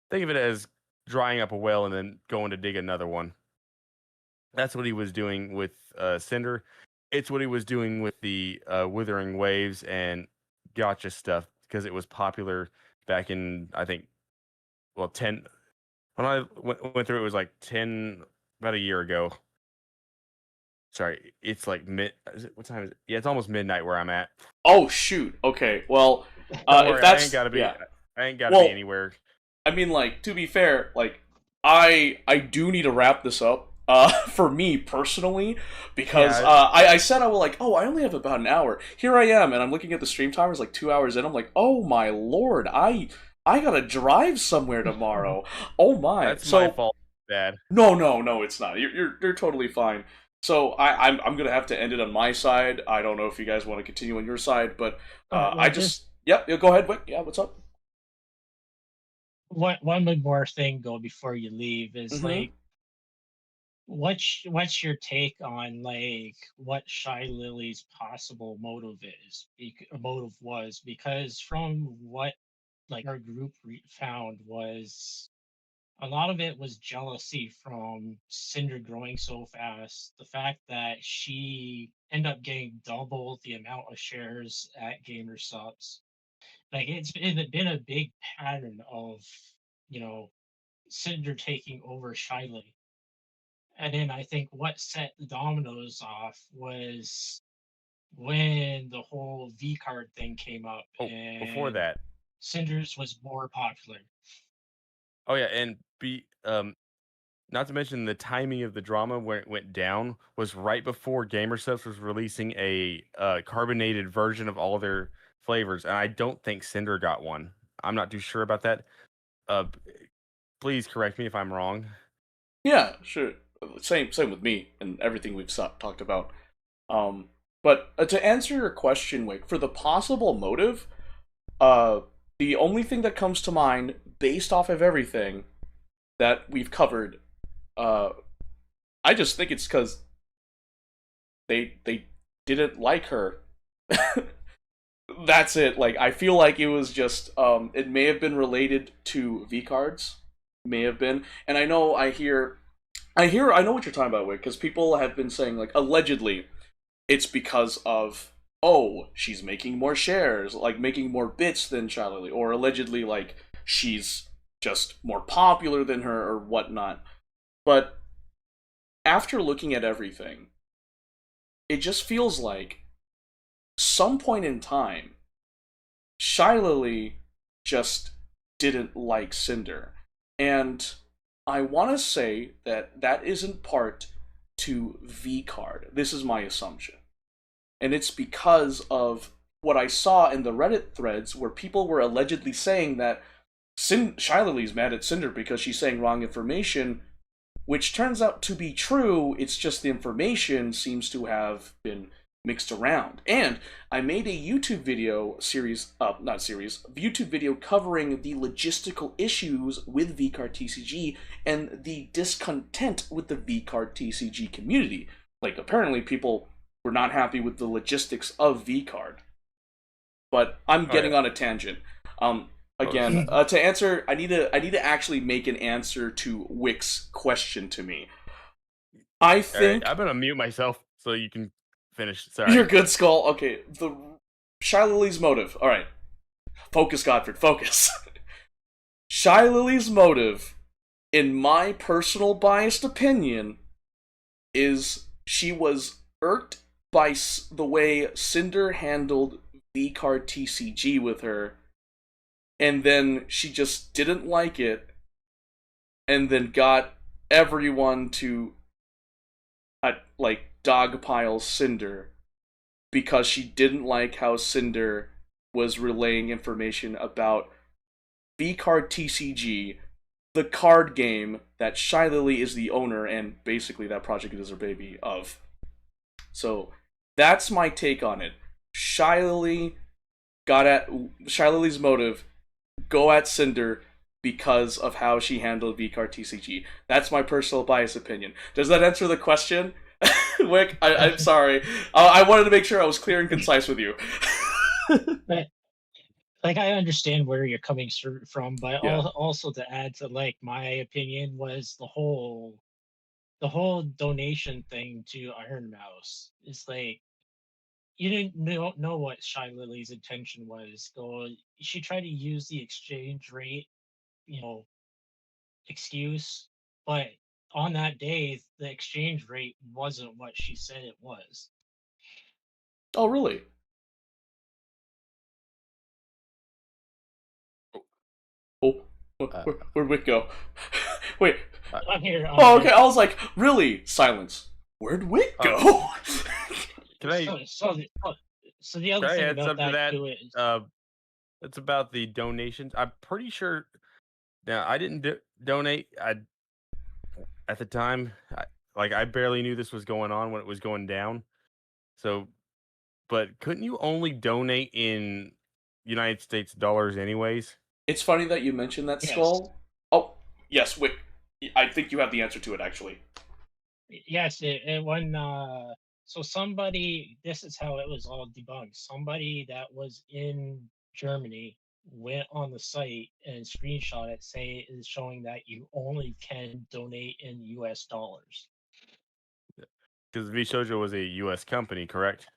Think of it as drying up a well and then going to dig another one. That's what he was doing with Cinder. It's what he was doing with the Withering Waves and Gotcha stuff because it was popular back in, I think, well, 10. When I went through it was like 10, about a year ago. Sorry, it's like what time is it? Yeah, it's almost midnight where I'm at. Oh shoot. Okay. Well, Don't if worry, that's yeah. I ain't gotta be anywhere. I mean, like, to be fair, like, I do need to wrap this up. For me personally, because Yeah, I said I will, like, oh, I only have about an hour. Here I am, and I'm looking at the stream timers like 2 hours in. I'm like, oh my lord, I gotta drive somewhere tomorrow. Oh my. that's So my fault, Dad. no, it's not. You're totally fine. So I'm gonna have to end it on my side. I don't know if you guys want to continue on your side, but Well, I just yeah, go ahead, Wick. Yeah, what's up? one big more thing though before you leave is Mm-hmm. like what's your take on like what Shy Lily's possible motive motive was, because from what like our group found was a lot of it was jealousy from Cinder growing so fast. The fact that she ended up getting double the amount of shares at Gamer Subs. Like it's been a big pattern of, you know, Cinder taking over Shiley. And then I think what set the dominoes off was when the whole V card thing came up Oh, before and that. Cinder's was more popular. Oh yeah, and not to mention the timing of the drama where it went down was right before GamerSubs was releasing a carbonated version of all their flavors, and I don't think Cinder got one. I'm not too sure about that. Uh, Please correct me if I'm wrong. Yeah, sure. Same with me and everything we've talked about. But to answer your question, Wick, for the possible motive, uh, the only thing that comes to mind based off of everything that we've covered, uh, I just think it's because they didn't like her. That's it. Like, I feel like it was just it may have been related to V cards, may have been, and I know I hear I know what you're talking about, Wick, because people have been saying, like, allegedly, it's because of, oh, she's making more shares, like, making more bits than Shiley, or allegedly, like, she's just more popular than her, or whatnot. But after looking at everything, it just feels like some point in time, Shiley just didn't like Cinder. And I want to say that that isn't part to V card. This is my assumption. And it's because of what I saw in the Reddit threads where people were allegedly saying that Shiley's mad at Cinder because she's saying wrong information, which turns out to be true. It's just the information seems to have been mixed around. And I made a YouTube video YouTube video covering the logistical issues with VCard TCG and the discontent with the VCard TCG community. Like, apparently people were not happy with the logistics of VCard. But I'm getting on a tangent. Again, to answer, I need to actually make an answer to Wick's question to me. I think I'm gonna mute myself so you can finish. Sorry, you're good, Skull. Okay, the Shiley's motive. All right, focus, Godford. Focus. Shiley's motive, in my personal biased opinion, is she was irked by the way Cinder handled V-Card TCG with her, and then she just didn't like it, and then got everyone to like dogpile Cinder because she didn't like how Cinder was relaying information about V-Card TCG, the card game that Shiley is the owner and basically that project is her baby of. So that's my take on it. Shiley's motive, go at Cinder because of how she handled V-Card TCG. That's my personal bias opinion. Does that answer the question? Wick, I'm sorry. I wanted to make sure I was clear and concise with you. But like, I understand where you're coming from, but Yeah. also to add to like my opinion was the whole donation thing to Iron Mouse. It's like you didn't know what Shy Lily's intention was. So she tried to use the exchange rate, you know, excuse, but on that day the exchange rate wasn't what she said it was. Oh, really? Oh, where'd Wick go? Wait. I'm here. Oh, okay. I was like, really? Silence. Where'd Wick go? can I? So the other Can I thing add about something to that that? too is It's about the donations. I'm pretty sure. Now, I didn't donate. At the time, I barely knew this was going on when it was going down. So, but couldn't you only donate in United States dollars anyways? It's funny that you mentioned that, yes. Skull. Oh, yes, Wick. I think you have the answer to it, actually. Yes, when so somebody, this is how it was all debunked. Somebody that was in Germany went on the site and screenshot it, is showing that you only can donate in US dollars. Because Vishojo was a U.S. company, correct?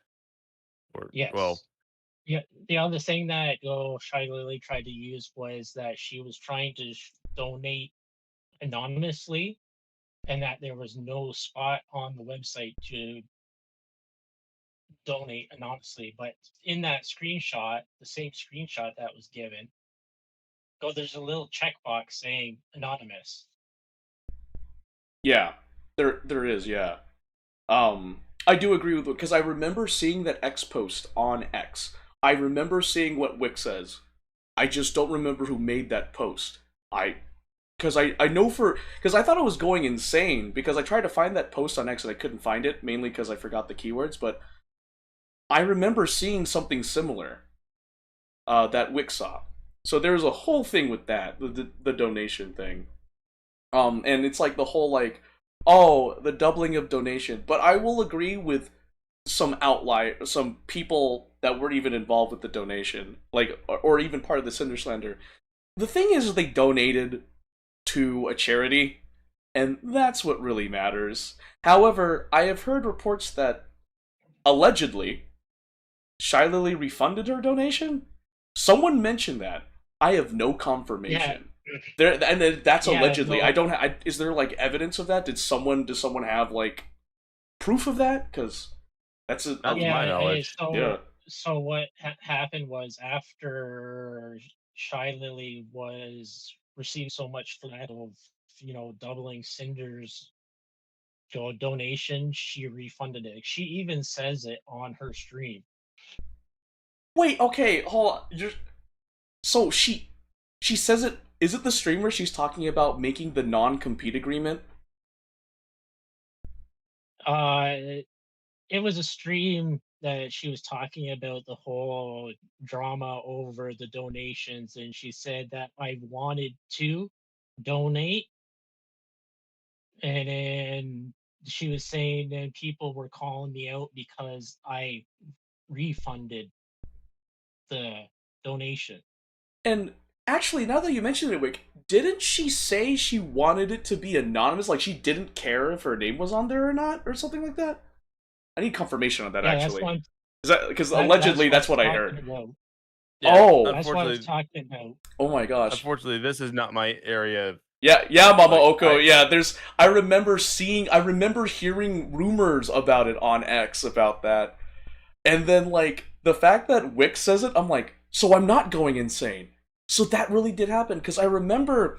Or Yes. well, Yeah, the other thing that Shy Lily tried to use was that she was trying to donate anonymously, and that there was no spot on the website to donate anonymously. But in that screenshot, the same screenshot that was given, there's a little checkbox saying anonymous. Yeah, there is. Yeah. I do agree with it because I remember seeing that X post on X. I remember seeing what Wick says. I just don't remember who made that post. Because I know because I thought I was going insane because I tried to find that post on X and I couldn't find it, mainly because I forgot the keywords, but I remember seeing something similar that Wick saw. So there was a whole thing with that, the donation thing. And it's like the whole like, oh, the doubling of donation. But I will agree with some people that weren't even involved with the donation, like, or even part of the Cinder slander. The thing is, they donated to a charity, And that's what really matters. However, I have heard reports that allegedly Shy Lily refunded her donation. Someone mentioned that. I have no Yeah, confirmation. There, and that's yeah, allegedly. I no, don't. Is there like evidence of that? Does someone have like proof of that? Because that's Not to my yeah. knowledge. yeah. So what happened was after Shy Lily was receiving so much flack of doubling Cinder's donation, she refunded it. She even says it on her stream. Wait. Okay. Hold on. So she says it. Is it the stream where she's talking about making the non-compete agreement? Uh, it was a stream that she was talking about the whole drama over the donations, and she said that I wanted to donate, and then she was saying that people were calling me out because I refunded the donation. And actually, now that you mention it, Wick, didn't she say she wanted it to be anonymous? Like she didn't care if her name was on there or not, or something like that? I need confirmation on that. Yeah, Actually, is that because allegedly that's what I that's was what I talking heard? about. Yeah, Oh, That's what I was unfortunately, talking about. oh my gosh. unfortunately, this is not my area. Yeah, yeah, Mama Like Oko. Yeah, there's. I remember hearing rumors about it on X about that, and then like the fact that Wick says it, I'm like, so I'm not going insane. So that really did happen because I remember,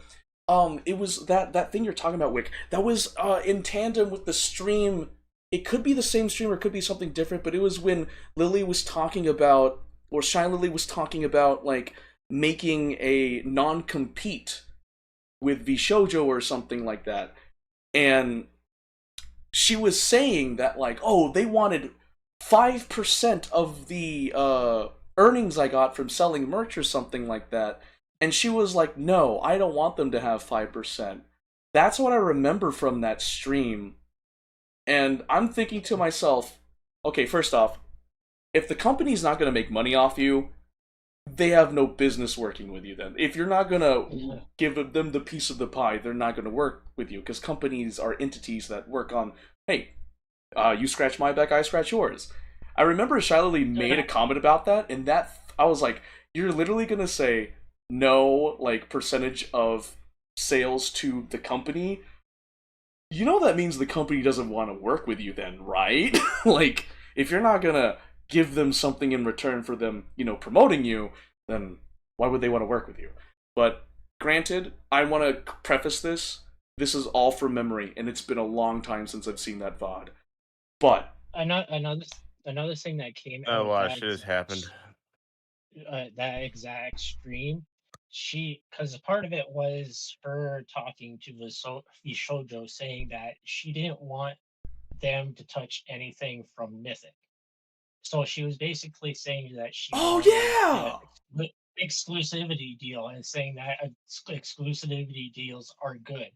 it was that thing you're talking about, Wick. That was in tandem with the stream. It could be the same stream or it could be something different, but it was when Lily was talking about, or Shy Lily was talking about like making a non-compete with Vishojo or something like that. And she was saying that like, oh, they wanted 5% of the earnings I got from selling merch or something like that. And she was like, no, I don't want them to have 5%. That's what I remember from that stream. And I'm thinking to myself, okay, first off, if the company's not going to make money off you, they have no business working with you then. If you're not going to give them the piece of the pie, they're not going to work with you because companies are entities that work on, hey, you scratch my back, I scratch yours. I remember Shiley made a comment about that, and that I was like, you're literally going to say no, like, percentage of sales to the company. You know that means the company doesn't want to work with you then, right? Like, if you're not going to give them something in return for them, promoting you, then why would they want to work with you? But granted, I want to preface this. This is all from memory, and it's been a long time since I've seen that VOD. But Another thing that came a out of lot of shit has happened. that exact stream, because part of it was her talking to the shoujo saying that she didn't want them to touch anything from Mythic. So she was basically saying that she oh wanted yeah, exclusivity deal and saying that exclusivity deals are good,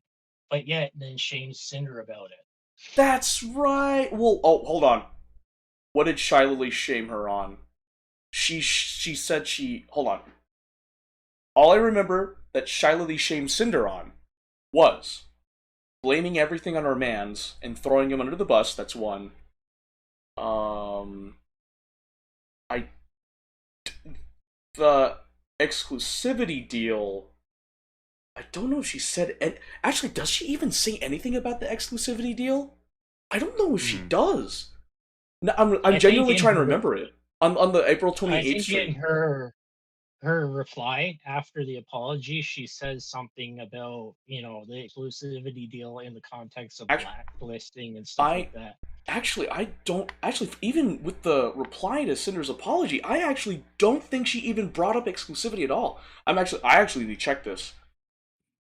but yet then shames Cinder about it. that's right. Well, oh, hold on. What did Shiley shame her on? She said she hold on. All I remember that Shiley shamed Cinder on was blaming everything on her mans and throwing him under the bus. That's one. I the exclusivity deal. I don't know if she said. Actually, does she even say anything about the exclusivity deal? I don't know if she does. No, I'm genuinely trying to remember it on the April I 28th think in stream. her reply after the apology, she says something about the exclusivity deal in the context of Actually, blacklisting and stuff I like that. I don't actually even with the reply to Cinder's apology, I actually don't think she even brought up exclusivity at all. I actually need to check this.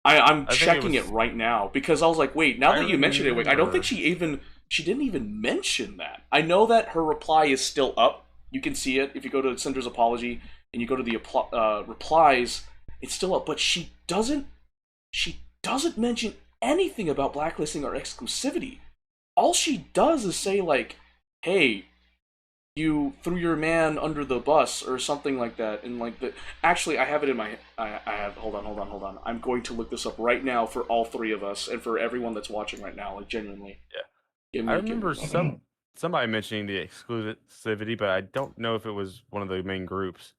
I'm I think it checking it was. right now because I was like, wait, now I that you mentioned it, I don't think remember. she didn't even mention that. I know that her reply is still up. You can see it if you go to Cinder's apology and you go to the replies. It's still up, but she doesn't mention anything about blacklisting or exclusivity. All she does is say like, "Hey, you threw your man under the bus or something like that, and like the actually I have it in my I have hold on. I'm going to look this up right now for all three of us and for everyone that's watching right now, like genuinely. Yeah. Give I me a remember moment. somebody mentioning the exclusivity, but I don't know if it was one of the main groups.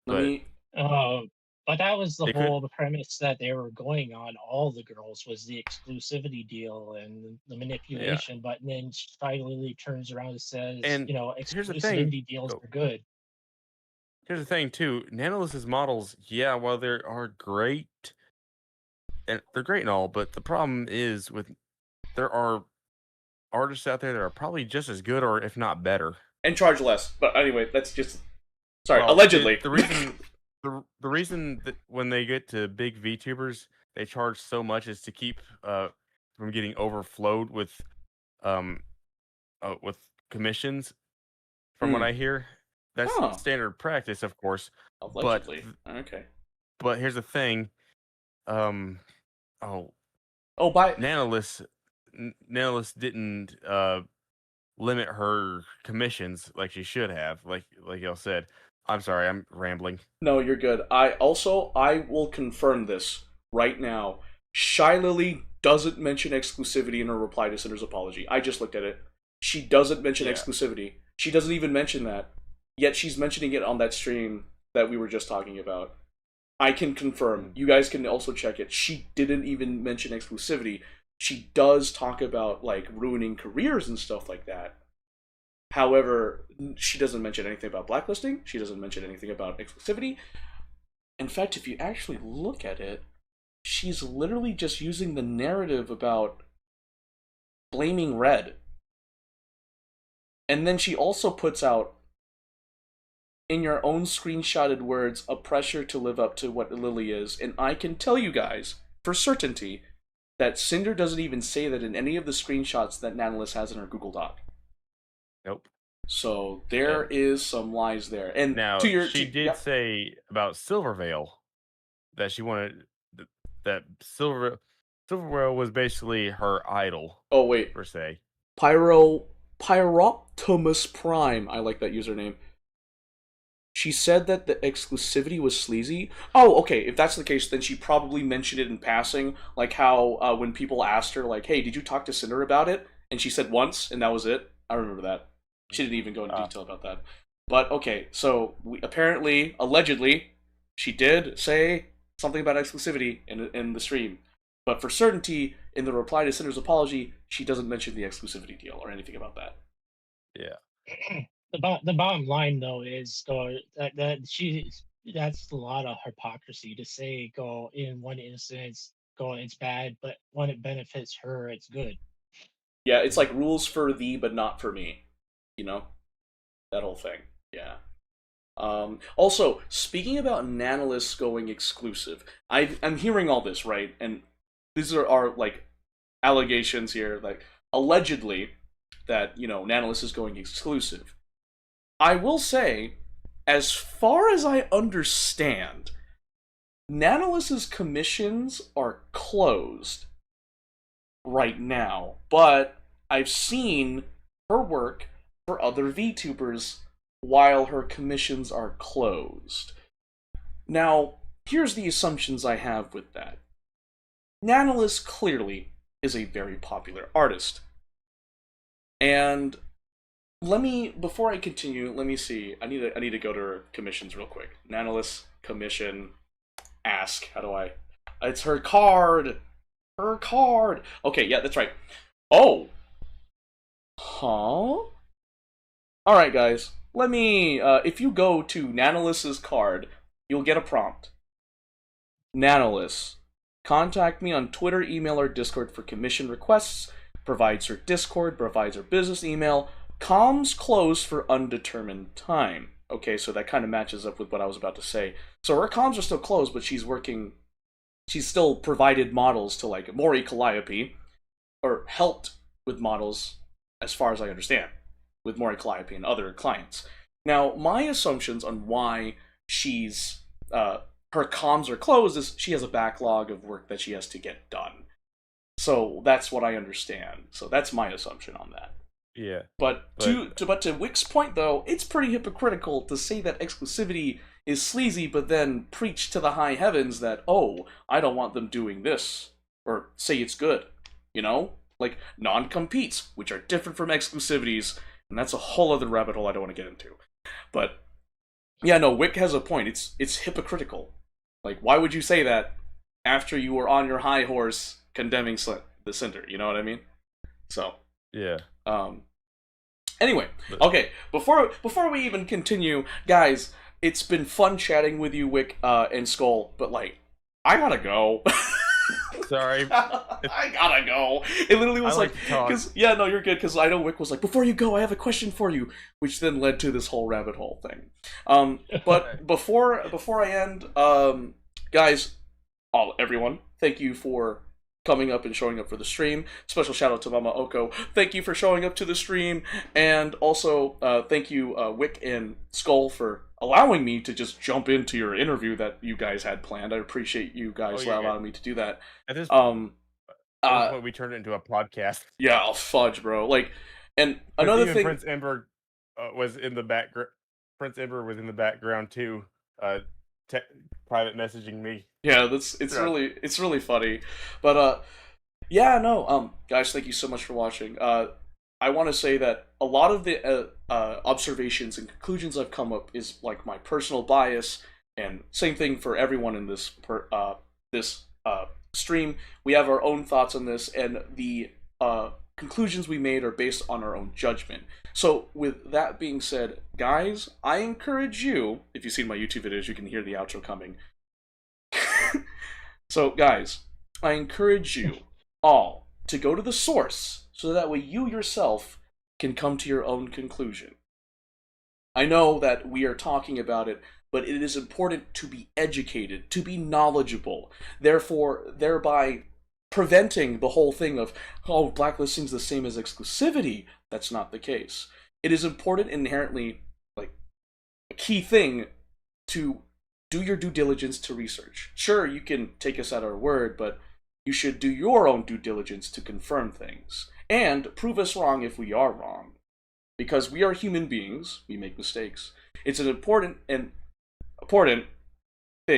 Let But me Uh, but that was the it could, whole premise that they were going on. All the girls was the exclusivity deal and the yeah. manipulation. But then Shy Lily turns around and says, And here's the thing. exclusivity deals Oh, are good. here's the thing too. Nanolith's models, yeah, while they are great, and they're great and all, but the problem is with there are artists out there that are probably just as good, or if not better. and charge less. But anyway, that's just sorry. Well, Allegedly. the reason that when they get to big VTubers, they charge so much is to keep from getting overflowed um with commissions. From what Hmm. I hear, that's Oh, standard practice, of course. But allegedly. Okay. but here's the thing. Um, oh, Oh, by Nanolith didn't limit her commissions like she should have. Like y'all said. I'm sorry, I'm rambling. no, you're good. I will confirm this right now. Shy Lily doesn't mention exclusivity in her reply to Cinder's apology. I just looked at it. She doesn't mention Yeah. exclusivity. She doesn't even mention that. Yet she's mentioning it on that stream that we were just talking about. I can confirm. You guys can also check it. She didn't even mention exclusivity. She does talk about like ruining careers and stuff like that. However, she doesn't mention anything about blacklisting. She doesn't mention anything about exclusivity. In fact, if you actually look at it, she's literally just using the narrative about blaming Red. And then she also puts out, in your own screenshotted words, a pressure to live up to what Lily is. And I can tell you guys, for certainty, that Cinder doesn't even say that in any of the screenshots that Natalis has in her Google Doc. Nope. So there is some lies there. And Now to your she did say about Silverveil that she wanted that Silverveil was basically her idol oh wait, per se. Pyroptimus Prime. I like that username. She said that the exclusivity was sleazy. Oh, okay. If that's the case, then she probably mentioned it in passing, like how when people asked her, like, "Hey, did you talk to Cinder about it?" and she said once, and that was it. I remember that. She didn't even go into detail about that. But okay, so apparently, allegedly, she did say something about exclusivity in the stream. But for certainty, in the reply to Cinder's apology, she doesn't mention the exclusivity deal or anything about that. Yeah. The bottom line though is go that she that's a lot of hypocrisy to say go in one instance go it's bad, but when it benefits her, it's good. Yeah, it's like rules for thee, but not for me. You know? That whole thing. Yeah. Also, speaking about Nanolis going exclusive, I'm hearing all this, right? And these are our, like, allegations here, like, allegedly, that, Nanolis is going exclusive. I will say, as far as I understand, Nanolis's commissions are closed right now, but I've seen her work for other VTubers while her commissions are closed. Now, here's the assumptions I have with that. Nanolis clearly is a very popular artist. And before I continue, let me see. I need to go to her commissions real quick. Nanolis commission ask. How do I? It's her card. Her card. Okay, yeah, that's right. Oh. Huh? Alright, guys. Let me, if you go to Nanolis's card, you'll get a prompt. Nanolis. Contact me on Twitter, email, or Discord for commission requests. Provides her Discord, provides her business email. Comms closed for undetermined time. Okay, so that kind of matches up with what I was about to say. So her comms are still closed, but she's working. She's still provided models to, like, Mori Calliope, or helped with models, as far as I understand, with Mori Calliope and other clients. Now, my assumptions on why she's her comms are closed is she has a backlog of work that she has to get done. So that's what I understand. So that's my assumption on that. Yeah, But but to Wick's point though, it's pretty hypocritical to say that exclusivity is sleazy, but then preach to the high heavens that, oh, I don't want them doing this, or say it's good. You know, like non-competes, which are different from exclusivities, and that's a whole other rabbit hole I don't want to get into. But yeah, no, Wick has a point. It's hypocritical. Like, why would you say that after you were on your high horse condemning the Cinder? You know what I mean? So, yeah, um, anyway, but, okay. Before we even continue, guys, it's been fun chatting with you, Wick and Skull. But like, I gotta go. sorry. I gotta go. It literally was I like to talk. because yeah, no, you're good. Because I know Wick was like, before you go, I have a question for you, which then led to this whole rabbit hole thing. But before I end, guys, everyone, thank you for coming up and showing up for the stream. Special shout out to Mama Oko. Thank you for showing up to the stream, and also thank you, Wick and Skull, for allowing me to just jump into your interview that you guys had planned. I appreciate you guys allowing me to do that. At this Um, point, we turned it into a podcast. yeah, I'll fudge, bro. Like, and But another even thing, Prince Ember was in the background. Prince Ember was in the background too, te- private messaging me. yeah, it's Yeah. really funny, but yeah, no, guys, thank you so much for watching. I want to say that a lot of the observations and conclusions I've come up is like my personal bias, and same thing for everyone in this stream. We have our own thoughts on this, and the conclusions we made are based on our own judgment. So, with that being said, guys, I encourage you. If you've seen my YouTube videos, you can hear the outro coming. So, guys, I encourage you all to go to the source so that way you yourself can come to your own conclusion. I know that we are talking about it, but it is important to be educated, to be knowledgeable, therefore, thereby preventing the whole thing of, oh, blacklisting's the same as exclusivity. That's not the case. It is important, inherently, like, a key thing to do your due diligence to research. Sure, you can take us at our word, but you should do your own due diligence to confirm things. And prove us wrong if we are wrong. Because we are human beings, we make mistakes. It's an important thing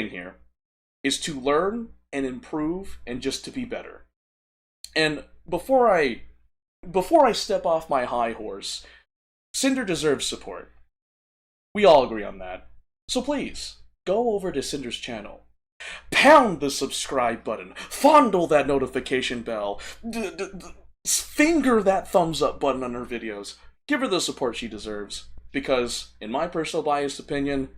here is to learn and improve and just to be better. And before I step off my high horse, Cinder deserves support. We all agree on that. So please, go over to Cinder's channel. Pound the subscribe button. Fondle that notification bell. Finger that thumbs up button on her videos. Give her the support she deserves. Because, in my personal biased opinion,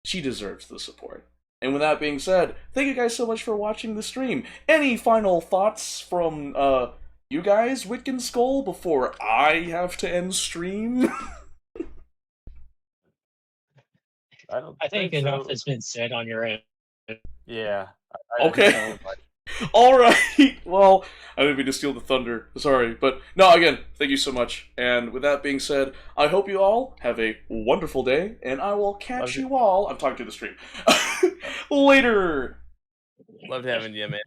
she deserves the support. And with that being said, thank you guys so much for watching the stream. Any final thoughts from you guys, Wick and Skull, before I have to end stream? I think enough has been said on your end. Yeah. Okay. Alright, well, I didn't mean to steal the thunder, sorry, but no, again, thank you so much, and with that being said, I hope you all have a wonderful day, and I will catch you all, I'm talking to the stream, later! Loved having you, man.